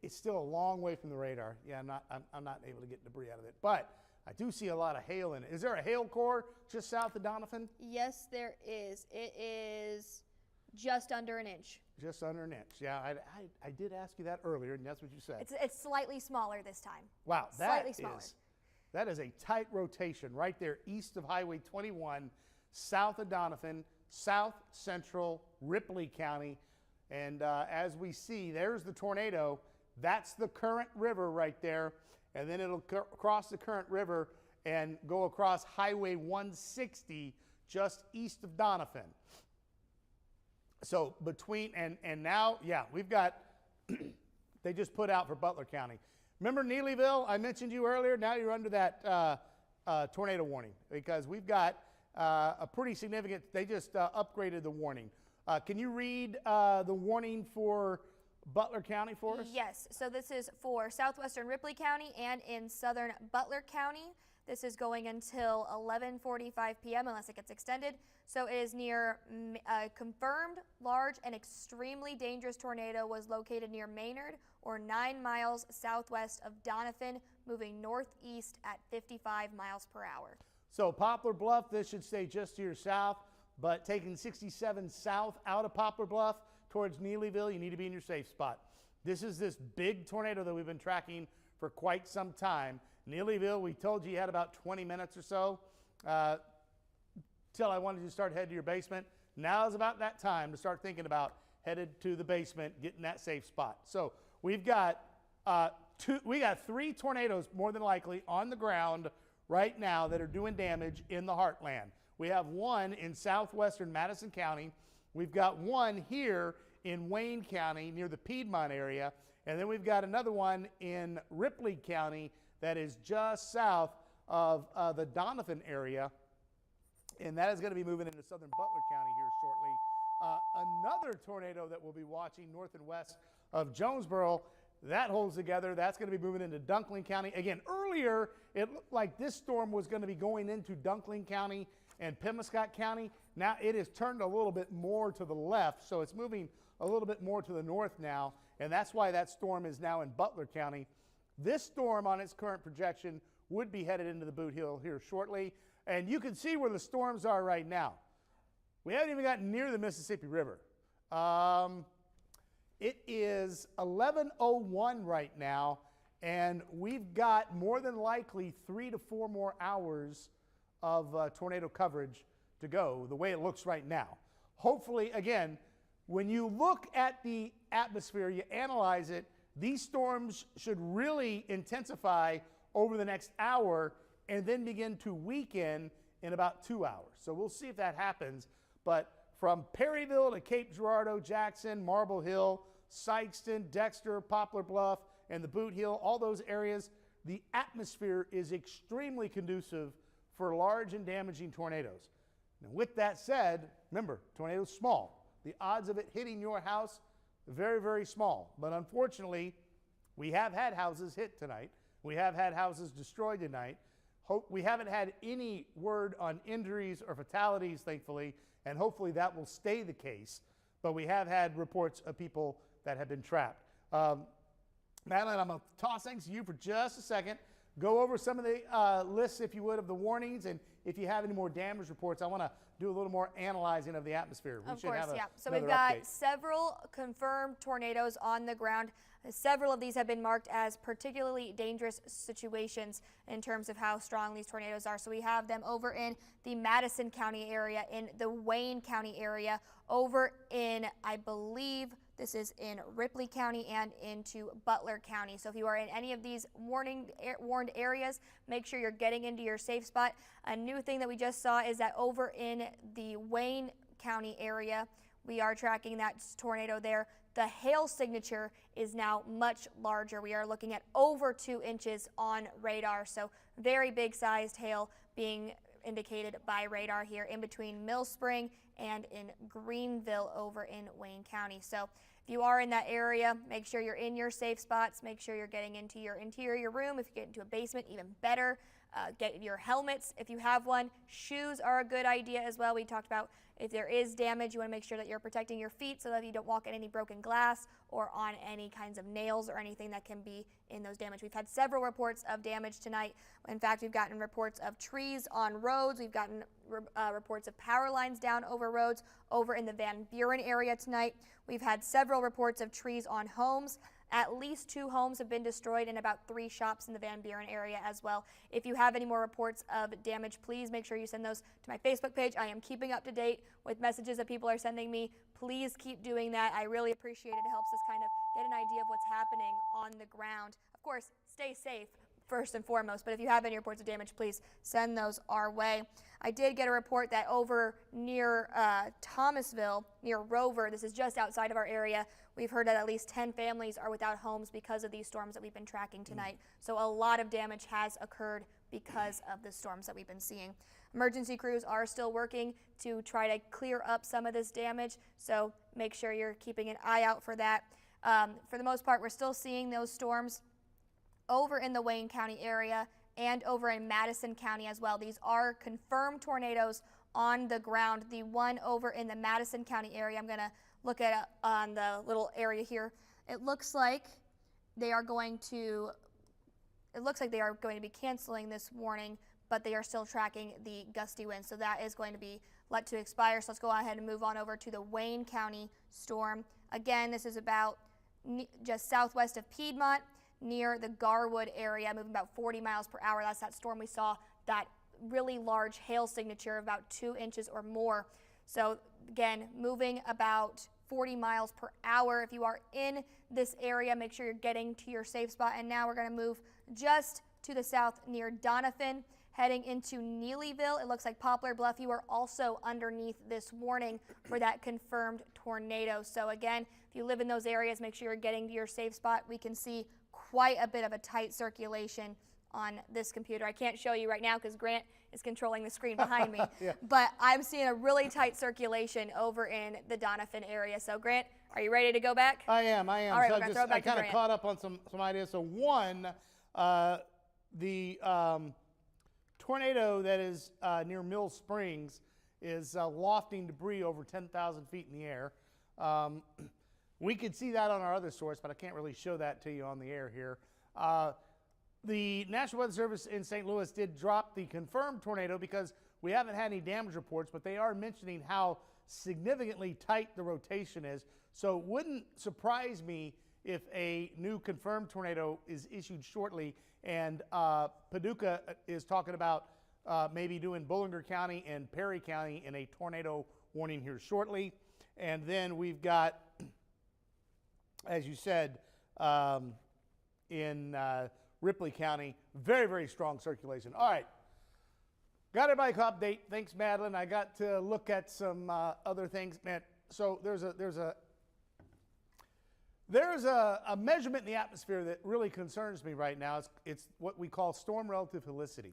Speaker 4: It's still a long way from the radar. Yeah, I'm not able to get debris out of it, but I do see a lot of hail in it. Is there a hail core just south of Doniphan?
Speaker 6: Yes, there is. It is just under an inch.
Speaker 4: Just under an inch. Yeah, I did ask you that earlier, and that's what you said.
Speaker 6: It's slightly smaller this time.
Speaker 4: Wow,
Speaker 6: Slightly smaller.
Speaker 4: That is a tight rotation right there east of Highway 21, south of Doniphan, south central Ripley County. And as we see, there's the tornado. That's the Current River right there. And then it'll cross the Current River and go across Highway 160 just east of Doniphan. So between, and now, yeah, we've got, they just put out for Butler County. Remember Neelyville? I mentioned you earlier. Now you're under that tornado warning because we've got a pretty significant, they just upgraded the warning. Can you read the warning for Butler County for us?
Speaker 6: Yes, so this is for southwestern Ripley County and in southern Butler County. This is going until 11:45 p.m. unless it gets extended. So it is near a confirmed large and extremely dangerous tornado was located near Maynard or 9 miles southwest of Doniphan, moving northeast at 55 miles per hour.
Speaker 4: So Poplar Bluff, this should stay just to your south, but taking 67 south out of Poplar Bluff towards Neelyville, you need to be in your safe spot. This is this big tornado that we've been tracking for quite some time. Neelyville, we told you had about 20 minutes or so till I wanted you to start heading to your basement. Now is about that time to start thinking about headed to the basement, getting that safe spot. So we've got three tornadoes more than likely on the ground right now that are doing damage in the heartland. We have one in southwestern Madison County. We've got one here in Wayne County near the Piedmont area. And then we've got another one in Ripley County that is just south of the Doniphan area. And that is going to be moving into southern Butler County here shortly. Another tornado that we'll be watching north and west of Jonesboro, that holds together. That's going to be moving into Dunkling County. Again, earlier it looked like this storm was going to be going into Dunkling County and Piedmont County. Now it has turned a little bit more to the left, so it's moving a little bit more to the north now, and that's why that storm is now in Butler County. This storm on its current projection would be headed into the Boot Hill here shortly, and you can see where the storms are right now. We haven't even gotten near the Mississippi River. It is 11:01 right now, and we've got more than likely 3 to 4 more hours of tornado coverage to go, the way it looks right now. Hopefully, again, when you look at the atmosphere, you analyze it, these storms should really intensify over the next hour and then begin to weaken in about 2 hours. So we'll see if that happens. But from Perryville to Cape Girardeau, Jackson, Marble Hill, Sykeston, Dexter, Poplar Bluff, and the Boot Hill, all those areas, the atmosphere is extremely conducive for large and damaging tornadoes. Now, with that said, remember, tornadoes small. The odds of it hitting your house, very, very small. But unfortunately, we have had houses hit tonight. We have had houses destroyed tonight. We haven't had any word on injuries or fatalities, thankfully, and hopefully that will stay the case. But we have had reports of people that have been trapped. Madeline, I'm going to toss things to you for just a second. Go over some of the lists, if you would, of the warnings, and if you have any more damage reports, I want to do a little more analyzing of the atmosphere.
Speaker 6: Of course, yeah. So we've got several confirmed tornadoes on the ground. Several of these have been marked as particularly dangerous situations in terms of how strong these tornadoes are. So we have them over in the Madison County area, in the Wayne County area, over in, I believe, this is in Ripley County and into Butler County. So if you are in any of these warned areas, make sure you're getting into your safe spot. A new thing that we just saw is that over in the Wayne County area, we are tracking that tornado there. The hail signature is now much larger. We are looking at over 2 inches on radar. So very big sized hail being indicated by radar here in between Mill Spring and in Greenville over in Wayne County. So if you are in that area, make sure you're in your safe spots. Make sure you're getting into your interior room. If you get into a basement, even better. get your helmets if you have one. Shoes are a good idea as well. We talked about if there is damage, you want to make sure that you're protecting your feet so that you don't walk in any broken glass or on any kinds of nails or anything that can be in those damage. We've had several reports of damage tonight. In fact, we've gotten reports of trees on roads. We've gotten reports of power lines down over roads over in the Van Buren area tonight. We've had several reports of trees on homes. At least 2 homes have been destroyed and about 3 shops in the Van Buren area as well. If you have any more reports of damage, please make sure you send those to my Facebook page. I am keeping up to date with messages that people are sending me. Please keep doing that. I really appreciate it. It helps us kind of get an idea of what's happening on the ground. Of course, stay safe first and foremost, but if you have any reports of damage, please send those our way. I did get a report that over near Thomasville, near Rover, this is just outside of our area, we've heard that at least 10 families are without homes because of these storms that we've been tracking tonight. So a lot of damage has occurred because of the storms that we've been seeing. Emergency crews are still working to try to clear up some of this damage, so make sure you're keeping an eye out for that. For the most part, we're still seeing those storms over in the Wayne County area and over in Madison County as well. These are confirmed tornadoes on the ground. The one over in the Madison County area, I'm going to look at on the little area here. It looks like they are going to be canceling this warning, but they are still tracking the gusty winds. So that is going to be let to expire. So let's go ahead and move on over to the Wayne County storm. Again, this is about just southwest of Piedmont, near the Garwood area, moving about 40 miles per hour. That's that storm we saw, that really large hail signature of about 2 inches or more. So again, moving about 40 miles per hour. If you are in this area, make sure you're getting to your safe spot. And now we're going to move just to the south near Doniphan, heading into Neelyville. It looks like Poplar Bluff, you are also underneath this warning for that confirmed tornado. So again, if you live in those areas, make sure you're getting to your safe spot. We can see quite a bit of a tight circulation on this computer. I can't show you right now because Grant is controlling the screen behind me,
Speaker 4: Yeah.
Speaker 6: but I'm seeing a really tight circulation over in the Doniphan area. So Grant, are you ready to go back?
Speaker 4: I am.
Speaker 6: All right,
Speaker 4: So
Speaker 6: we're gonna throw it
Speaker 4: I
Speaker 6: back to
Speaker 4: kind of
Speaker 6: Grant.
Speaker 4: caught up on some ideas. So one, the tornado that is near Mill Springs is lofting debris over 10,000 feet in the air. We could see that on our other source, but I can't really show that to you on the air here. The National Weather Service in St. Louis did drop the confirmed tornado because we haven't had any damage reports, but they are mentioning how significantly tight the rotation is. So it wouldn't surprise me if a new confirmed tornado is issued shortly, and Paducah is talking about maybe doing Bullinger County and Perry County in a tornado warning here shortly. And then we've got, as you said, in Ripley County, very, very strong circulation. All right, got everybody update. Thanks, Madeline. I got to look at some other things, man. So there's a measurement in the atmosphere that really concerns me right now. It's what we call storm relative helicity.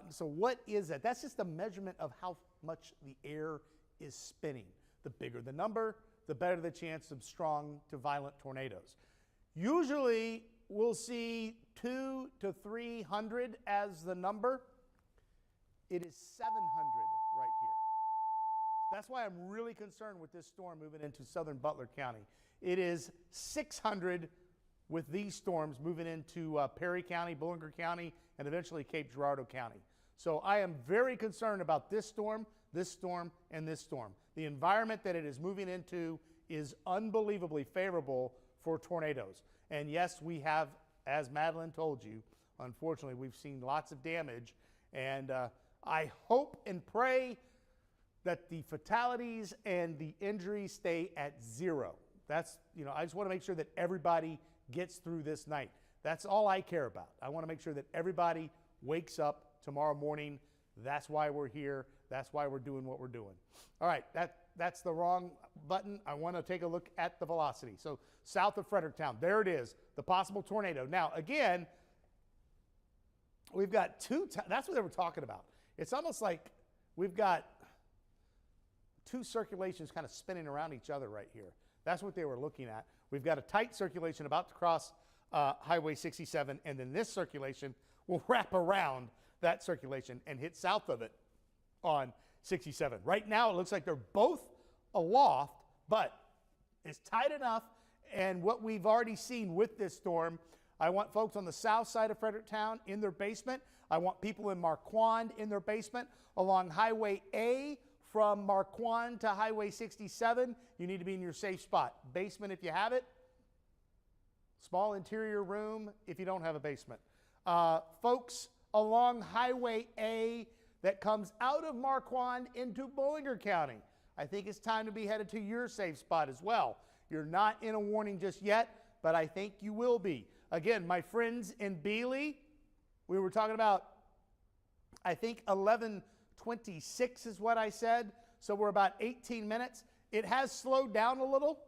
Speaker 4: So what is that? That's just a measurement of how much the air is spinning. The bigger the number, the better the chance of strong to violent tornadoes. Usually we'll see 200 to 300 as the number. It is 700 right here. That's why I'm really concerned with this storm moving into southern Butler County. It is 600 with these storms moving into Perry County, Bullinger County, and eventually Cape Girardeau County. So I am very concerned about this storm, and this storm. The environment that it is moving into is unbelievably favorable for tornadoes. And yes, we have, as Madeline told you, unfortunately, we've seen lots of damage. And I hope and pray that the fatalities and the injuries stay at 0. That's, I just want to make sure that everybody gets through this night. That's all I care about. I want to make sure that everybody wakes up tomorrow morning. That's why we're here. That's why we're doing what we're doing. All right, that's the wrong button. I want to take a look at the velocity. So south of Fredericktown, there it is, the possible tornado. Now, again, we've got that's what they were talking about. It's almost like we've got 2 circulations kind of spinning around each other right here. That's what they were looking at. We've got a tight circulation about to cross Highway 67, and then this circulation will wrap around that circulation and hit south of it on 67. Right now, it looks like they're both aloft, but it's tight enough. And what we've already seen with this storm, I want folks on the south side of Fredericktown in their basement. I want people in Marquand in their basement. Along Highway A from Marquand to Highway 67, you need to be in your safe spot. Basement if you have it. Small interior room if you don't have a basement. Folks along Highway A that comes out of Marquand into Bullinger County, I think it's time to be headed to your safe spot as well. You're not in a warning just yet, but I think you will be. Again, my friends in Beeley, we were talking about, I think 11:26 is what I said, so we're about 18 minutes. It has slowed down a little,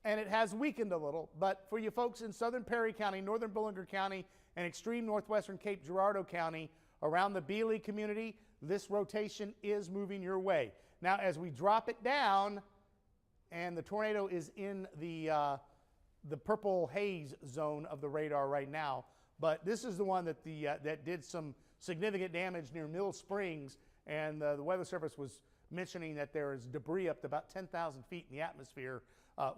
Speaker 4: and it has weakened a little, but for you folks in southern Perry County, northern Bullinger County, and extreme northwestern Cape Girardeau County, around the Beeley community, this rotation is moving your way. Now, as we drop it down, and the tornado is in the purple haze zone of the radar right now, but this is the one that that did some significant damage near Mill Springs, and the Weather Service was mentioning that there is debris up to about 10,000 feet in the atmosphere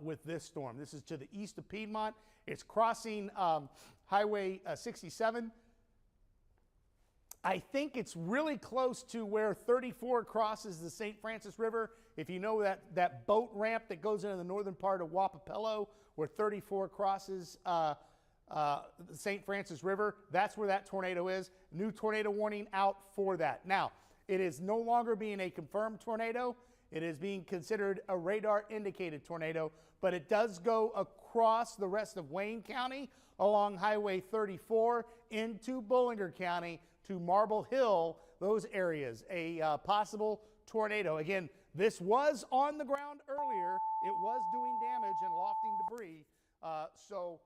Speaker 4: with this storm. This is to the east of Piedmont. It's crossing Highway 67. I think it's really close to where 34 crosses the St. Francis River. If you know that boat ramp that goes into the northern part of Wapapello, where 34 crosses the St. Francis River, that's where that tornado is. New tornado warning out for that. Now, it is no longer being a confirmed tornado. It is being considered a radar indicated tornado, but it does go across the rest of Wayne County along Highway 34 into Bullinger County to Marble Hill, those areas, a possible tornado. Again, this was on the ground earlier. It was doing damage and lofting debris, so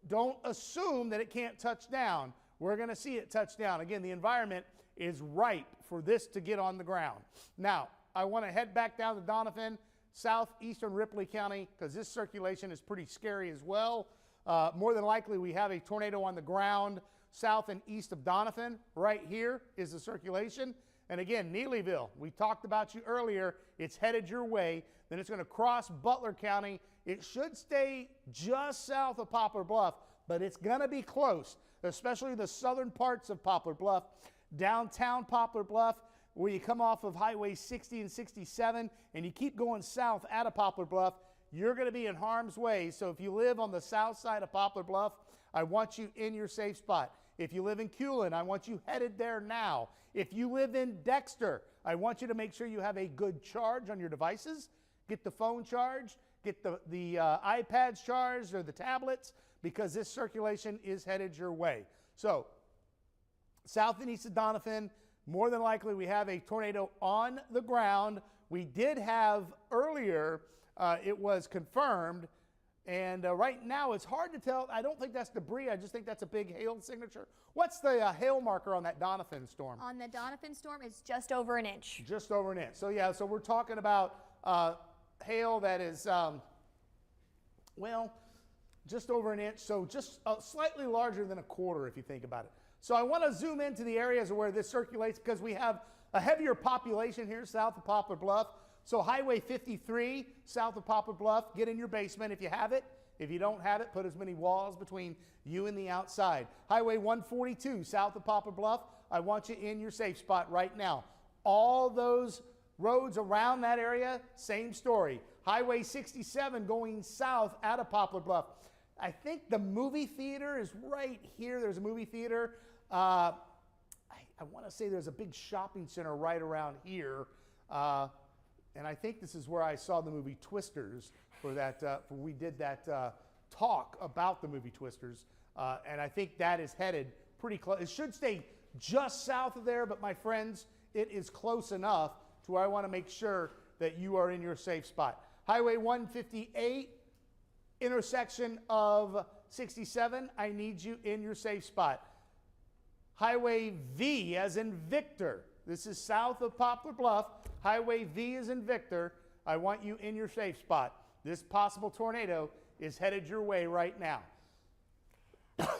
Speaker 4: don't assume that it can't touch down. We're going to see it touch down. Again, the environment is ripe for this to get on the ground. Now, I want to head back down to Doniphan, southeastern Ripley County, because this circulation is pretty scary as well. More than likely, we have a tornado on the ground south and east of Doniphan. Right here is the circulation. And again, Neelyville, we talked about you earlier. It's headed your way. Then it's going to cross Butler County. It should stay just south of Poplar Bluff, but it's going to be close, especially the southern parts of Poplar Bluff. Downtown Poplar Bluff, where you come off of Highway 60 and 67, and you keep going south out of Poplar Bluff, you're going to be in harm's way. So if you live on the south side of Poplar Bluff, I want you in your safe spot. If you live in Culin, I want you headed there now. If you live in Dexter, I want you to make sure you have a good charge on your devices. Get the phone charged, get the iPads charged or the tablets, because this circulation is headed your way. So, south and east of Doniphan, more than likely we have a tornado on the ground. We did have earlier, it was confirmed, and right now it's hard to tell. I don't think that's debris. I just think that's a big hail signature. What's the hail marker on that Doniphan storm?
Speaker 5: On the Doniphan storm, it's just over an inch.
Speaker 4: Just over an inch. So yeah, so we're talking about hail that is, well, just over an inch. So just slightly larger than a quarter if you think about it. So I want to zoom into the areas where this circulates, because we have a heavier population here south of Poplar Bluff. So Highway 53 south of Poplar Bluff, get in your basement if you have it. If you don't have it, put as many walls between you and the outside. Highway 142 south of Poplar Bluff, I want you in your safe spot right now. All those roads around that area, same story. Highway 67 going south out of Poplar Bluff. I think the movie theater is right here. There's a movie theater. I want to say there's a big shopping center right around here. And I think this is where I saw the movie Twisters for that. We did that talk about the movie Twisters. And I think that is headed pretty close. It should stay just south of there, but my friends, it is close enough to where I want to make sure that you are in your safe spot. Highway 158, intersection of 67, I need you in your safe spot. Highway V as in Victor. This is south of Poplar Bluff. Highway V as in Victor. I want you in your safe spot. This possible tornado is headed your way right now.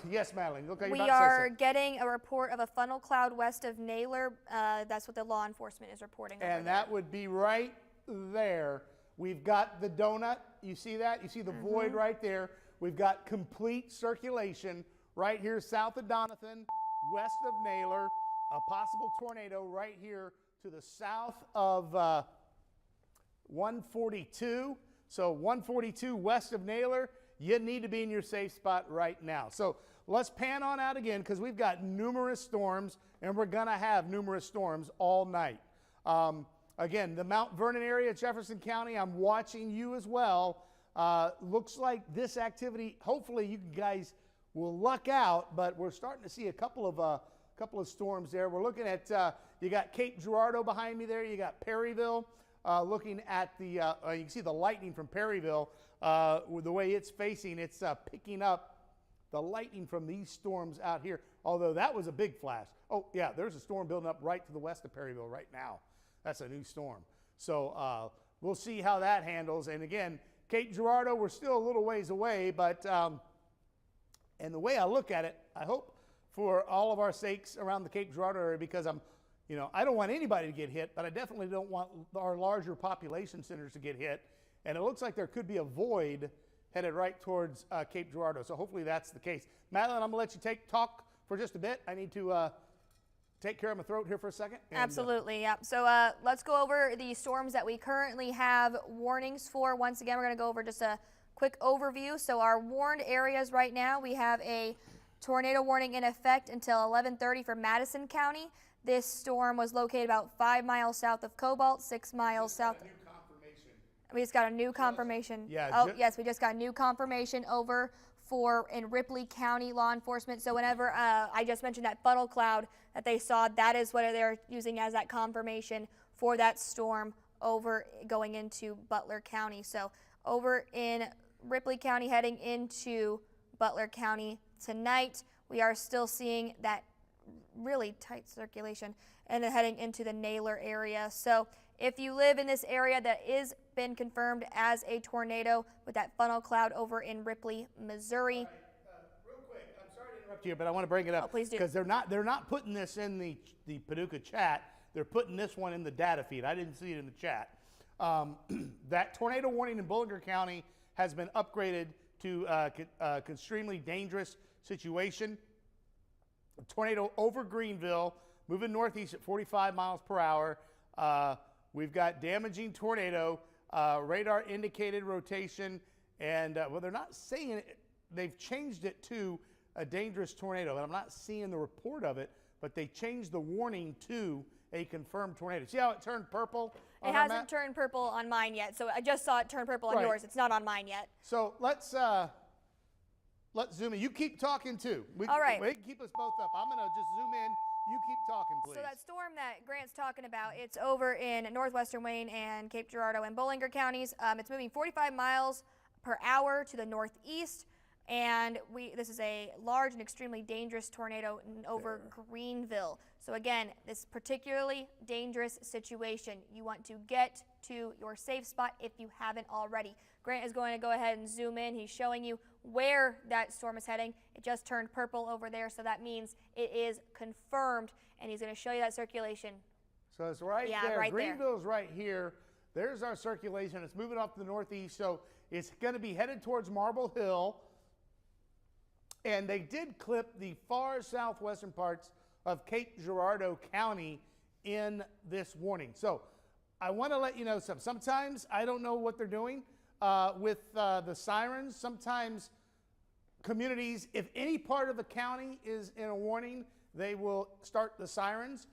Speaker 4: Yes, Madeline. Look,
Speaker 6: We are getting a report of a funnel cloud west of Naylor. That's what the law enforcement is reporting over
Speaker 4: And
Speaker 6: there.
Speaker 4: that would be right there. We've got the donut. You see that? You see the void right there. We've got complete circulation right here south of Doniphan, west of Naylor. A possible tornado right here to the south of 142. So 142 west of Naylor. You need to be in your safe spot right now. So let's pan on out again because we've got numerous storms and we're going to have numerous storms all night. Again, the Mount Vernon area, Jefferson County, I'm watching you as well. Looks like this activity, hopefully you guys will luck out, but we're starting to see a couple of storms there. We're looking at, you got Cape Girardeau behind me there. You got Perryville. Looking at the, you can see the lightning from Perryville. With the way it's facing, it's picking up the lightning from these storms out here, although that was a big flash. Oh, yeah, there's a storm building up right to the west of Perryville right now. That's a new storm. So we'll see how that handles. And again, Cape Girardeau, we're still a little ways away, but and the way I look at it, I hope for all of our sakes around the Cape Girardeau area, because I don't want anybody to get hit, but I definitely don't want our larger population centers to get hit. And it looks like there could be a void headed right towards Cape Girardeau. So hopefully that's the case. Madeline, I'm going to let you talk for just a bit. I need to take care of my throat here for a second.
Speaker 6: Absolutely, yeah. So let's go over the storms that we currently have warnings for. Once again, we're going to go over just a quick overview. So our warned areas right now, we have a tornado warning in effect until 11:30 for Madison County. This storm was located about 5 miles south of Cobalt, 6 miles south. We just got a new confirmation.
Speaker 4: Yeah.
Speaker 6: Oh, yes, we just got new confirmation over in Ripley County law enforcement. So whenever I just mentioned that funnel cloud that they saw, that is what they're using as that confirmation for that storm over going into Butler County. So over in Ripley County heading into Butler County tonight, we are still seeing that really tight circulation and then heading into the Naylor area. So if you live in this area that is been confirmed as a tornado with that funnel cloud over in Ripley, Missouri.
Speaker 4: Real quick, I'm sorry to interrupt you, but I want to bring it up.
Speaker 6: Oh, please do.
Speaker 4: Because they're not putting this in the Paducah chat. They're putting this one in the data feed. I didn't see it in the chat. That tornado warning in Butler County has been upgraded to extremely dangerous situation. A tornado over Greenville, moving northeast at 45 miles per hour. We've got damaging tornado, radar indicated rotation, and well, they're not saying it. They've changed it to a dangerous tornado, and I'm not seeing the report of it, but they changed the warning to a confirmed tornado. See how it turned purple?
Speaker 6: It hasn't turned purple on mine yet, so I just saw it turn purple on yours. It's not on mine yet.
Speaker 4: So let's zoom in. You keep talking too.
Speaker 6: All right.
Speaker 4: We can keep us both up. I'm gonna just zoom in. You keep talking, please.
Speaker 6: So that storm that Grant's talking about, it's over in northwestern Wayne and Cape Girardeau and Bollinger counties. It's moving 45 miles per hour to the northeast, and this is a large and extremely dangerous tornado over Greenville. So again, this particularly dangerous situation. You want to get to your safe spot if you haven't already. Grant is going to go ahead and zoom in. He's showing you where that storm is heading. It just turned purple over there, so that means it is confirmed, and he's going to show you that circulation.
Speaker 4: So it's right there.
Speaker 6: Right
Speaker 4: Greenville's right here. There's our circulation. It's moving off to the northeast, so it's going to be headed towards Marble Hill. And they did clip the far southwestern parts of Cape Girardeau County in this warning. So I want to let you know something. Sometimes I don't know what they're doing with the sirens. Sometimes communities, if any part of the county is in a warning, they will start the sirens.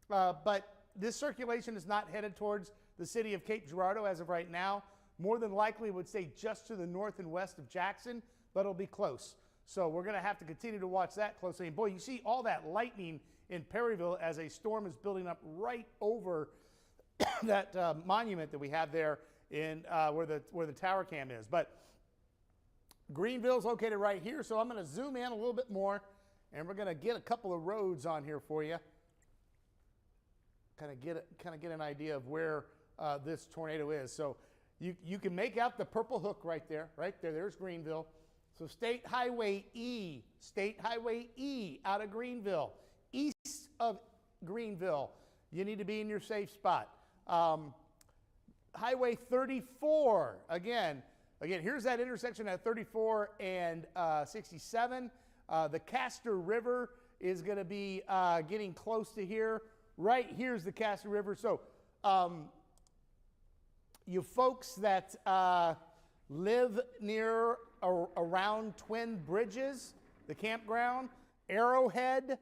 Speaker 4: But this circulation is not headed towards the city of Cape Girardeau as of right now. More than likely would stay just to the north and west of Jackson, but it'll be close. So we're going to have to continue to watch that closely. And boy, you see all that lightning in Perryville as a storm is building up right over that monument that we have there in where the tower cam is. But Greenville's located right here, so I'm going to zoom in a little bit more, and we're going to get a couple of roads on here for you. Kind of get an idea of where this tornado is. So you can make out the purple hook right there. There's Greenville. So State Highway E out of Greenville, east of Greenville, you need to be in your safe spot. Highway 34, again, here's that intersection at 34 and 67. The Castor River is going to be getting close to here. Right here's the Castor River. So you folks that live near around Twin Bridges, the campground, Arrowhead,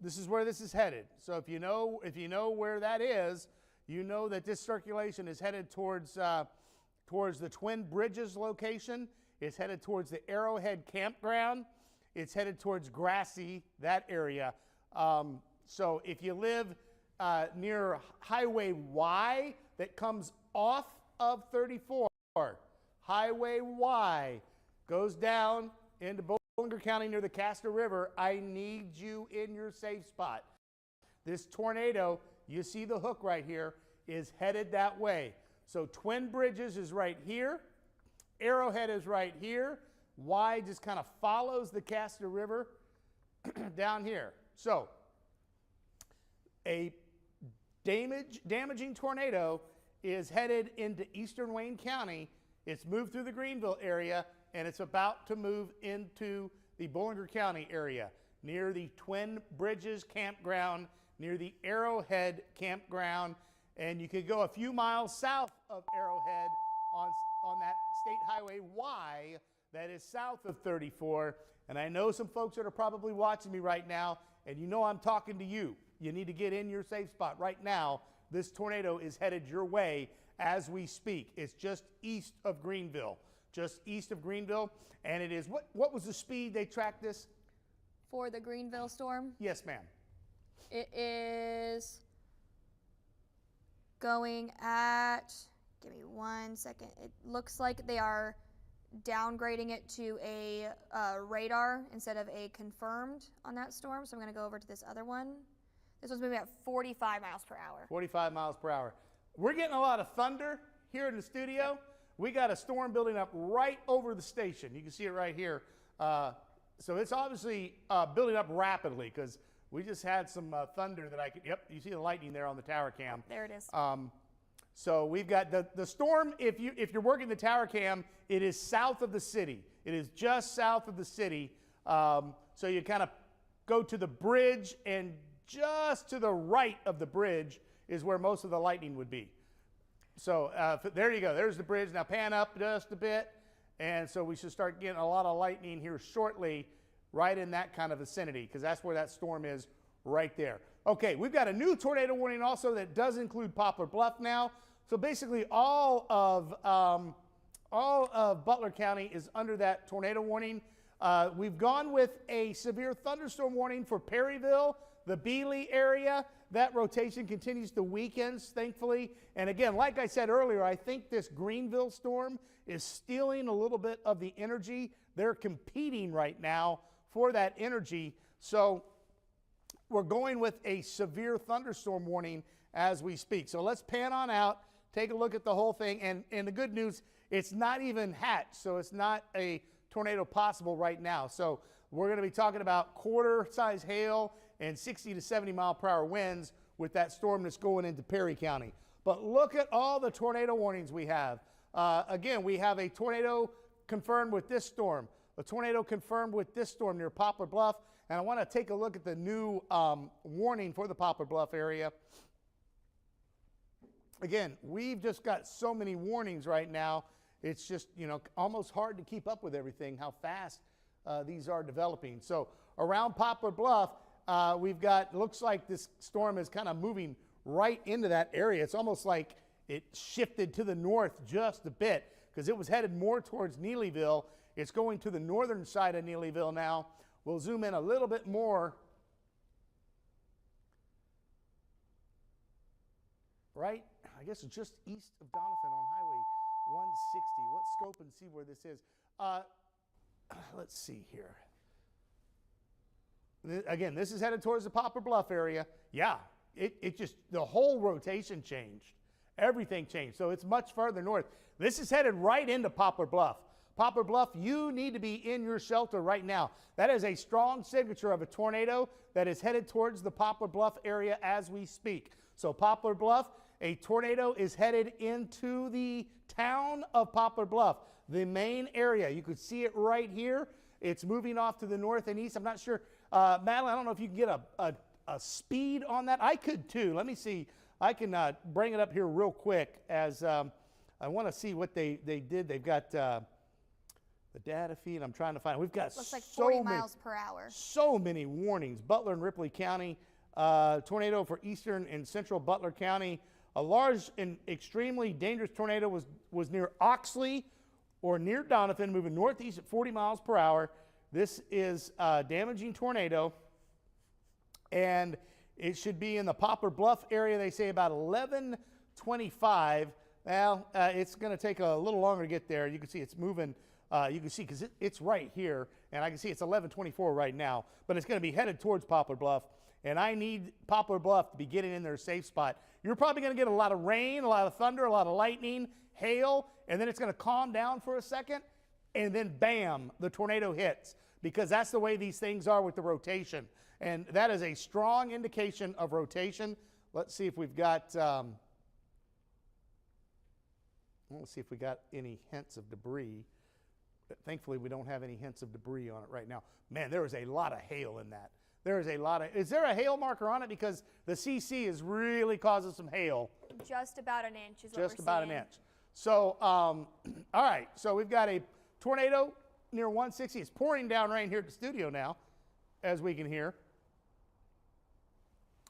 Speaker 4: this is where this is headed. So if you know where that is, you know that this circulation is headed towards the Twin Bridges location. It's headed towards the Arrowhead campground. It's headed towards Grassy, that area. So if you live near Highway Y that comes off of 34, Highway Y goes down into Butler County near the Castor River, I need you in your safe spot. This tornado, you see the hook right here, is headed that way. So Twin Bridges is right here. Arrowhead is right here. Y just kind of follows the Castor River down here. So a damaging tornado is headed into eastern Wayne County. It's moved through the Greenville area, and it's about to move into the Butler County area, near the Twin Bridges campground, near the Arrowhead campground, and you could go a few miles south of Arrowhead on that State Highway Y that is south of 34. And I know some folks that are probably watching me right now, and you know I'm talking to you. You need to get in your safe spot right now. This tornado is headed your way as we speak. It's just east of Greenville. Just east of Greenville. And it is, what was the speed they tracked this?
Speaker 6: For the Greenville storm,
Speaker 4: Yes, ma'am.
Speaker 6: it is going at, give me 1 second. It looks like they are downgrading it to a radar instead of a confirmed on that storm. So I'm going to go over to this other one. This one's moving at 45 miles per hour.
Speaker 4: 45 miles per hour. We're getting a lot of thunder here in the studio. We got a storm building up right over the station. You can see it right here. So it's obviously building up rapidly because we just had some thunder that I could, yep, you see the lightning there on the tower cam.
Speaker 6: There it is.
Speaker 4: So we've got the storm, if you're working the tower cam, it is south of the city. It is just south of the city. So you kind of go to the bridge, and just to the right of the bridge is where most of the lightning would be. So there you go. There's the bridge. Now pan up just a bit. And so we should start getting a lot of lightning here shortly, right in that kind of vicinity, because that's where that storm is right there. Okay, we've got a new tornado warning also that does include Poplar Bluff now. So basically all of Butler County is under that tornado warning. We've gone with a severe thunderstorm warning for Perryville, the Beeley area. That rotation continues to weekends, thankfully. And again, like I said earlier, I think this Greenville storm is stealing a little bit of the energy. They're competing right now for that energy. So we're going with a severe thunderstorm warning as we speak. So let's pan on out, take a look at the whole thing. And the good news, it's not even hatched, so it's not a tornado possible right now. So we're going to be talking about quarter-size hail and 60 to 70 mile per hour winds with that storm that's going into Perry County. But look at all the tornado warnings we have. Again, we have a tornado confirmed with this storm, a tornado confirmed with this storm near Poplar Bluff. And I want to take a look at the new warning for the Poplar Bluff area. Again, we've just got so many warnings right now. It's just, almost hard to keep up with everything, how fast these are developing. So around Poplar Bluff, we've got, looks like this storm is kind of moving right into that area. It's almost like it shifted to the north just a bit because it was headed more towards Neelyville. It's going to the northern side of Neelyville now. We'll zoom in a little bit more. Right? I guess it's just east of Doniphan on Highway 160. Let's scope and see where this is. Let's see here. Again, this is headed towards the Poplar Bluff area. Yeah, it just, the whole rotation changed. Everything changed. So it's much further north. This is headed right into Poplar Bluff. Poplar Bluff, you need to be in your shelter right now. That is a strong signature of a tornado that is headed towards the Poplar Bluff area as we speak. So Poplar Bluff, a tornado is headed into the town of Poplar Bluff, the main area. You could see it right here. It's moving off to the north and east. I'm not sure, Madeline, I don't know if you can get a speed on that. I could too. Let me see. I can bring it up here real quick as I want to see what they did. They've got the data feed. I'm trying to find it. We've got
Speaker 5: Looks like
Speaker 4: so
Speaker 5: 40
Speaker 4: many,
Speaker 5: miles per hour.
Speaker 4: so many warnings. Butler and Ripley County, tornado for eastern and central Butler County. A large and extremely dangerous tornado was near Oxley or near Donovan, moving northeast at 40 miles per hour. This is a damaging tornado, and it should be in the Poplar Bluff area. They say about 11:25. Well, it's going to take a little longer to get there. You can see it's moving. You can see because it's right here, and I can see it's 11:24 right now, but it's going to be headed towards Poplar Bluff, and I need Poplar Bluff to be getting in their safe spot. You're probably going to get a lot of rain, a lot of thunder, a lot of lightning, hail, and then it's going to calm down for a second, and then bam, the tornado hits, because that's the way these things are with the rotation. And that is a strong indication of rotation. Let's see if we've got, let's see if we got any hints of debris. Thankfully, we don't have any hints of debris on it right now. Man, there is a lot of hail in that. There is a lot of, is there a hail marker on it? Because the CC is really causing some hail.
Speaker 5: Just about an inch is what
Speaker 4: Just
Speaker 5: we're
Speaker 4: about
Speaker 5: seeing.
Speaker 4: an inch. So, all right, so we've got a tornado near 160. It's pouring down rain here at the studio now, as we can hear.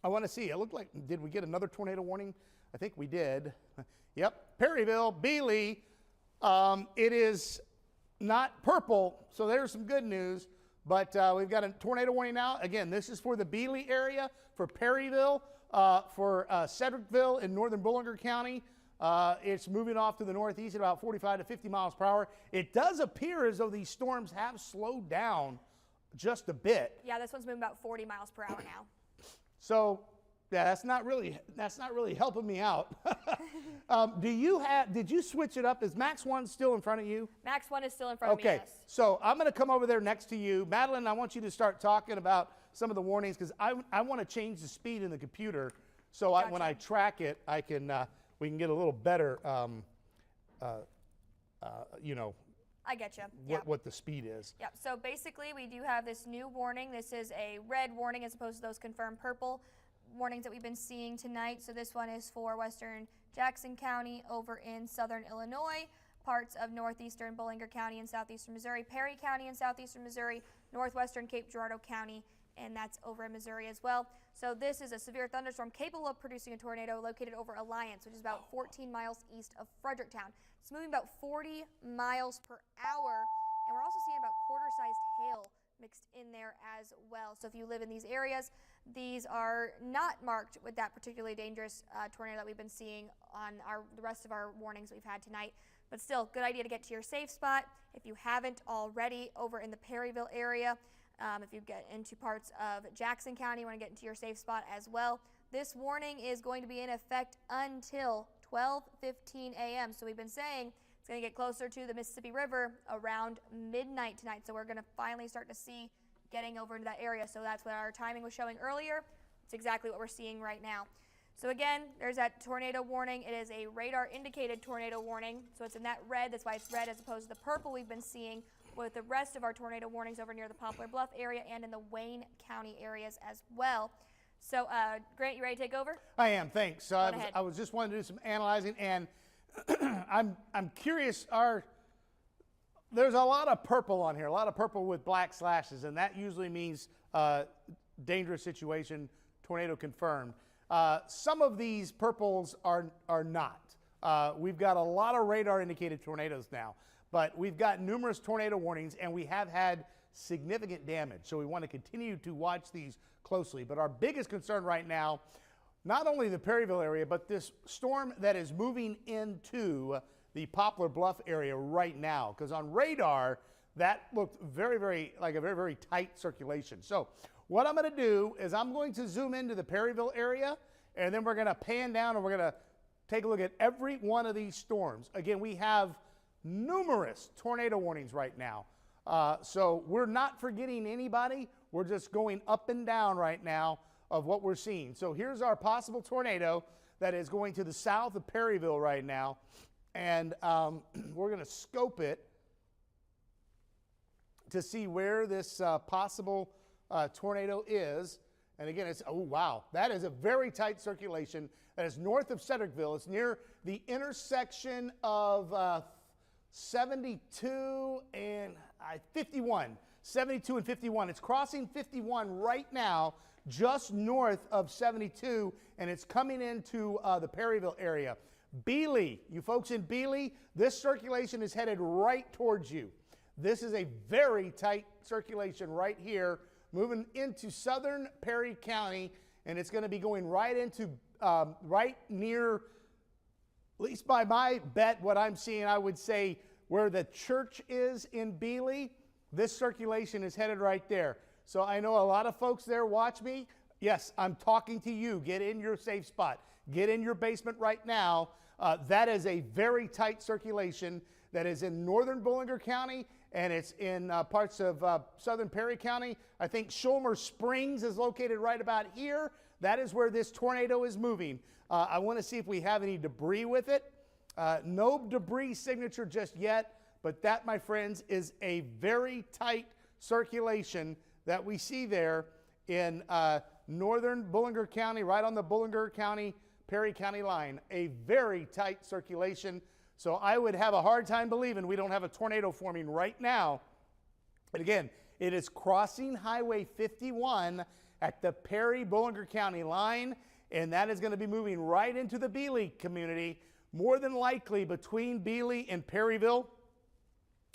Speaker 4: I want to see, it looked like, did we get another tornado warning? I think we did. Yep, Perryville, Beeley. It is not purple, so there's some good news. But we've got a tornado warning now. Again, this is for the Beeley area, for Perryville, for Cedrickville in northern Bullingor County. It's moving off to the northeast at about 45 to 50 miles per hour. It does appear as though these storms have slowed down just a bit.
Speaker 5: Yeah, this one's moving about 40 miles per hour now.
Speaker 4: So, yeah, that's not really helping me out. Did you switch it up? Is Max 1 still in front of you?
Speaker 5: Max 1 is still in front of me,
Speaker 4: Okay,
Speaker 5: yes.
Speaker 4: so I'm going to come over there next to you. Madeline, I want you to start talking about some of the warnings because I want to change the speed in the computer so when I track it, I can we can get a little better, you know,
Speaker 5: I get you.
Speaker 4: what the speed is.
Speaker 5: Yep, so basically we do have this new warning. This is a red warning as opposed to those confirmed purple warnings that we've been seeing tonight. So this one is for western Jackson County over in southern Illinois, parts of northeastern Bullingor County and southeastern Missouri, Perry County and southeastern Missouri, northwestern Cape Girardeau County, and that's over in Missouri as well. So this is a severe thunderstorm capable of producing a tornado located over Alliance, which is about 14 miles east of Fredericktown. It's moving about 40 miles per hour, and we're also seeing about quarter-sized hail mixed in there as well. So if you live in these areas, these are not marked with that particularly dangerous tornado that we've been seeing on the rest of our warnings that we've had tonight. But still, good idea to get to your safe spot if you haven't already over in the Perryville area. If you get into parts of Jackson County, you want to get into your safe spot as well. This warning is going to be in effect until 12:15 a.m. So we've been saying it's going to get closer to the Mississippi River around midnight tonight. So we're going to finally start to see getting over into that area. So that's what our timing was showing earlier. It's exactly what we're seeing right now. So again, there's that tornado warning. It is a radar indicated tornado warning. So it's in that red. That's why it's red as opposed to the purple we've been seeing with the rest of our tornado warnings over near the Poplar Bluff area and in the Wayne County areas as well. So Grant, you ready to take over?
Speaker 4: I am, thanks. So
Speaker 5: ahead.
Speaker 4: I was just wanting to do some analyzing, and I'm curious, there's a lot of purple on here, a lot of purple with black slashes, and that usually means dangerous situation, tornado confirmed. Some of these purples are not. We've got a lot of radar indicated tornadoes now, but we've got numerous tornado warnings, and we have had significant damage. So we want to continue to watch these closely. But our biggest concern right now, not only the Perryville area, but this storm that is moving into the Poplar Bluff area right now. Because on radar, that looked very like a very tight circulation. So what I'm going to do is I'm going to zoom into the Perryville area, and then we're going to pan down and we're going to take a look at every one of these storms. Again, we have numerous tornado warnings right now. So we're not forgetting anybody. We're just going up and down right now of what we're seeing. So here's our possible tornado that is going to the south of Perryville right now. And we're going to scope it to see where this possible tornado is. And again, it's, oh wow, that is a very tight circulation. That is north of Cedrickville. It's near the intersection of 72 and 51. 72 and 51. It's crossing 51 right now, just north of 72, and it's coming into the Perryville area. Beeley, you folks in Beeley, this circulation is headed right towards you. This is a very tight circulation right here, moving into southern Perry County, and it's going to be going right into, right near, at least by my bet, what I'm seeing, I would say where the church is in Beeley, this circulation is headed right there. So I know a lot of folks there watch me. Yes, I'm talking to you. Get in your safe spot. Get in your basement right now. That is a very tight circulation that is in northern Bullinger County, and it's in parts of southern Perry County. I think Schulmer Springs is located right about here. That is where this tornado is moving. I want to see if we have any debris with it. No debris signature just yet, but that, my friends, is a very tight circulation that we see there in northern Bullinger County, right on the Bullinger County, Perry County line. A very tight circulation. So I would have a hard time believing we don't have a tornado forming right now. And again, it is crossing Highway 51 at the Perry-Bullinger County line, and that is going to be moving right into the Beeley community, more than likely between Beeley and Perryville,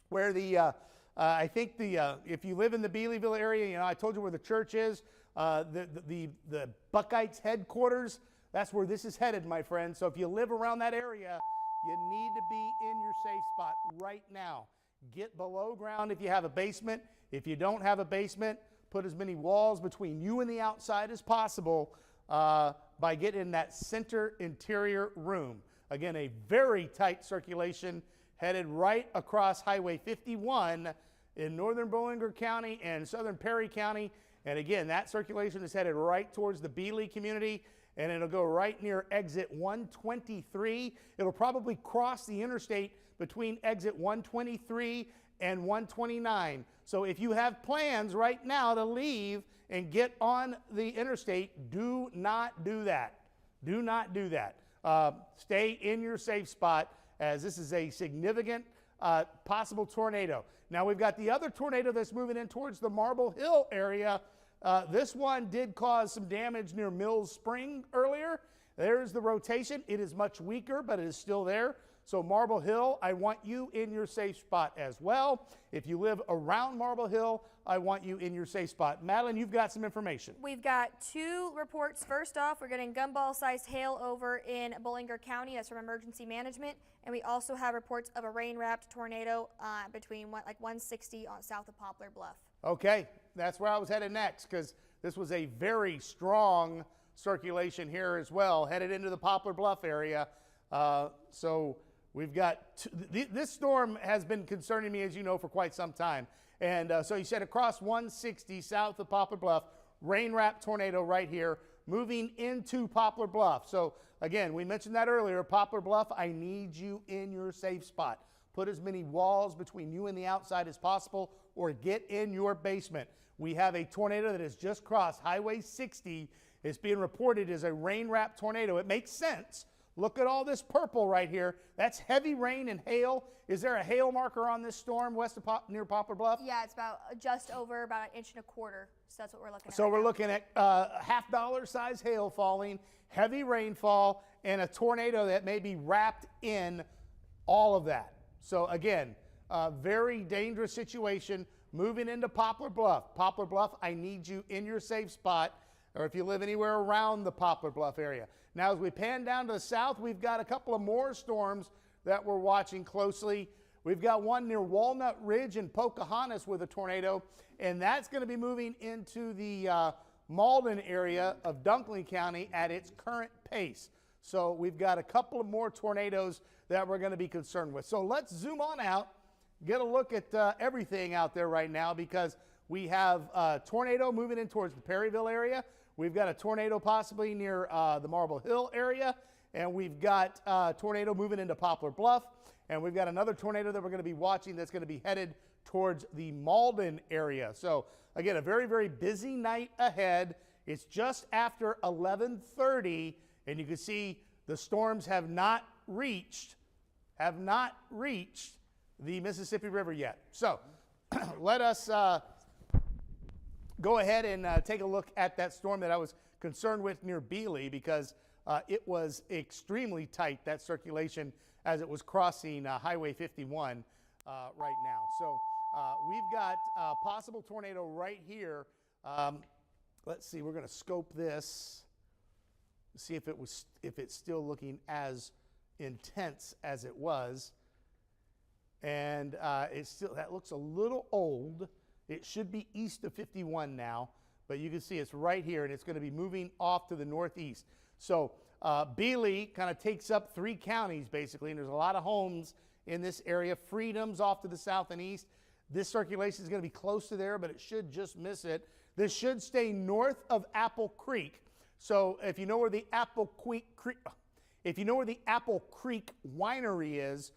Speaker 4: where the, I think the, if you live in the Beeleyville area, you know, I told you where the church is, the Buckeyes headquarters, that's where this is headed, my friend. So if you live around that area, you need to be in your safe spot right now. Get below ground if you have a basement. If you don't have a basement, put as many walls between you and the outside as possible by getting in that center interior room. Again, a very tight circulation headed right across Highway 51 in northern Bullinger County and southern Perry County. And again, that circulation is headed right towards the Beeley community, and it'll go right near exit 123. It'll probably cross the interstate between exit 123 and 129. So if you have plans right now to leave and get on the interstate, do not do that. Do not do that. Stay in your safe spot, as this is a significant possible tornado. Now we've got the other tornado that's moving in towards the Marble Hill area. This one did cause some damage near Mills Spring earlier. There's the rotation. It is much weaker, but it is still there. So Marble Hill, I want you in your safe spot as well. If you live around Marble Hill, I want you in your safe spot. Madeline, you've got some information.
Speaker 6: We've got two reports. First off, we're getting gumball-sized hail over in Bullinger County. That's from Emergency Management. And we also have reports of a rain-wrapped tornado between like 160 on south of Poplar Bluff.
Speaker 4: Okay, that's where I was headed next, because this was a very strong circulation here as well, headed into the Poplar Bluff area. So we've got, this storm has been concerning me, as you know, for quite some time. And so you said across 160 south of Poplar Bluff, rain-wrapped tornado right here, moving into Poplar Bluff. So again, we mentioned that earlier, Poplar Bluff, I need you in your safe spot. Put as many walls between you and the outside as possible, or get in your basement. We have a tornado that has just crossed Highway 60. It's being reported as a rain-wrapped tornado. It makes sense. Look at all this purple right here. That's heavy rain and hail. Is there a hail marker on this storm west of near Poplar Bluff?
Speaker 6: Yeah, it's about just over about 1.25 inches. So that's what we're looking at.
Speaker 4: So we're looking at $half size hail falling, heavy rainfall, and a tornado that may be wrapped in all of that. So again, very dangerous situation moving into Poplar Bluff. Poplar Bluff, I need you in your safe spot, or if you live anywhere around the Poplar Bluff area. Now, as we pan down to the south, we've got a couple of more storms that we're watching closely. We've got one near Walnut Ridge and Pocahontas with a tornado, and that's going to be moving into the Malden area of Dunklin County at its current pace. So we've got a couple of more tornadoes that we're going to be concerned with. So let's zoom on out, get a look at everything out there right now, because we have a tornado moving in towards the Perryville area. We've got a tornado possibly near the Marble Hill area, and we've got a tornado moving into Poplar Bluff, and we've got another tornado that we're going to be watching that's going to be headed towards the Malden area. So again, a very, very busy night ahead. It's just after 11:30, and you can see the storms have not reached the Mississippi River yet. So let us go ahead and take a look at that storm that I was concerned with near Beeley, because it was extremely tight, that circulation, as it was crossing Highway 51 right now. So we've got a possible tornado right here. Let's see, we're going to scope this, see if it's still looking as intense as it was. And that looks a little old. It should be east of 51 now, but you can see it's right here, and it's going to be moving off to the northeast. So Beeley kind of takes up 3 counties basically, and there's a lot of homes in this area. Freedom's off to the south and east. This circulation is going to be close to there, but it should just miss it. This should stay north of Apple Creek. So if you know where the Apple Creek winery is,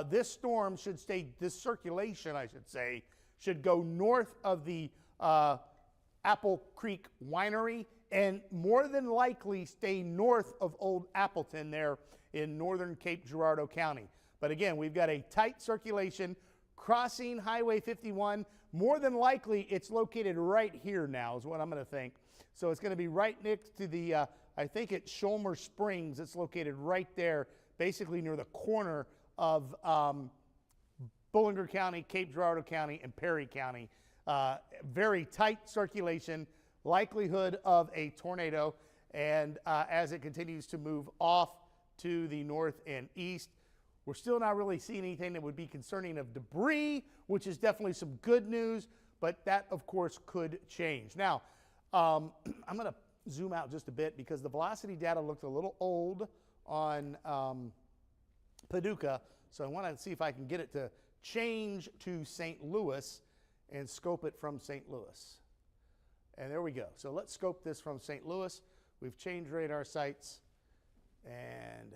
Speaker 4: this storm should stay, this circulation, I should say, should go north of the Apple Creek winery, and more than likely stay north of Old Appleton there in northern Cape Girardeau County. But again, we've got a tight circulation crossing Highway 51. More than likely, it's located right here now is what I'm going to think. So it's going to be right next to the, I think it's Scholmer Springs. It's located right there, basically near the corner of Bullinger County, Cape Girardeau County, and Perry County. Very tight circulation, likelihood of a tornado, and as it continues to move off to the north and east, we're still not really seeing anything that would be concerning of debris, which is definitely some good news, but that, of course, could change. Now, I'm going to zoom out just a bit because the velocity data looked a little old on Paducah, so I want to see if I can get it to change to St. Louis and scope it from St. Louis. And there we go. So let's scope this from St. Louis. We've changed radar sites, and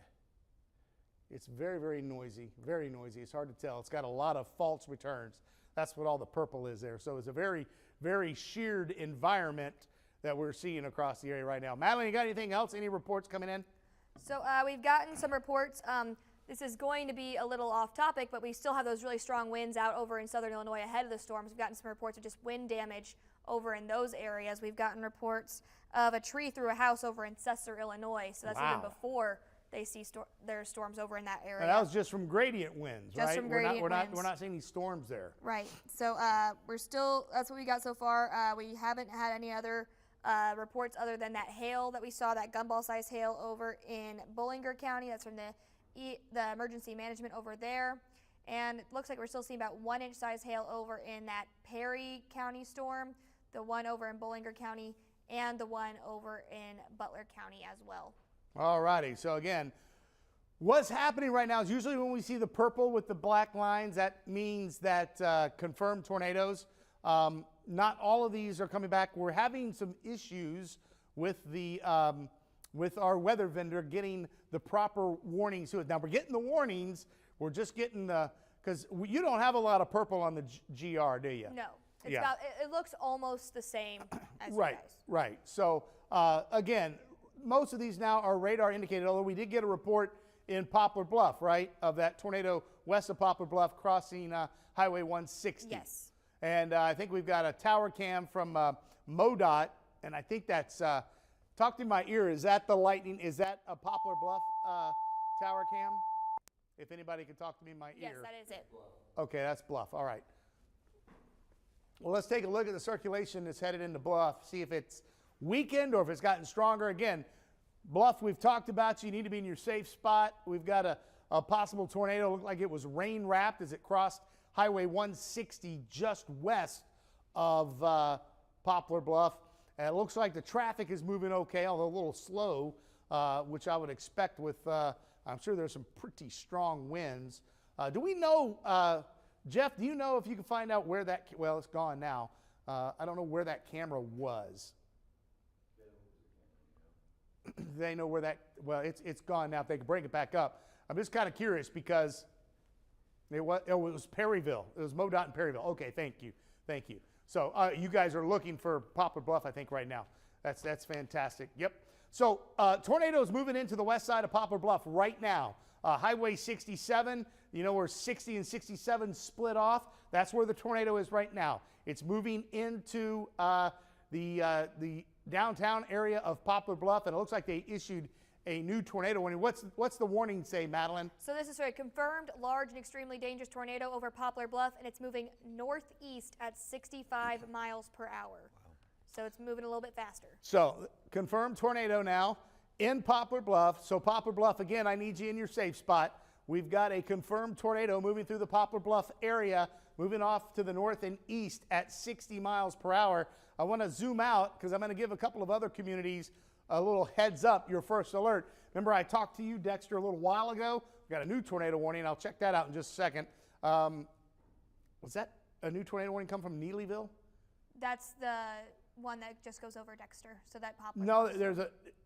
Speaker 4: it's very, very noisy, very noisy. It's hard to tell. It's got a lot of false returns. That's what all the purple is there. So it's a very, very sheared environment that we're seeing across the area right now. Madeline, you got anything else? Any reports coming in?
Speaker 6: So we've gotten some reports. This is going to be a little off topic, but we still have those really strong winds out over in southern Illinois ahead of the storms. We've gotten some reports of just wind damage over in those areas. We've gotten reports of a tree through a house over in Cedar, Illinois. So that's even before they see their storms over in that area.
Speaker 4: And that was just from gradient winds, right?
Speaker 6: Just from gradient winds.
Speaker 4: We're not seeing any storms there.
Speaker 6: Right. So we're still, that's what we got so far. We haven't had any other reports other than that hail that we saw, that gumball-sized hail over in Bullinger County. That's from the emergency management over there. And it looks like we're still seeing about 1-inch size hail over in that Perry County storm, the one over in Bullinger County, and the one over in Butler County as well.
Speaker 4: All righty. So again, what's happening right now is usually when we see the purple with the black lines, that means that confirmed tornadoes. Not all of these are coming back. We're having some issues with the with our weather vendor getting the proper warnings to it. Now we're getting the warnings. We're just getting the, because you don't have a lot of purple on the GR, do you?
Speaker 6: No. It's about, it looks almost the same as
Speaker 4: right,
Speaker 6: you guys.
Speaker 4: Right. So again, most of these now are radar indicated, although we did get a report in Poplar Bluff, right, of that tornado west of Poplar Bluff crossing Highway 160.
Speaker 6: Yes.
Speaker 4: And I think we've got a tower cam from MoDOT, and I think that's, talk to my ear, is that the lightning, is that a Poplar Bluff tower cam? If anybody can talk to me in my ear.
Speaker 6: Yes, that is it.
Speaker 4: Okay, that's Bluff, all right. Well, let's take a look at the circulation that's headed into Bluff, see if it's weakened or if it's gotten stronger. Again, Bluff, we've talked about, so you need to be in your safe spot. We've got a possible tornado. Looked like it was rain wrapped as it crossed Highway 160 just west of Poplar Bluff. And it looks like the traffic is moving okay, although a little slow, which I would expect with I'm sure there's some pretty strong winds. Do we know, Jeff, do you know if you can find out where that, well, it's gone now. I don't know where that camera was. They know where that, well, it's gone now. If they can bring it back up. I'm just kind of curious because it was Perryville. It was MoDOT in Perryville. Okay, thank you. Thank you. So you guys are looking for Poplar Bluff, I think, right now. That's fantastic. Yep. So tornadoes moving into the west side of Poplar Bluff right now. Highway 67, you know where 60 and 67 split off? That's where the tornado is right now. It's moving into the downtown area of Poplar Bluff, and it looks like they issued a new tornado warning. What's the warning say, Madeline?
Speaker 6: So this is for a confirmed large and extremely dangerous tornado over Poplar Bluff, and it's moving northeast at 65 miles per hour. Wow. So it's moving a little bit faster.
Speaker 4: So confirmed tornado now in Poplar Bluff. So Poplar Bluff, again, I need you in your safe spot. We've got a confirmed tornado moving through the Poplar Bluff area, moving off to the north and east at 60 miles per hour. I want to zoom out because I'm going to give a couple of other communities a little heads up, your first alert. Remember I talked to you, Dexter, a little while ago? We've got a new tornado warning. I'll check that out in just a second. Was that a new tornado warning come from Neelyville?
Speaker 6: That's the one that just goes over Dexter, so that Poplar.
Speaker 4: No,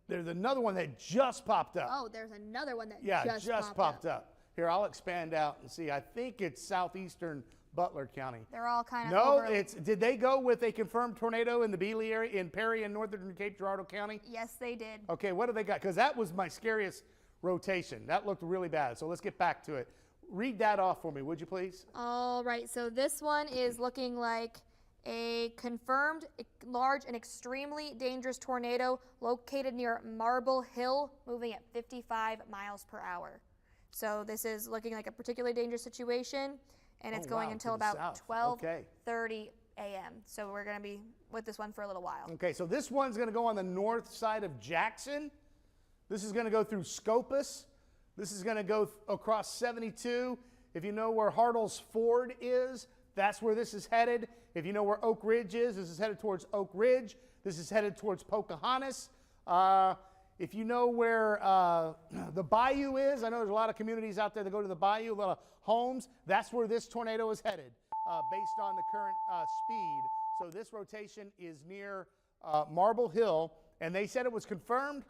Speaker 4: there's another one that just popped up.
Speaker 6: Oh, there's another one that
Speaker 4: just popped up. Here, I'll expand out and see. I think it's southeastern Butler County.
Speaker 6: They're all kind of
Speaker 4: No, did they go with a confirmed tornado in the Bealey area, in Perry and northern Cape Girardeau County?
Speaker 6: Yes, they did.
Speaker 4: Okay, what do they got? Because that was my scariest rotation. That looked really bad. So let's get back to it. Read that off for me, would you please?
Speaker 6: All right, so this one is looking like a confirmed large and extremely dangerous tornado located near Marble Hill, moving at 55 miles per hour. So this is looking like a particularly dangerous situation, and it's going until about 12:30 a.m. So we're going to be with this one for a little while.
Speaker 4: Okay, so this one's going to go on the north side of Jackson. This is going to go through Scopus. This is going to go across 72. If you know where Hartle's Ford is, that's where this is headed. If you know where Oak Ridge is, this is headed towards Oak Ridge. This is headed towards Pocahontas. If you know where the Bayou is, I know there's a lot of communities out there that go to the Bayou, a lot of homes. That's where this tornado is headed based on the current speed. So this rotation is near Marble Hill, and they said it was confirmed?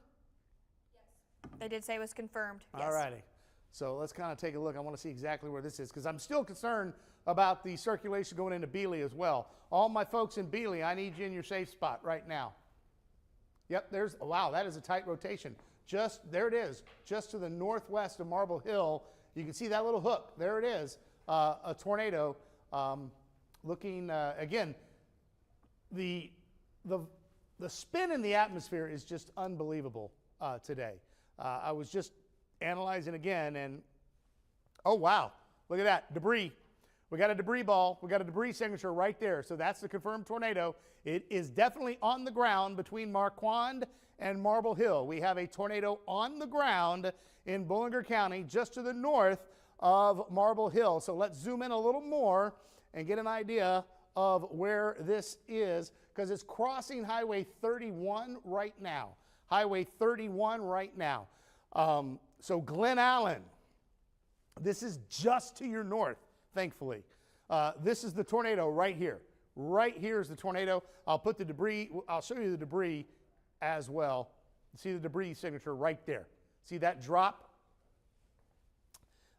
Speaker 6: Yes. They did say it was confirmed. Yes.
Speaker 4: All righty. So let's kind of take a look. I want to see exactly where this is because I'm still concerned about the circulation going into Bealey as well. All my folks in Bealey, I need you in your safe spot right now. Yep, wow, that is a tight rotation. There it is, just to the northwest of Marble Hill. You can see that little hook. There it is, a tornado looking, again, the spin in the atmosphere is just unbelievable today. I was just analyzing again, and oh, wow, look at that, debris. We got a debris ball. We got a debris signature right there. So that's the confirmed tornado. It is definitely on the ground between Marquand and Marble Hill. We have a tornado on the ground in Bullinger County, just to the north of Marble Hill. So let's zoom in a little more and get an idea of where this is, because it's crossing Highway 31 right now. Highway 31 right now. So Glen Allen, this is just to your north. Thankfully. This is the tornado right here. Right here is the tornado. I'll put the debris, I'll show you the debris as well. See the debris signature right there. See that drop?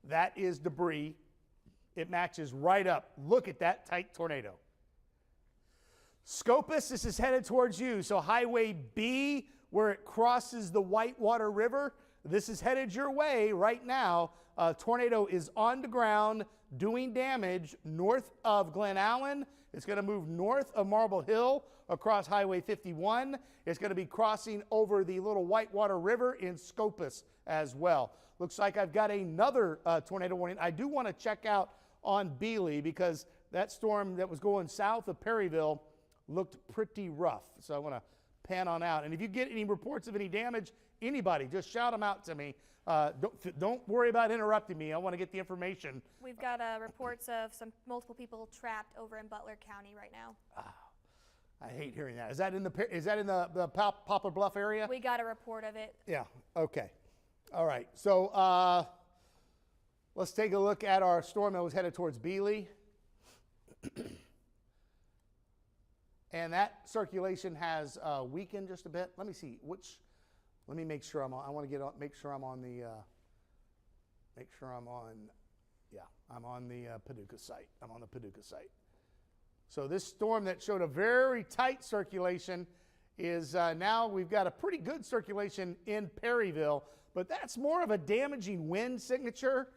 Speaker 4: That is debris. It matches right up. Look at that tight tornado. Scopus, this is headed towards you. So Highway B, where it crosses the Whitewater River, this is headed your way right now. Tornado is on the ground, doing damage north of Glen Allen. It's going to move north of Marble Hill across Highway 51. It's going to be crossing over the little Whitewater River in Scopus as well. Looks like I've got another tornado warning. I do want to check out on Bealey because that storm that was going south of Perryville looked pretty rough. So I want to pan on out. And if you get any reports of any damage, anybody, just shout them out to me. Don't worry about interrupting me. I want to get the information.
Speaker 6: We've got reports of multiple people trapped over in Butler County right now.
Speaker 4: I hate hearing that. Is that in the Poplar Bluff area?
Speaker 6: We got a report of it.
Speaker 4: Yeah. Okay. All right, so let's take a look at our storm that was headed towards Beeley. And that circulation has weakened just a bit. Let me see let me make sure I'm on. I want to make sure I'm on the I'm on the Paducah site. I'm on the Paducah site. So this storm that showed a very tight circulation is now we've got a pretty good circulation in Perryville, but that's more of a damaging wind signature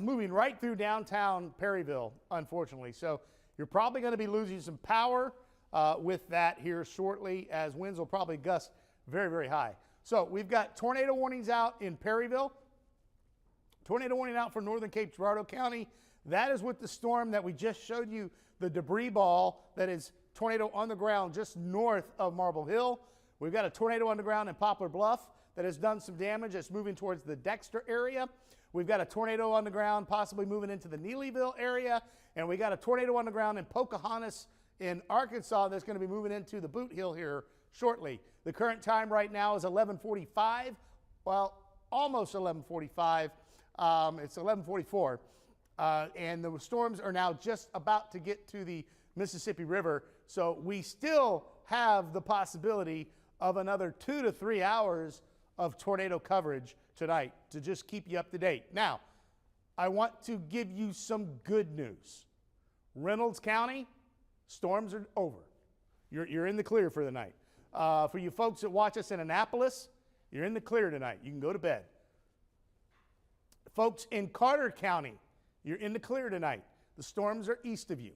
Speaker 4: moving right through downtown Perryville, unfortunately. So you're probably going to be losing some power with that here shortly, as winds will probably gust very, very high. So we've got tornado warnings out in Perryville. Tornado warning out for northern Cape Girardeau County. That is with the storm that we just showed you, the debris ball that is tornado on the ground just north of Marble Hill. We've got a tornado on the ground in Poplar Bluff that has done some damage. It's moving towards the Dexter area. We've got a tornado on the ground possibly moving into the Neelyville area. And we got a tornado on the ground in Pocahontas in Arkansas that's going to be moving into the Boot Hill here shortly. The current time right now is 11:45. Well, almost 11:45. It's 11:44. And the storms are now just about to get to the Mississippi River. So we still have the possibility of another 2 to 3 hours of tornado coverage tonight to just keep you up to date. Now, I want to give you some good news. Reynolds County, storms are over. You're in the clear for the night. For you folks that watch us in Annapolis, you're in the clear tonight. You can go to bed. Folks in Carter County, you're in the clear tonight. The storms are east of you.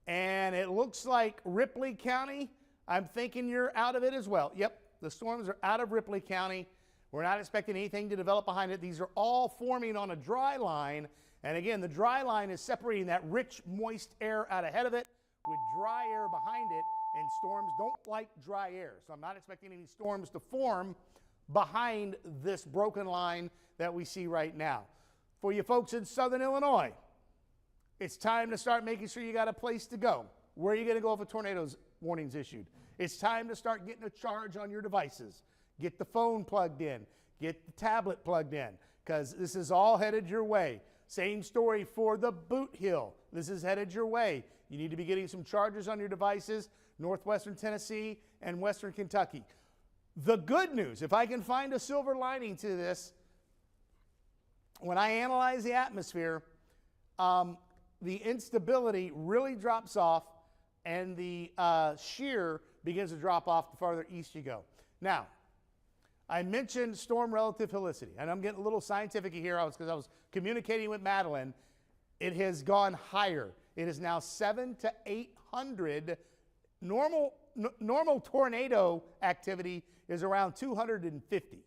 Speaker 4: And it looks like Ripley County, I'm thinking you're out of it as well. Yep, the storms are out of Ripley County. We're not expecting anything to develop behind it. These are all forming on a dry line. And again, the dry line is separating that rich, moist air out ahead of it with dry air behind it. And storms don't like dry air. So I'm not expecting any storms to form behind this broken line that we see right now. For you folks in Southern Illinois, it's time to start making sure you got a place to go. Where are you going to go if a tornado's warning's issued? It's time to start getting a charge on your devices. Get the phone plugged in. Get the tablet plugged in, because this is all headed your way. Same story for the Boot Hill. This is headed your way. You need to be getting some chargers on your devices, northwestern Tennessee and western Kentucky. The good news, if I can find a silver lining to this, when I analyze the atmosphere, the instability really drops off and the shear begins to drop off the farther east you go. Now, I mentioned storm relative helicity, and I'm getting a little scientific here because I was communicating with Madeline. It has gone higher. It is now 700 to 800. Normal tornado activity is around 250.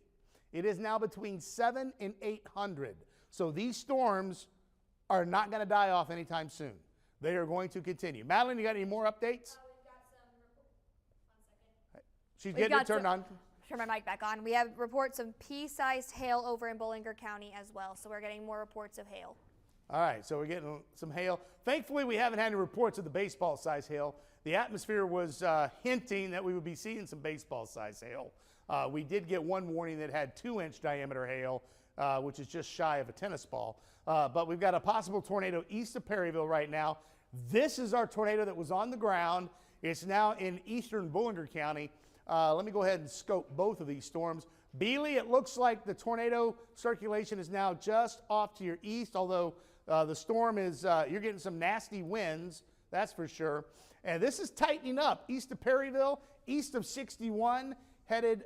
Speaker 4: It is now between 700 and 800. So these storms are not going to die off anytime soon. They are going to continue. Madeline, you got any more updates?
Speaker 6: We've got some reports. 1 second.
Speaker 4: She's getting it turned on.
Speaker 6: Turn my mic back on. We have reports of pea-sized hail over in Bollinger County as well, so we're getting more reports of hail.
Speaker 4: All right, so we're getting some hail. Thankfully, we haven't had any reports of the baseball-sized hail. The atmosphere was hinting that we would be seeing some baseball-sized hail. We did get one warning that had 2-inch diameter hail, which is just shy of a tennis ball. But we've got a possible tornado east of Perryville right now. This is our tornado that was on the ground. It's now in eastern Bollinger County. Let me go ahead and scope both of these storms. Beeley, it looks like the tornado circulation is now just off to your east, although the storm is, you're getting some nasty winds, that's for sure. And this is tightening up east of Perryville, east of 61, headed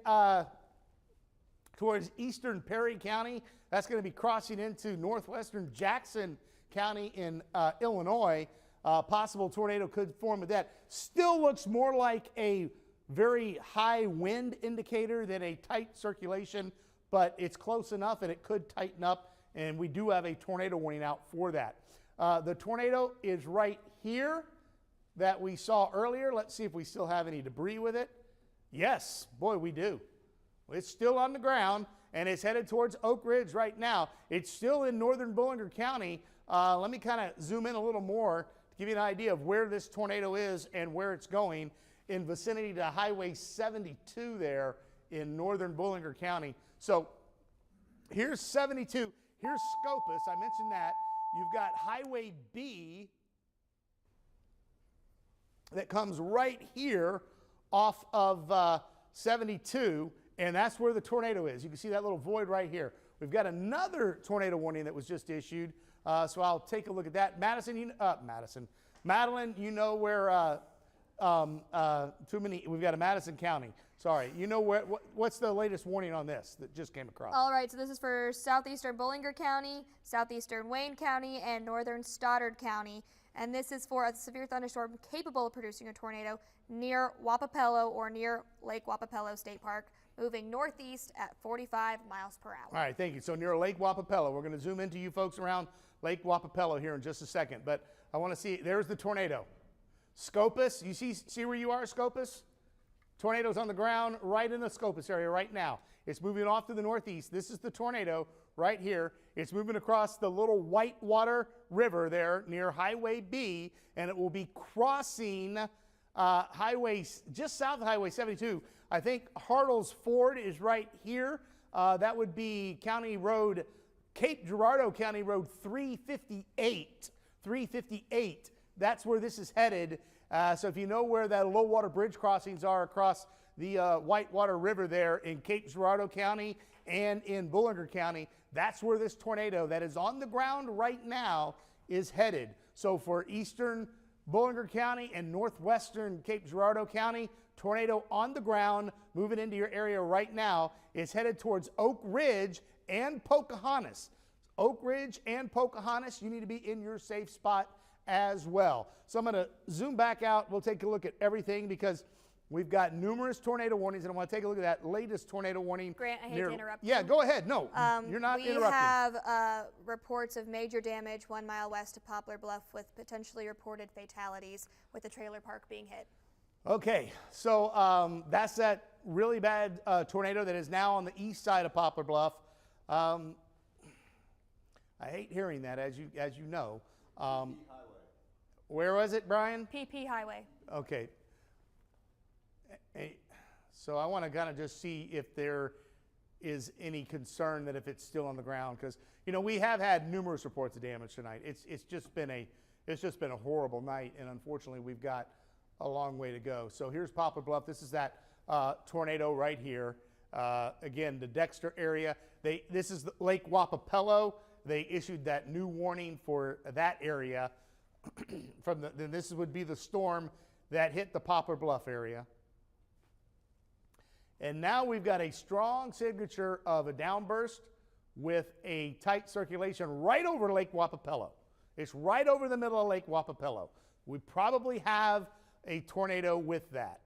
Speaker 4: towards eastern Perry County. That's going to be crossing into northwestern Jackson County in Illinois. Possible tornado could form with that. Still looks more like a very high wind indicator than a tight circulation, but it's close enough and it could tighten up, and we do have a tornado warning out for that. The tornado is right here that we saw earlier. Let's see if we still have any debris with it. Yes, boy, we do. It's still on the ground, and it's headed towards Oak Ridge right now. It's still in northern Bollinger County. Let me kind of zoom in a little more to give you an idea of where this tornado is and where it's going. In vicinity to Highway 72 there in northern Bollinger County. So Here's 72. Here's Scopus. I mentioned that. You've got Highway B that comes right here off of 72, and that's where the tornado is. You can see that little void right here. We've got another tornado warning that was just issued, so I'll take a look at that. Madeline, you know where, we've got a Madison County. Sorry, you know what's the latest warning on this that just came across?
Speaker 6: All right, so this is for southeastern Butler County, southeastern Wayne County, and northern Stoddard County. And this is for a severe thunderstorm capable of producing a tornado near Wapapello or near Lake Wapapello State Park, moving northeast at 45 miles per hour.
Speaker 4: All right, thank you. So near Lake Wapapello. We're going to zoom into you folks around Lake Wapapello here in just a second. But I want to see, there's the tornado. Scopus, you see where you are, Scopus? Tornado's on the ground right in the Scopus area right now. It's moving off to the northeast. This is the tornado right here. It's moving across the little Whitewater River there near Highway B, and it will be crossing just south of Highway 72. I think Hartle's Ford is right here. That would be County Road, Cape Girardeau County Road 358. 358. That's where this is headed. So if you know where that low water bridge crossings are across the Whitewater River there in Cape Girardeau County and in Buren County, that's where this tornado that is on the ground right now is headed. So for eastern Buren County and northwestern Cape Girardeau County, tornado on the ground moving into your area right now is headed towards Oak Ridge and Pocahontas. Oak Ridge and Pocahontas, you need to be in your safe spot as well. So I'm going to zoom back out. We'll take a look at everything because we've got numerous tornado warnings, and I want to take a look at that latest tornado warning.
Speaker 6: Grant, I hate to interrupt you.
Speaker 4: Yeah, go ahead. No, you're not interrupting.
Speaker 6: We have reports of major damage 1 mile west of Poplar Bluff with potentially reported fatalities with the trailer park being hit.
Speaker 4: Okay, so that's that really bad tornado that is now on the east side of Poplar Bluff. I hate hearing that, as you know. Where was it, Brian?
Speaker 6: PP Highway.
Speaker 4: Okay. So I want to kind of just see if there is any concern that if it's still on the ground, because we have had numerous reports of damage tonight. It's just been a horrible night, and unfortunately we've got a long way to go. So here's Poplar Bluff. This is that tornado right here. Again, the Dexter area. This is Lake Wapapello. They issued that new warning for that area. Then this would be the storm that hit the Poplar Bluff area. And now we've got a strong signature of a downburst with a tight circulation right over Lake Wapapello. It's right over the middle of Lake Wapapello. We probably have a tornado with that.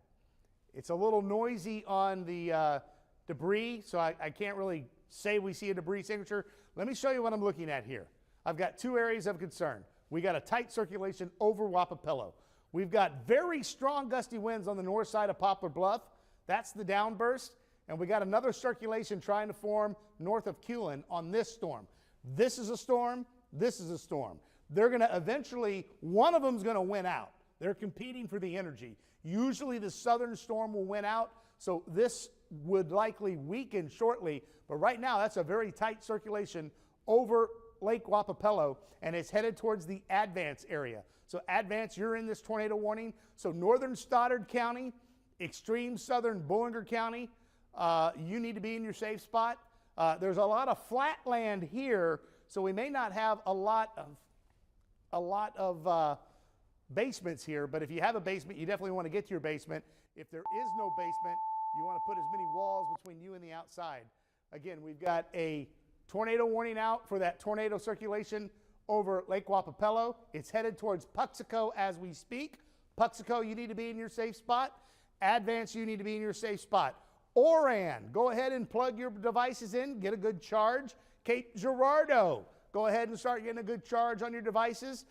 Speaker 4: It's a little noisy on the debris, so I can't really say we see a debris signature. Let me show you what I'm looking at here. I've got two areas of concern. We got a tight circulation over Wapapello. We've got very strong gusty winds on the north side of Poplar Bluff. That's the downburst. And we got another circulation trying to form north of Culin on this storm. This is a storm. This is a storm. They're going to eventually, one of them is going to win out. They're competing for the energy. Usually the southern storm will win out, so this would likely weaken shortly. But right now, that's a very tight circulation over Lake Wapapello, and it's headed towards the Advance area. So Advance, you're in this tornado warning. So northern Stoddard County, extreme southern Buren County, you need to be in your safe spot. There's a lot of flat land here, so we may not have a lot of basements here, but if you have a basement, you definitely want to get to your basement. If there is no basement, you want to put as many walls between you and the outside. Again, we've got a tornado warning out for that tornado circulation over Lake Wapapello. It's headed towards Puxico as we speak. Puxico, you need to be in your safe spot. Advance, you need to be in your safe spot. Oran, go ahead and plug your devices in, get a good charge. Cape Girardeau, go ahead and start getting a good charge on your devices.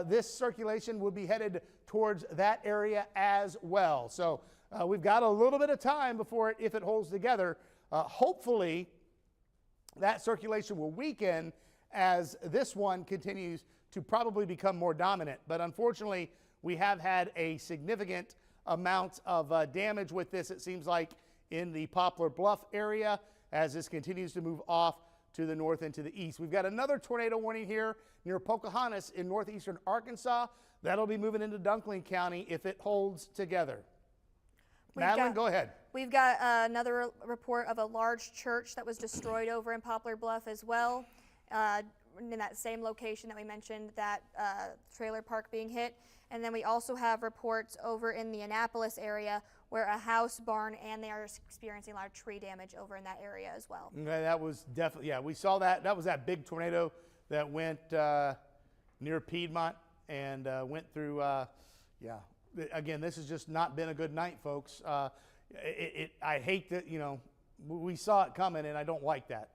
Speaker 4: This circulation will be headed towards that area as well. So we've got a little bit of time before if it holds together. Hopefully, that circulation will weaken as this one continues to probably become more dominant. But unfortunately, we have had a significant amount of damage with this, it seems like, in the Poplar Bluff area as this continues to move off to the north and to the east. We've got another tornado warning here near Pocahontas in northeastern Arkansas. That'll be moving into Dunklin County if it holds together. Madeline, go ahead.
Speaker 6: We've got another report of a large church that was destroyed over in Poplar Bluff as well, in that same location that we mentioned, that trailer park being hit. And then we also have reports over in the Annapolis area where a house, barn, and they are experiencing a lot of tree damage over in that area as well.
Speaker 4: Okay, that was definitely, yeah, we saw that. That was that big tornado that went near Piedmont and went through, yeah. Again, this has just not been a good night, folks. I hate that, you know, we saw it coming, and I don't like that.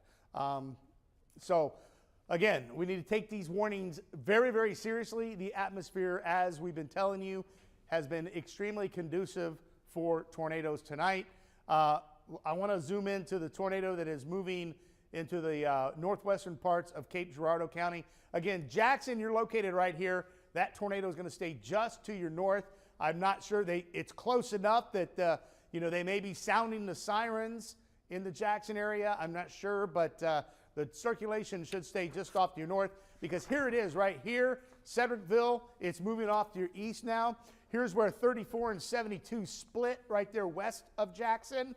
Speaker 4: So, again, we need to take these warnings very, very seriously. The atmosphere, as we've been telling you, has been extremely conducive for tornadoes tonight. I want to zoom into the tornado that is moving into the northwestern parts of Cape Girardeau County. Again, Jackson, you're located right here. That tornado is going to stay just to your north. I'm not sure it's close enough that you know, they may be sounding the sirens in the Jackson area. I'm not sure, but the circulation should stay just off to your north, because here it is right here, Cedricville. It's moving off to your east now. Here's where 34 and 72 split right there west of Jackson.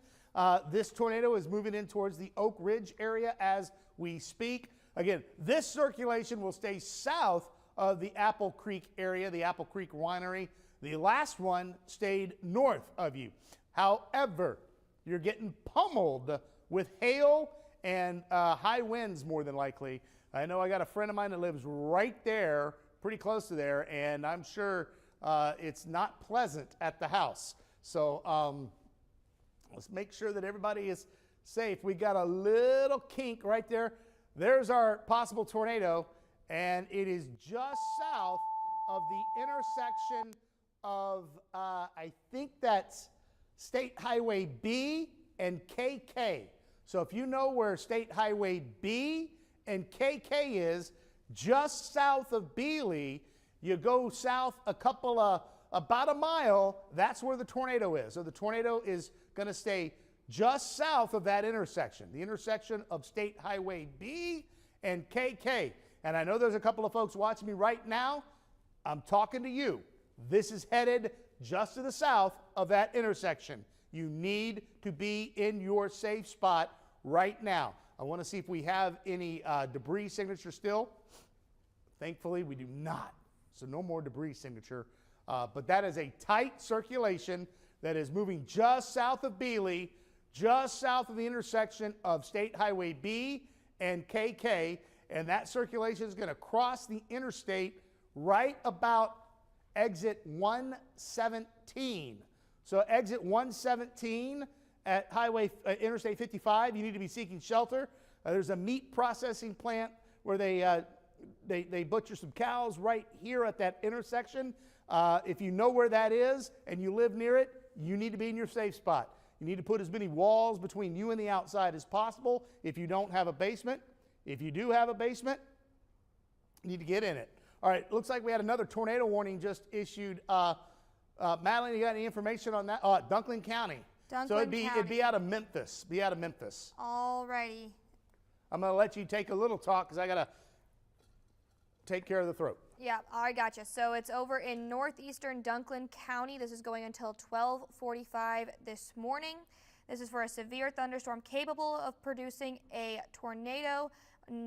Speaker 4: This tornado is moving in towards the Oak Ridge area as we speak. Again, this circulation will stay south of the Apple Creek area, the Apple Creek Winery. The last one stayed north of you. However, you're getting pummeled with hail and high winds more than likely. I know I got a friend of mine that lives right there, pretty close to there, and I'm sure it's not pleasant at the house. So let's make sure that everybody is safe. We got a little kink right there. There's our possible tornado, and it is just south of the intersection of, I think that's State Highway B and KK. So if you know where State Highway B and KK is, just south of Beeley, you go south about a mile, that's where the tornado is. So the tornado is going to stay just south of that intersection, the intersection of State Highway B and KK. And I know there's a couple of folks watching me right now. I'm talking to you. This is headed just to the south of that intersection. You need to be in your safe spot right now. I want to see if we have any debris signature still. Thankfully, we do not. So no more debris signature. But that is a tight circulation that is moving just south of Beeley, just south of the intersection of State Highway B and KK. And that circulation is going to cross the interstate right about exit 117. So exit 117 at Interstate 55, you need to be seeking shelter. There's a meat processing plant where they butcher some cows right here at that intersection. If you know where that is and you live near it, you need to be in your safe spot. You need to put as many walls between you and the outside as possible if you don't have a basement. If you do have a basement, you need to get in it. All right, looks like we had another tornado warning just issued. Madeline, you got any information on that? Dunklin County. So it'd be out of Memphis.
Speaker 6: All righty.
Speaker 4: I'm going to let you take a little talk because I got to take care of the throat.
Speaker 6: Yeah, I gotcha. So it's over in northeastern Dunklin County. This is going until 12:45 this morning. This is for a severe thunderstorm capable of producing a tornado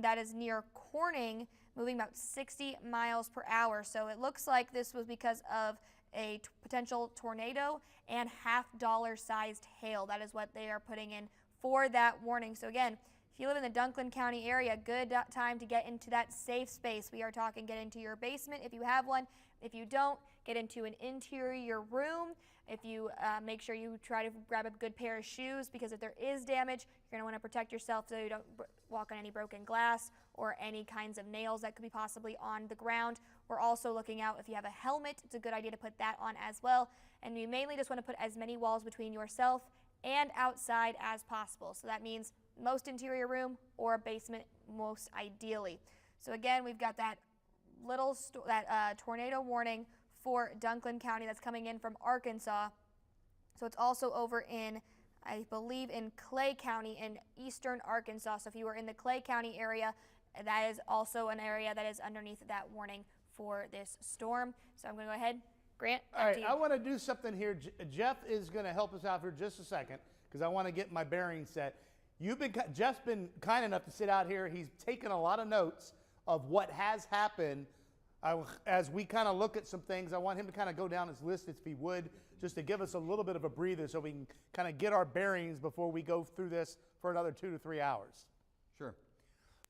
Speaker 6: that is near Corning, moving about 60 miles per hour. So it looks like this was because of a potential tornado and $50 sized hail. That is what they are putting in for that warning. So again, if you live in the Dunklin County area, good time to get into that safe space. We are talking get into your basement if you have one. If you don't, get into an interior room. If you make sure you try to grab a good pair of shoes, because if there is damage, you're going to want to protect yourself so you don't walk on any broken glass or any kinds of nails that could be possibly on the ground. We're also looking out if you have a helmet. It's a good idea to put that on as well. And you mainly just want to put as many walls between yourself and outside as possible. So that means most interior room or a basement most ideally. So again, we've got that tornado warning for Dunklin County that's coming in from Arkansas. So it's also over in I believe in Clay County in eastern Arkansas. So if you are in the Clay County area, that is also an area that is underneath that warning for this storm. So I'm going to go ahead. Grant,
Speaker 4: All
Speaker 6: back
Speaker 4: right,
Speaker 6: to you.
Speaker 4: I want to do something here. Jeff is going to help us out for just a second because I want to get my bearings set. Jeff's been kind enough to sit out here. He's taken a lot of notes of what has happened. As we kind of look at some things, I want him to kind of go down his list if he would, just to give us a little bit of a breather so we can kind of get our bearings before we go through this for another 2 to 3 hours.
Speaker 7: Sure.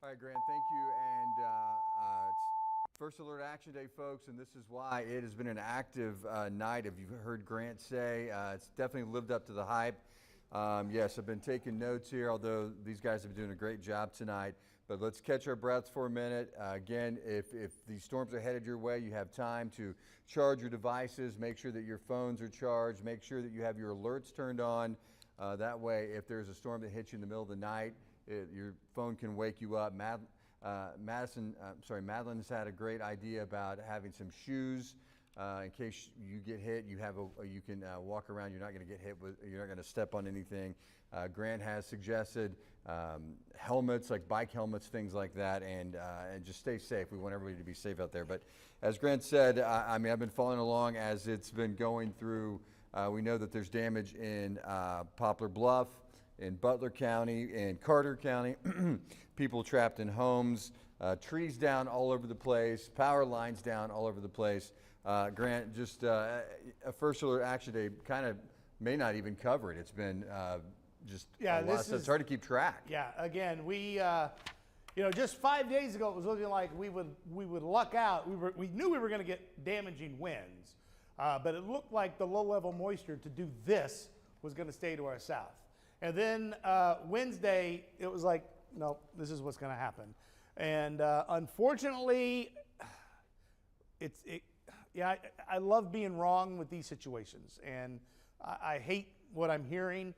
Speaker 7: All right, Grant, thank you. And it's First Alert Action Day, folks, and this is why it has been an active night. If you've heard Grant say, it's definitely lived up to the hype. Yes, I've been taking notes here, although these guys have been doing a great job tonight. But let's catch our breaths for a minute. Again, if these storms are headed your way, you have time to charge your devices, make sure that your phones are charged, make sure that you have your alerts turned on. That way, if there's a storm that hits you in the middle of the night, your phone can wake you up. Madeline's had a great idea about having some shoes in case you get hit. You can walk around. You're not going to get hit you're not going to step on anything. Grant has suggested helmets, like bike helmets, things like that, and just stay safe. We want everybody to be safe out there. But as Grant said, I've been following along as it's been going through. We know that there's damage in Poplar Bluff, in Butler County, in Carter County, people trapped in homes, trees down all over the place, power lines down all over the place. Grant, just a First Alert Action Day kind of may not even cover it. It's been a lot, so it's hard to keep track.
Speaker 4: Yeah, again, we, just 5 days ago, it was looking like we would luck out. We knew we were going to get damaging winds, but it looked like the low-level moisture to do this was going to stay to our south. And then Wednesday, it was like, no, this is what's going to happen. And unfortunately, I love being wrong with these situations, and I hate what I'm hearing.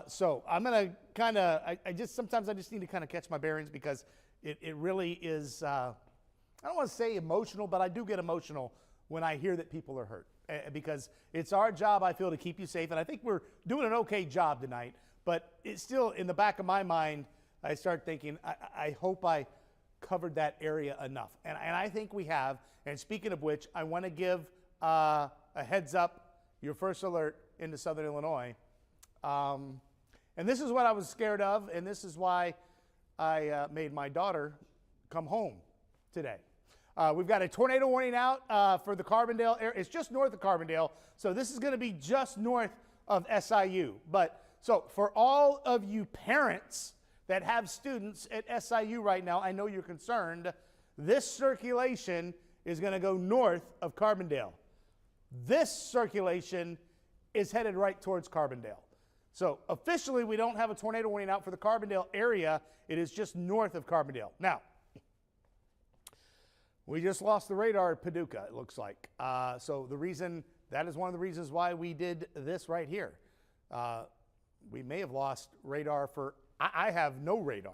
Speaker 4: So I'm going to kind of, sometimes I just need to kind of catch my bearings because it really is, I don't want to say emotional, but I do get emotional when I hear that people are hurt. Because it's our job, I feel, to keep you safe. And I think we're doing an okay job tonight. But it's still, in the back of my mind, I start thinking, I hope I covered that area enough. And I think we have. And speaking of which, I want to give a heads up, your first alert into Southern Illinois. And this is what I was scared of, and this is why I made my daughter come home today. We've got a tornado warning out for the Carbondale area. It's just north of Carbondale, so this is going to be just north of SIU. But so for all of you parents that have students at SIU right now, I know you're concerned. This circulation is going to go north of Carbondale. This circulation is headed right towards Carbondale. So officially, we don't have a tornado warning out for the Carbondale area. It is just north of Carbondale. Now, we just lost the radar at Paducah, it looks like. So that is one of the reasons why we did this right here. We may have lost radar I have no radar.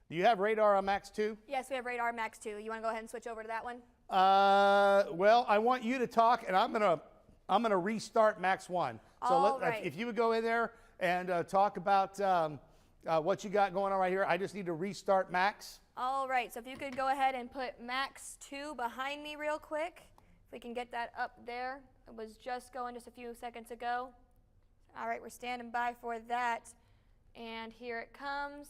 Speaker 4: Do you have radar on Max 2?
Speaker 6: Yes, we have radar Max 2. You want to go ahead and switch over to that one?
Speaker 4: Well, I want you to talk, and I'm gonna restart Max 1. So if you would go in there and talk about what you got going on right here. I just need to restart Max.
Speaker 6: All right, so if you could go ahead and put Max 2 behind me real quick. If we can get that up there. It was just going just a few seconds ago. All right, we're standing by for that. And here it comes.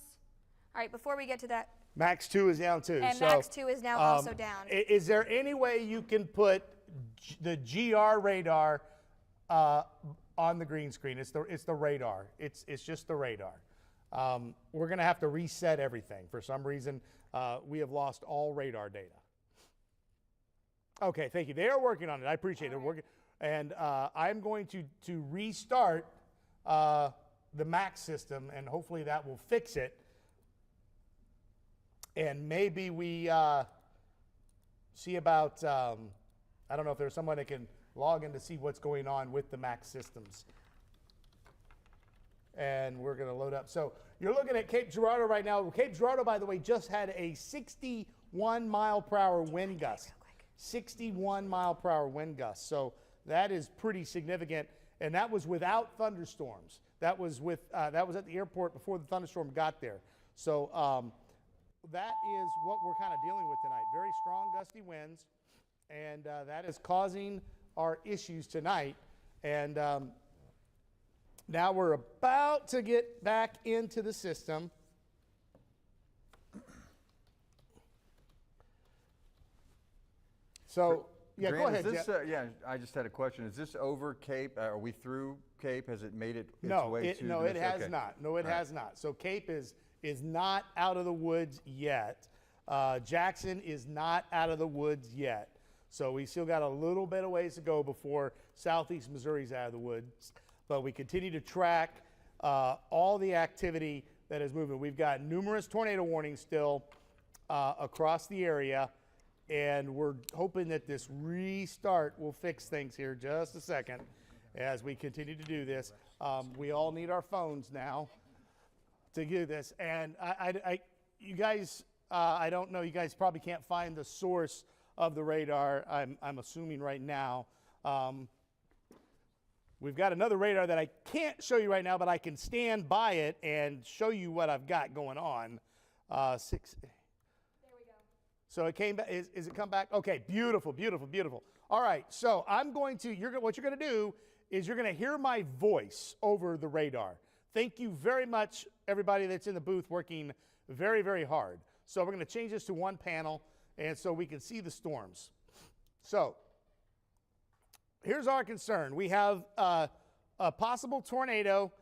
Speaker 6: All right, before we get to that.
Speaker 4: Max 2 is down too.
Speaker 6: And Max 2 is now also down.
Speaker 4: Is there any way you can put the GR radar on the green screen? It's the radar. It's just the radar. We're going to have to reset everything. For some reason, we have lost all radar data. Okay, thank you. They are working on it. I appreciate it. Working, and I'm going to restart the Max system, and hopefully that will fix it. And maybe we see about, I don't know if there's someone that can log in to see what's going on with the Max systems. And we're going to load up. So you're looking at Cape Girardeau right now. Cape Girardeau, by the way, just had a 61 mile per hour wind gust. 61 mile per hour wind gust. So that is pretty significant. And that was without thunderstorms. that was at the airport before the thunderstorm got there. So that is what we're kind of dealing with tonight. Very strong gusty winds, and that is causing our issues tonight. And now we're about to get back into the system. So, yeah,
Speaker 7: Grant,
Speaker 4: go ahead,
Speaker 7: is this,
Speaker 4: Jeff.
Speaker 7: yeah, I just had a question. Is this over Cape? Are we through Cape? Has it made it its
Speaker 4: No,
Speaker 7: way
Speaker 4: it,
Speaker 7: to
Speaker 4: no,
Speaker 7: the
Speaker 4: it has
Speaker 7: okay.
Speaker 4: not. No, it has not. So Cape is not out of the woods yet. Jackson is not out of the woods yet. So we still got a little bit of ways to go before southeast Missouri's out of the woods. But we continue to track all the activity that is moving. We've got numerous tornado warnings still across the area. And we're hoping that this restart will fix things here just a second as we continue to do this. We all need our phones now to do this. And you guys, I don't know, you guys probably can't find the source of the radar, I'm assuming right now. We've got another radar that I can't show you right now, but I can stand by it and show you what I've got going on. So it came back. Is it come back? Okay, beautiful, beautiful, beautiful. All right, so I'm going to, what you're going to do is you're going to hear my voice over the radar. Thank you very much, everybody that's in the booth working very, very hard. So we're going to change this to one panel, and so we can see the storms. So here's our concern. We have a possible tornado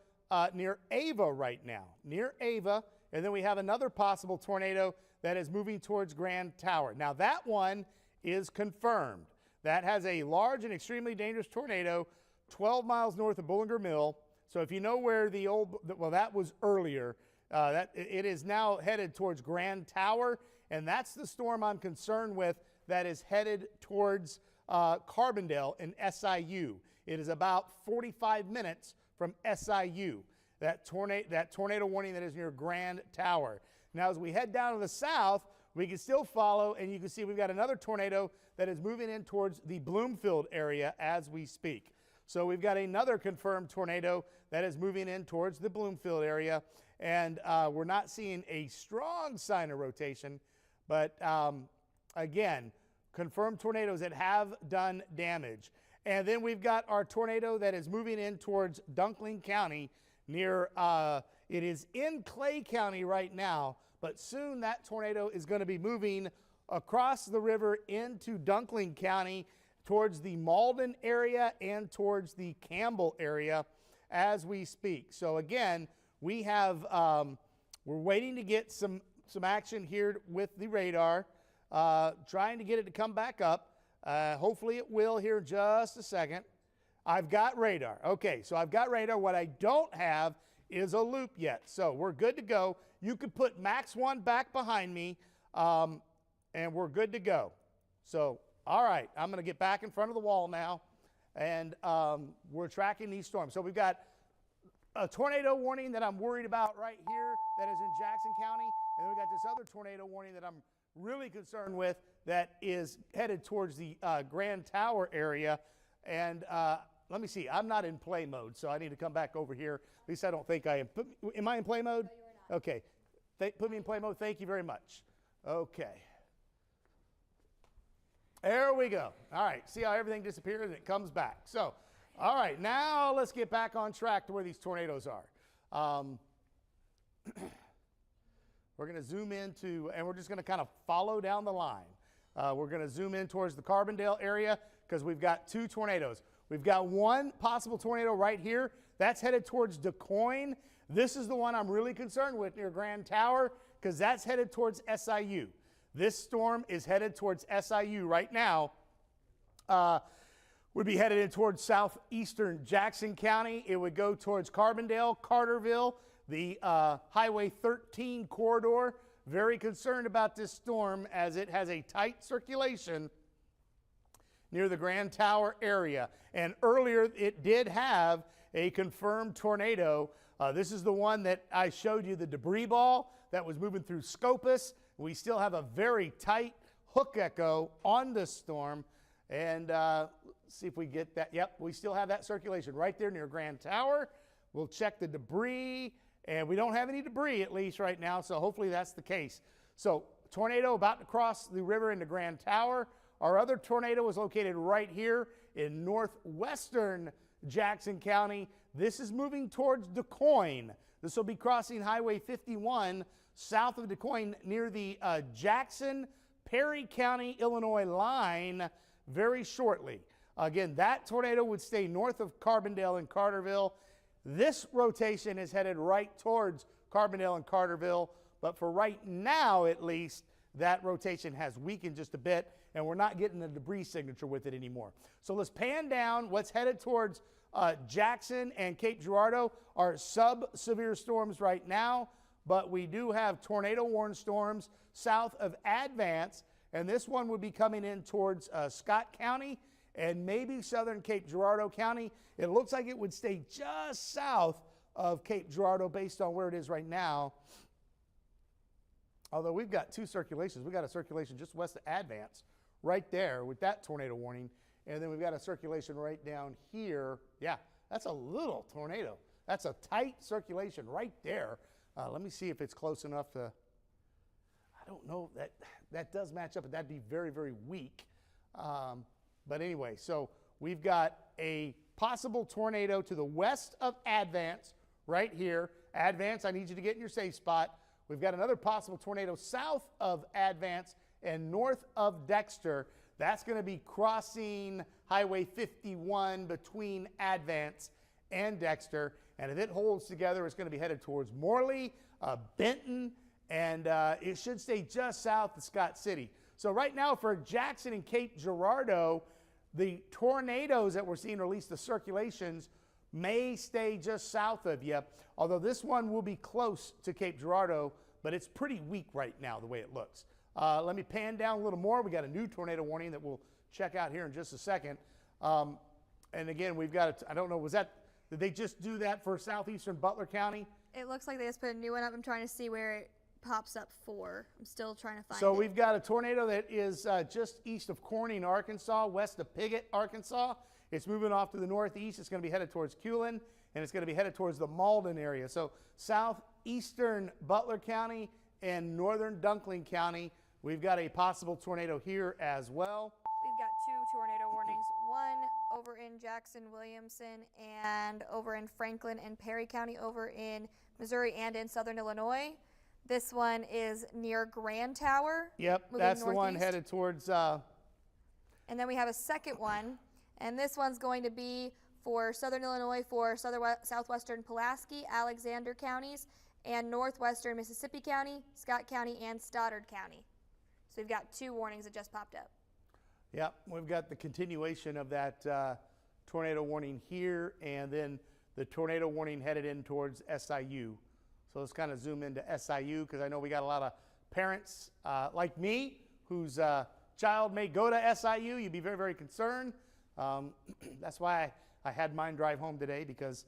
Speaker 4: near Ava right now, near Ava, and then we have another possible tornado that is moving towards Grand Tower. Now that one is confirmed. That has a large and extremely dangerous tornado 12 miles north of Bullinger Mill. So if you know where the old, well, that was earlier, it is now headed towards Grand Tower, and that's the storm I'm concerned with that is headed towards Carbondale and SIU. It is about 45 minutes from SIU, that tornado warning that is near Grand Tower. Now, as we head down to the south, we can still follow, and you can see we've got another tornado that is moving in towards the Bloomfield area as we speak. So we've got another confirmed tornado that is moving in towards the Bloomfield area, and we're not seeing a strong sign of rotation, but again, confirmed tornadoes that have done damage. And then we've got our tornado that is moving in towards Dunkling County near, it is in Clay County right now, but soon that tornado is going to be moving across the river into Dunkling County towards the Malden area and towards the Campbell area as we speak. So again, we have, we're waiting to get some action here with the radar, trying to get it to come back up. Hopefully it will here in just a second. I've got radar. Okay, so I've got radar. What I don't have is a loop yet. So we're good to go. You could put Max 1 back behind me, and we're good to go. So, all right, I'm going to get back in front of the wall now, and we're tracking these storms. So we've got a tornado warning that I'm worried about right here that is in Jackson County, and then we've got this other tornado warning that I'm really concerned with that is headed towards the Grand Tower area. And let me see, I'm not in play mode, so I need to come back over here. At least I don't think I am. Am I in play mode? No, you are not. Okay. Put me in play mode. Thank you very much. Okay. There we go. All right. See how everything disappears and it comes back. So, all right. Now let's get back on track to where these tornadoes are. We're going to zoom into, and we're just going to kind of follow down the line. We're going to zoom in towards the Carbondale area because we've got two tornadoes. We've got one possible tornado right here. That's headed towards DuQuoin. This is the one I'm really concerned with near Grand Tower because that's headed towards SIU. This storm is headed towards SIU right now. Would be headed in towards southeastern Jackson County. It would go towards Carbondale, Carterville, the Highway 13 corridor. Very concerned about this storm as it has a tight circulation near the Grand Tower area. And earlier it did have a confirmed tornado. This is the one that I showed you, the debris ball that was moving through Scopus. We still have a very tight hook echo on this storm. And let's see if we get that. Yep, we still have that circulation right there near Grand Tower. We'll check the debris, and we don't have any debris at least right now, so hopefully that's the case. So tornado about to cross the river into Grand Tower. Our other tornado is located right here in northwestern Jackson County. This is moving towards DuQuoin. This will be crossing Highway 51 south of DuQuoin near the Jackson-Perry County, Illinois line very shortly. Again, that tornado would stay north of Carbondale and Carterville. This rotation is headed right towards Carbondale and Carterville, but for right now at least, that rotation has weakened just a bit, and we're not getting the debris signature with it anymore. So let's pan down what's headed towards Jackson and Cape Girardeau are sub-severe storms right now, but we do have tornado-warned storms south of Advance, and this one would be coming in towards Scott County and maybe southern Cape Girardeau County. It looks like it would stay just south of Cape Girardeau based on where it is right now. Although we've got two circulations. We've got a circulation just west of Advance right there with that tornado warning. And then we've got a circulation right down here. Yeah, that's a little tornado. That's a tight circulation right there. Let me see if it's close enough to, I don't know, that does match up, but that'd be very, very weak. But anyway, so we've got a possible tornado to the west of Advance right here. Advance, I need you to get in your safe spot. We've got another possible tornado south of Advance and north of Dexter. That's going to be crossing Highway 51 between Advance and Dexter. And if it holds together, it's going to be headed towards Morley, Benton, and it should stay just south of Scott City. So right now for Jackson and Cape Girardeau, the tornadoes that we're seeing, or at least the circulations, may stay just south of you. Although this one will be close to Cape Girardeau, but it's pretty weak right now the way it looks. Let me pan down a little more. We got a new tornado warning that we'll check out here in just a second. And again, we've got, I don't know, did they just do that for southeastern Butler County?
Speaker 6: It looks like they just put a new one up. I'm trying to see where it pops up for. I'm still trying to find it.
Speaker 4: So we've got a tornado that is just east of Corning, Arkansas, west of Piggott, Arkansas. It's moving off to the northeast. It's going to be headed towards Culin, and it's going to be headed towards the Malden area. So southeastern Butler County and northern Dunkling County, we've got a possible tornado here as well.
Speaker 6: We've got two tornado warnings. One over in Jackson, Williamson, and over in Franklin and Perry County, over in Missouri and in southern Illinois. This one is near Grand Tower.
Speaker 4: Yep, that's the one headed towards...
Speaker 6: And then we have a second one, and this one's going to be for southern Illinois, for southwestern Pulaski, Alexander counties, and northwestern Mississippi County, Scott County, and Stoddard County. So we've got two warnings that just popped up.
Speaker 4: Yep, we've got the continuation of that tornado warning here, and then the tornado warning headed in towards SIU. So let's kind of zoom into SIU, because I know we got a lot of parents like me whose child may go to SIU. You'd be very, very concerned. That's why I had mine drive home today, because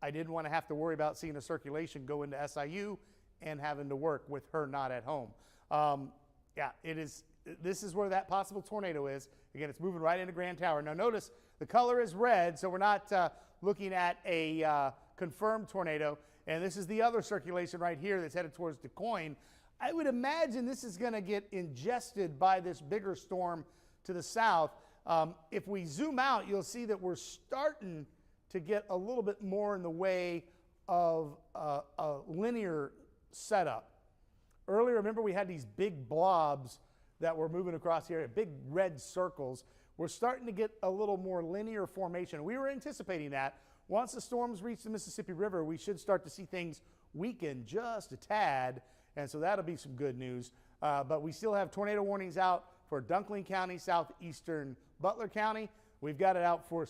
Speaker 4: I didn't want to have to worry about seeing a circulation go into SIU and having to work with her not at home. Yeah, this is where that possible tornado is. Again, it's moving right into Grand Tower. Now notice the color is red, so we're not looking at a confirmed tornado. And this is the other circulation right here that's headed towards DuQuoin. I would imagine this is going to get ingested by this bigger storm to the south. If we zoom out, you'll see that we're starting to get a little bit more in the way of a linear setup. Earlier, remember we had these big blobs that were moving across here, big red circles. We're starting to get a little more linear formation. We were anticipating that. Once the storms reach the Mississippi River, we should start to see things weaken just a tad, and so that'll be some good news. But we still have tornado warnings out for Dunkling County, southeastern Butler County. We've got it out for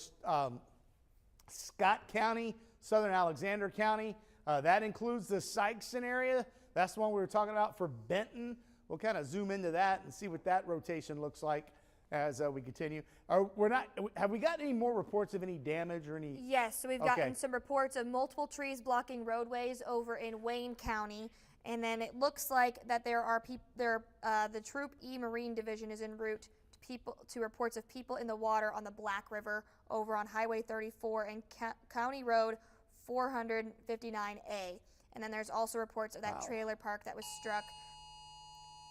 Speaker 4: Scott County, southern Alexander County. That includes the Sykeston area. That's the one we were talking about for Benton. We'll kind of zoom into that and see what that rotation looks like as we continue. Have we got any more reports of any damage or any?
Speaker 6: Yes, so we've gotten some reports of multiple trees blocking roadways over in Wayne County. And then it looks like that the Troop E Marine Division is en route to reports of people in the water on the Black River over on Highway 34 and County Road
Speaker 5: 459A. And then there's also reports of that trailer park that was struck.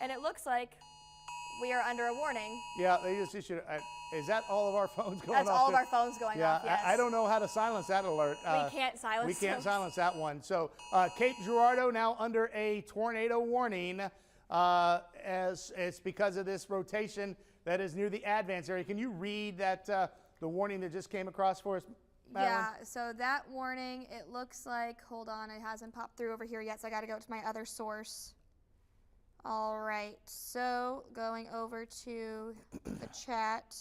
Speaker 5: And it looks like we are under a warning.
Speaker 4: Yeah, they just issued. Is that all of our phones going off?
Speaker 5: That's all of our phones going off, yes.
Speaker 4: I don't know how to silence that alert.
Speaker 5: We can't silence
Speaker 4: We can't
Speaker 5: those.
Speaker 4: silence that one. So Cape Girardeau now under a tornado warning as it's because of this rotation that is near the advance area. Can you read that the warning that just came across for us, Madeline?
Speaker 5: Yeah, so that warning, it looks like, hold on, it hasn't popped through over here yet, so I got to go to my other source. All right, so going over to the chat.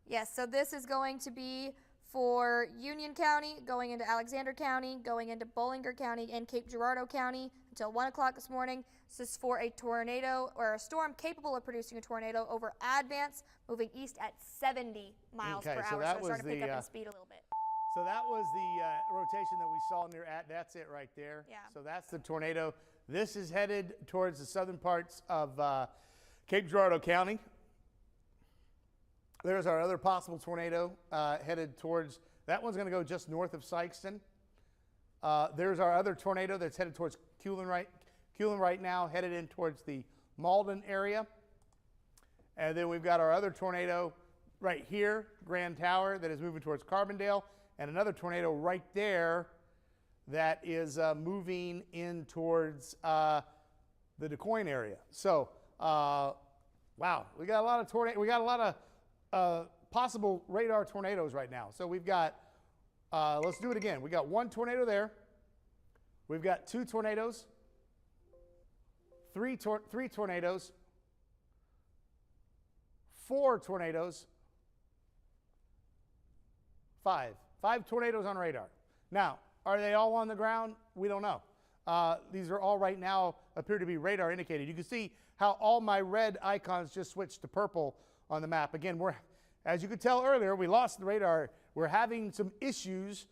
Speaker 5: Yes, so this is going to be for Union County, going into Alexander County, going into Bollinger County, and Cape Girardeau County until 1 o'clock this morning. This is for a tornado or a storm capable of producing a tornado over Advance, moving east at 70 miles per hour. So it's starting to pick up in speed a little bit.
Speaker 4: So that was the rotation that we saw near that's it right there.
Speaker 5: Yeah.
Speaker 4: So that's the tornado. This is headed towards the southern parts of Cape Girardeau County. There's our other possible tornado headed towards, that one's going to go just north of Sykeston. There's our other tornado that's headed towards Culin right now, headed in towards the Malden area. And then we've got our other tornado right here, Grand Tower, that is moving towards Carbondale, and another tornado right there that is moving in towards the DuQuoin area. So, wow, we got a lot of tornado. We got a lot of possible radar tornadoes right now. So we've got, let's do it again. We got one tornado there. We've got two tornadoes, three tornadoes, 4 tornadoes, 5 tornadoes on radar. Now, are they all on the ground? We don't know. These are all right now appear to be radar indicated. You can see how all my red icons just switched to purple on the map. Again, as you could tell earlier, we lost the radar. We're having some issues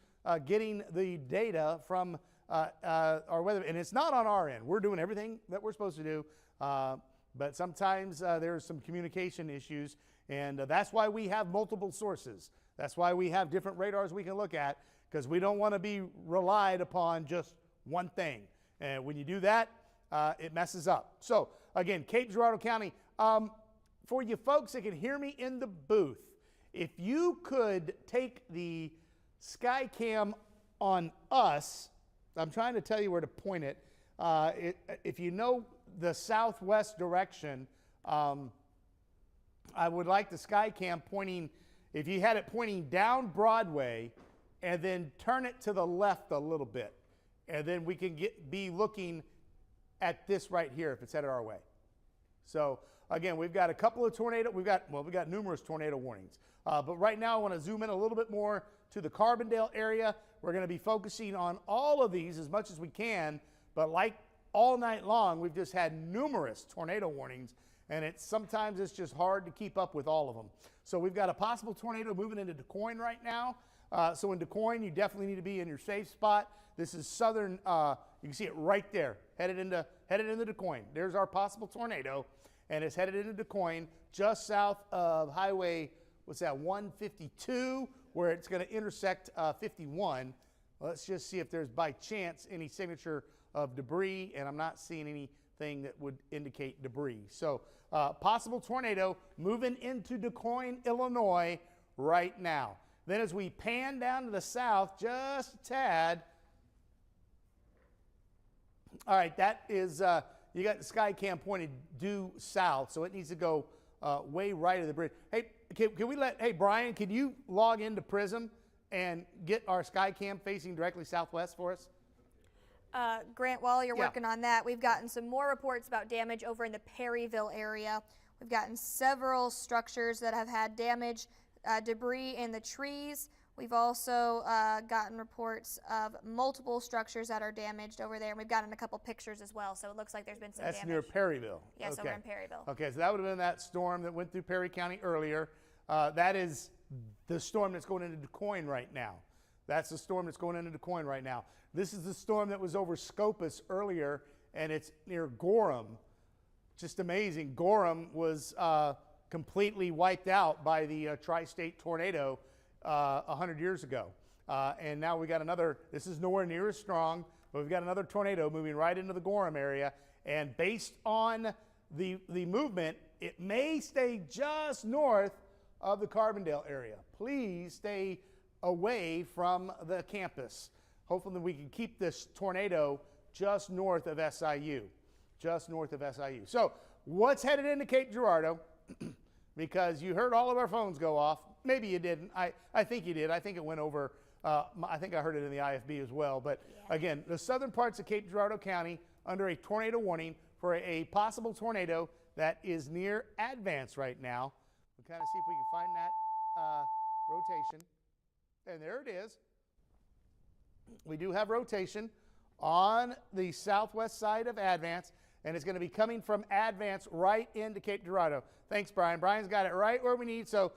Speaker 4: getting the data from our weather, and it's not on our end. We're doing everything that we're supposed to do, but sometimes there's some communication issues, and that's why we have multiple sources. That's why we have different radars we can look at, because we don't want to be relied upon just one thing. And when you do that, it messes up. So again, Cape Girardeau County. For you folks that can hear me in the booth, if you could take the Skycam on us, I'm trying to tell you where to point it. If you know the southwest direction, I would like the Skycam pointing, if you had it pointing down Broadway and then turn it to the left a little bit, and then we can be looking at this right here if it's headed our way. So again, we've got a couple of tornado, we've got numerous tornado warnings. But right now I want to zoom in a little bit more to the Carbondale area. We're going to be focusing on all of these as much as we can, but like all night long, we've just had numerous tornado warnings, and sometimes it's just hard to keep up with all of them. So we've got a possible tornado moving into DuQuoin right now. So in DuQuoin, you definitely need to be in your safe spot. This is southern, you can see it right there, headed into DuQuoin. There's our possible tornado, and it's headed into DuQuoin, just south of Highway, 152, where it's going to intersect 51. Let's just see if there's, by chance, any signature of debris, and I'm not seeing anything that would indicate debris. So possible tornado moving into DuQuoin, Illinois right now. Then as we pan down to the south just a tad, all right, that is, you got the Skycam pointed due south, so it needs to go way right of the bridge. Hey, can we hey, Brian, can you log into Prism and get our Skycam facing directly southwest for us?
Speaker 5: Grant, while you're working on that, we've gotten some more reports about damage over in the Perryville area. We've gotten several structures that have had damage, debris in the trees. We've also gotten reports of multiple structures that are damaged over there. And we've gotten a couple pictures as well, so it looks like there's been some damage.
Speaker 4: That's near Perryville.
Speaker 5: Yes,
Speaker 4: okay.
Speaker 5: over in Perryville.
Speaker 4: Okay, so that would have been that storm that went through Perry County earlier. That is the storm that's going into DuQuoin right now. That's the storm that's going into DuQuoin right now. This is the storm that was over Scopus earlier, and it's near Gorham. Just amazing. Gorham was completely wiped out by the tri-state tornado 100 years ago. And now we got another, this is nowhere near as strong, but we've got another tornado moving right into the Gorham area. And based on the movement, it may stay just north of the Carbondale area. Please stay away from the campus. Hopefully we can keep this tornado just north of SIU. Just north of SIU. So what's headed into Cape Girardeau? Because you heard all of our phones go off. Maybe you didn't. I think you did. I think it went over. I think I heard it in the IFB as well. But again, the southern parts of Cape Girardeau County under a tornado warning for a possible tornado that is near Advance right now. We'll kind of see if we can find that rotation. And there it is. We do have rotation on the southwest side of Advance, and it's going to be coming from Advance right into Cape Girardeau. Thanks, Brian. Brian's got it right where we need. So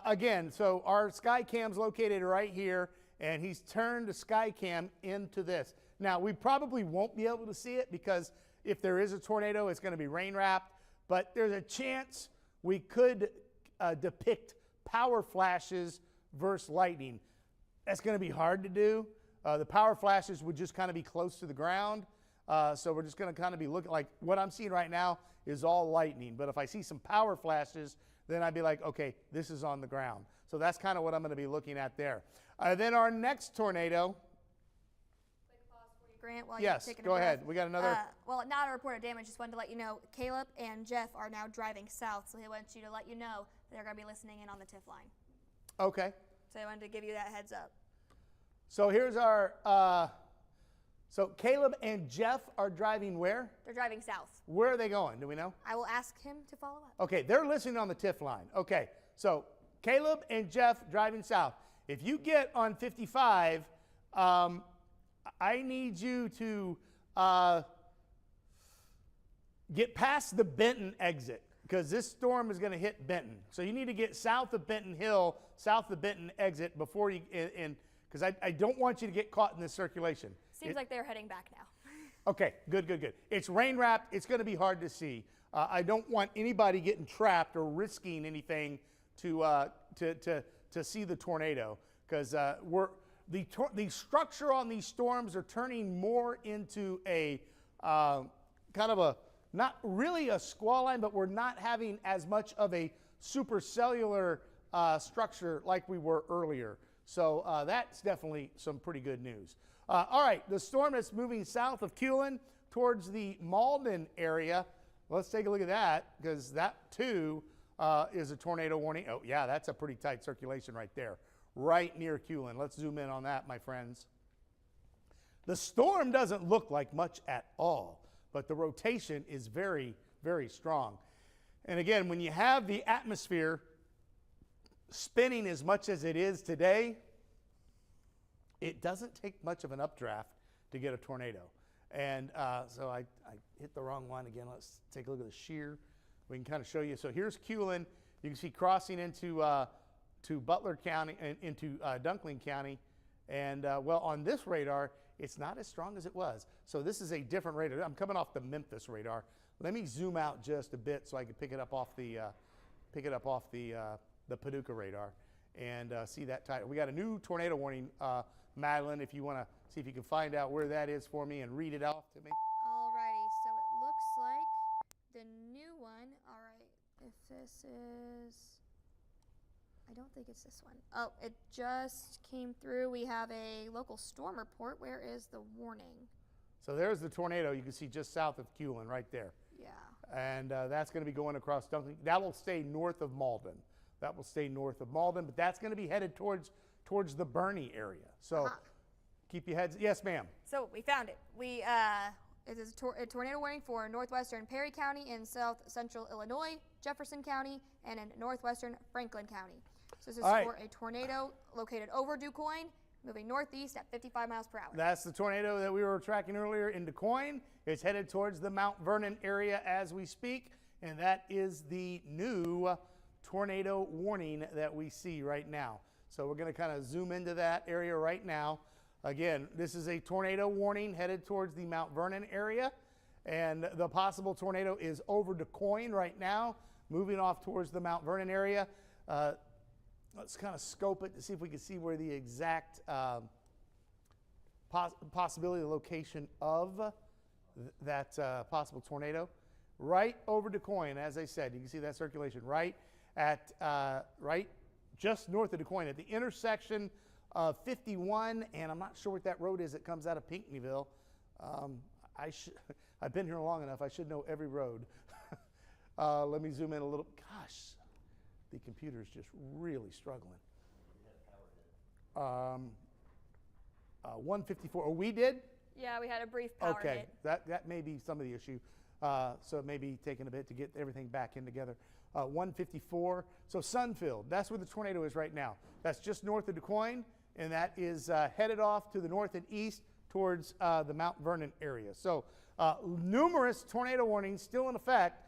Speaker 4: again, so our Skycam's located right here, and he's turned the Skycam into this. Now, we probably won't be able to see it because if there is a tornado, it's going to be rain wrapped, but there's a chance we could depict power flashes versus lightning. That's going to be hard to do. The power flashes would just kind of be close to the ground. So we're just going to kind of be looking like what I'm seeing right now is all lightning. But if I see some power flashes, then I'd be like, okay, this is on the ground. So that's kind of what I'm going to be looking at there. Then our next tornado.
Speaker 6: Quick pause for you, Grant, while
Speaker 4: Yes,
Speaker 6: you're taking
Speaker 4: go
Speaker 6: a breath.
Speaker 4: ahead. We got another.
Speaker 6: Well, not a report of damage. Just wanted to let you know, Caleb and Jeff are now driving south, so he wants you to let you know they're going to be listening in on the TIF line.
Speaker 4: Okay.
Speaker 6: So I wanted to give you that heads up.
Speaker 4: So here's our. So Caleb and Jeff are driving where?
Speaker 6: They're driving south.
Speaker 4: Where are they going? Do we know?
Speaker 6: I will ask him to follow up.
Speaker 4: Okay, they're listening on the TIF line. Okay, so Caleb and Jeff driving south. If you get on 55, I need you to get past the Benton exit because this storm is going to hit Benton. So you need to get south of Benton Hill, south of the Benton exit before you, because I don't want you to get caught in this circulation.
Speaker 6: Seems like they're heading back now.
Speaker 4: Okay, good. It's rain wrapped. It's going to be hard to see. I don't want anybody getting trapped or risking anything to see the tornado because the structure on these storms are turning more into a kind of a not really a squall line, but we're not having as much of a supercellular structure like we were earlier. So that's definitely some pretty good news. All right, the storm that's moving south of Culin towards the Malden area. Let's take a look at that because that too is a tornado warning. Oh yeah, that's a pretty tight circulation right there, right near Culin. Let's zoom in on that, my friends. The storm doesn't look like much at all, but the rotation is very, very strong. And again, when you have the atmosphere spinning as much as it is today, it doesn't take much of an updraft to get a tornado. And so I hit the wrong one again. Let's take a look at the shear. We can kind of show you. So here's Culin. You can see crossing into to Butler County and into Dunkling County. And well, on this radar, it's not as strong as it was. So this is a different radar. I'm coming off the Memphis radar. Let me zoom out just a bit so I can pick it up off the Paducah radar and see that title. We got a new tornado warning, Madeline, if you want to see if you can find out where that is for me and read it off to me.
Speaker 6: Alrighty, so it looks like the new one. All right, if this is, I don't think it's this one. Oh, it just came through. We have a local storm report. Where is the warning?
Speaker 4: So there's the tornado you can see just south of Culin right there.
Speaker 6: Yeah.
Speaker 4: And that's going to be going across Dunkling. That will stay north of Malden. That will stay north of Malden, but that's going to be headed towards the Bernie area. So keep your heads. Yes, ma'am.
Speaker 6: So we found it. It is a tornado warning for northwestern Perry County in south central Illinois, Jefferson County, and in northwestern Franklin County. So this is for a tornado located over DuQuoin, moving northeast at 55 miles per hour.
Speaker 4: That's the tornado that we were tracking earlier in DuQuoin. It's headed towards the Mount Vernon area as we speak, and that is the new tornado warning that we see right now. So we're going to kind of zoom into that area right now. Again, this is a tornado warning headed towards the Mount Vernon area, and the possible tornado is over DuQuoin right now, moving off towards the Mount Vernon area. let's kind of scope it to see if we can see where the exact possibility, the location of that possible tornado. Right over DuQuoin, as I said, you can see that circulation right at just north of DuQuoin at the intersection of 51, and I'm not sure what that road is that comes out of Pinckneyville. I've been here long enough, I should know every road. Let me zoom in a little. Gosh, the computer's just really struggling. 154. Oh, we did?
Speaker 6: Yeah, we had a brief power
Speaker 4: Okay,
Speaker 6: hit.
Speaker 4: that may be some of the issue. So it may be taking a bit to get everything back in together. 154. So Sunfield, that's where the tornado is right now. That's just north of DuQuoin, and that is headed off to the north and east towards the Mount Vernon area. So numerous tornado warnings still in effect.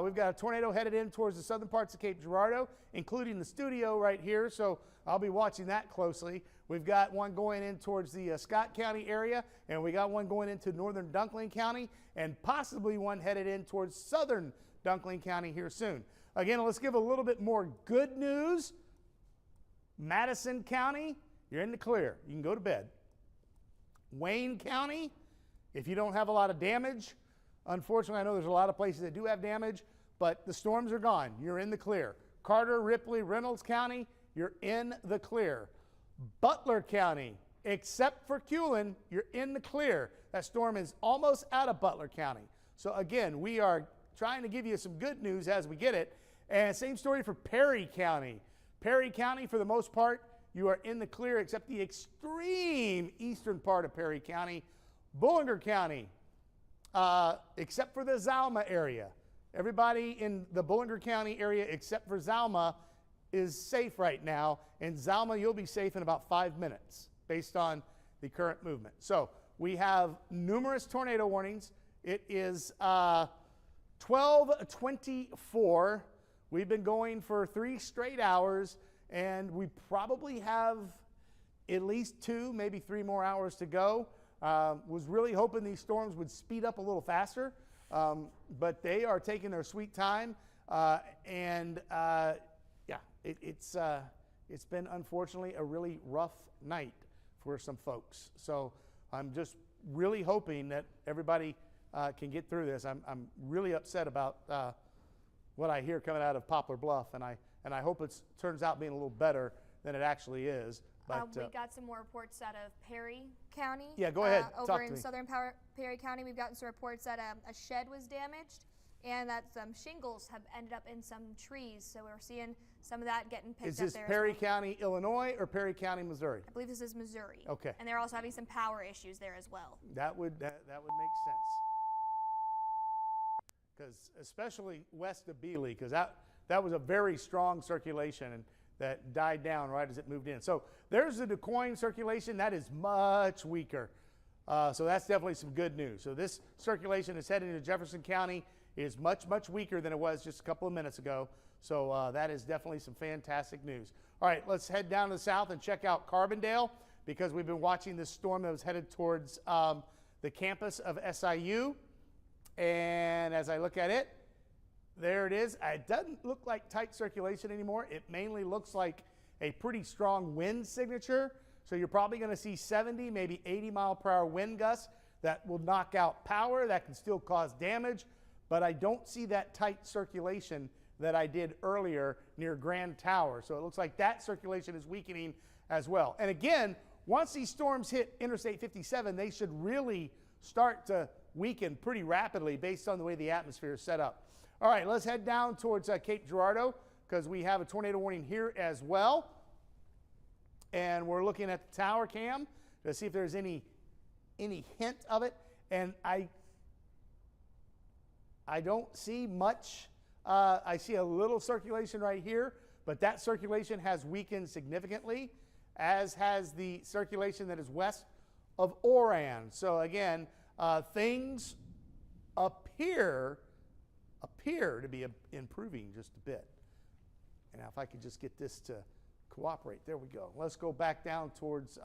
Speaker 4: We've got a tornado headed in towards the southern parts of Cape Girardeau, including the studio right here. So I'll be watching that closely. We've got one going in towards the Scott County area, and we got one going into northern Dunkling County, and possibly one headed in towards southern Dunkling County here soon. Again, let's give a little bit more good news. Madison County, you're in the clear. You can go to bed. Wayne County, if you don't have a lot of damage, unfortunately, I know there's a lot of places that do have damage, but the storms are gone. You're in the clear. Carter, Ripley, Reynolds County, you're in the clear. Butler County, except for Culin, you're in the clear. That storm is almost out of Butler County. So again, we are trying to give you some good news as we get it. And same story for Perry County. Perry County, for the most part, you are in the clear except the extreme eastern part of Perry County. Bullinger County, except for the Zalma area. Everybody in the Bullinger County area except for Zalma is safe right now, and Zalma, you'll be safe in about 5 minutes based on the current movement. So we have numerous tornado warnings. It is 12:24. We've been going for 3 straight hours, and we probably have at least 2, maybe 3 more hours to go. Was really hoping these storms would speed up a little faster, but they are taking their sweet time, it's been unfortunately a really rough night for some folks. So I'm just really hoping that everybody can get through this. I'm really upset about what I hear coming out of Poplar Bluff, and I hope it turns out being a little better than it actually is. But
Speaker 6: We got some more reports out of Perry County.
Speaker 4: Yeah, go ahead.
Speaker 6: Over
Speaker 4: Talk to
Speaker 6: in
Speaker 4: me.
Speaker 6: southern Perry County, we've gotten some reports that a shed was damaged and that some shingles have ended up in some trees. So we're seeing some of that getting picked
Speaker 4: Is
Speaker 6: up
Speaker 4: this
Speaker 6: there.
Speaker 4: Perry County, Illinois, or Perry County, Missouri?
Speaker 6: I believe this is Missouri.
Speaker 4: Okay.
Speaker 6: And they're also having some power issues there as well.
Speaker 4: That would make sense. Because especially west of Beeley, because that was a very strong circulation and that died down right as it moved in. So there's the DuQuoin circulation. That is much weaker. So that's definitely some good news. So this circulation is heading to Jefferson County is much, much weaker than it was just a couple of minutes ago. So that is definitely some fantastic news. All right, let's head down to the south and check out Carbondale, because we've been watching this storm that was headed towards the campus of SIU. And as I look at it, there it is. It doesn't look like tight circulation anymore. It mainly looks like a pretty strong wind signature. So you're probably going to see 70, maybe 80 mile per hour wind gusts that will knock out power, that can still cause damage. But I don't see that tight circulation that I did earlier near Grand Tower. So it looks like that circulation is weakening as well. And again, once these storms hit Interstate 57, they should really start to weaken pretty rapidly based on the way the atmosphere is set up. All right, let's head down towards Cape Girardeau, because we have a tornado warning here as well. And we're looking at the tower cam to see if there's any hint of it. And I don't see much. I see a little circulation right here, but that circulation has weakened significantly, as has the circulation that is west of Oran. So again, things appear to be improving just a bit. And now if I could just get this to cooperate. There we go. Let's go back down towards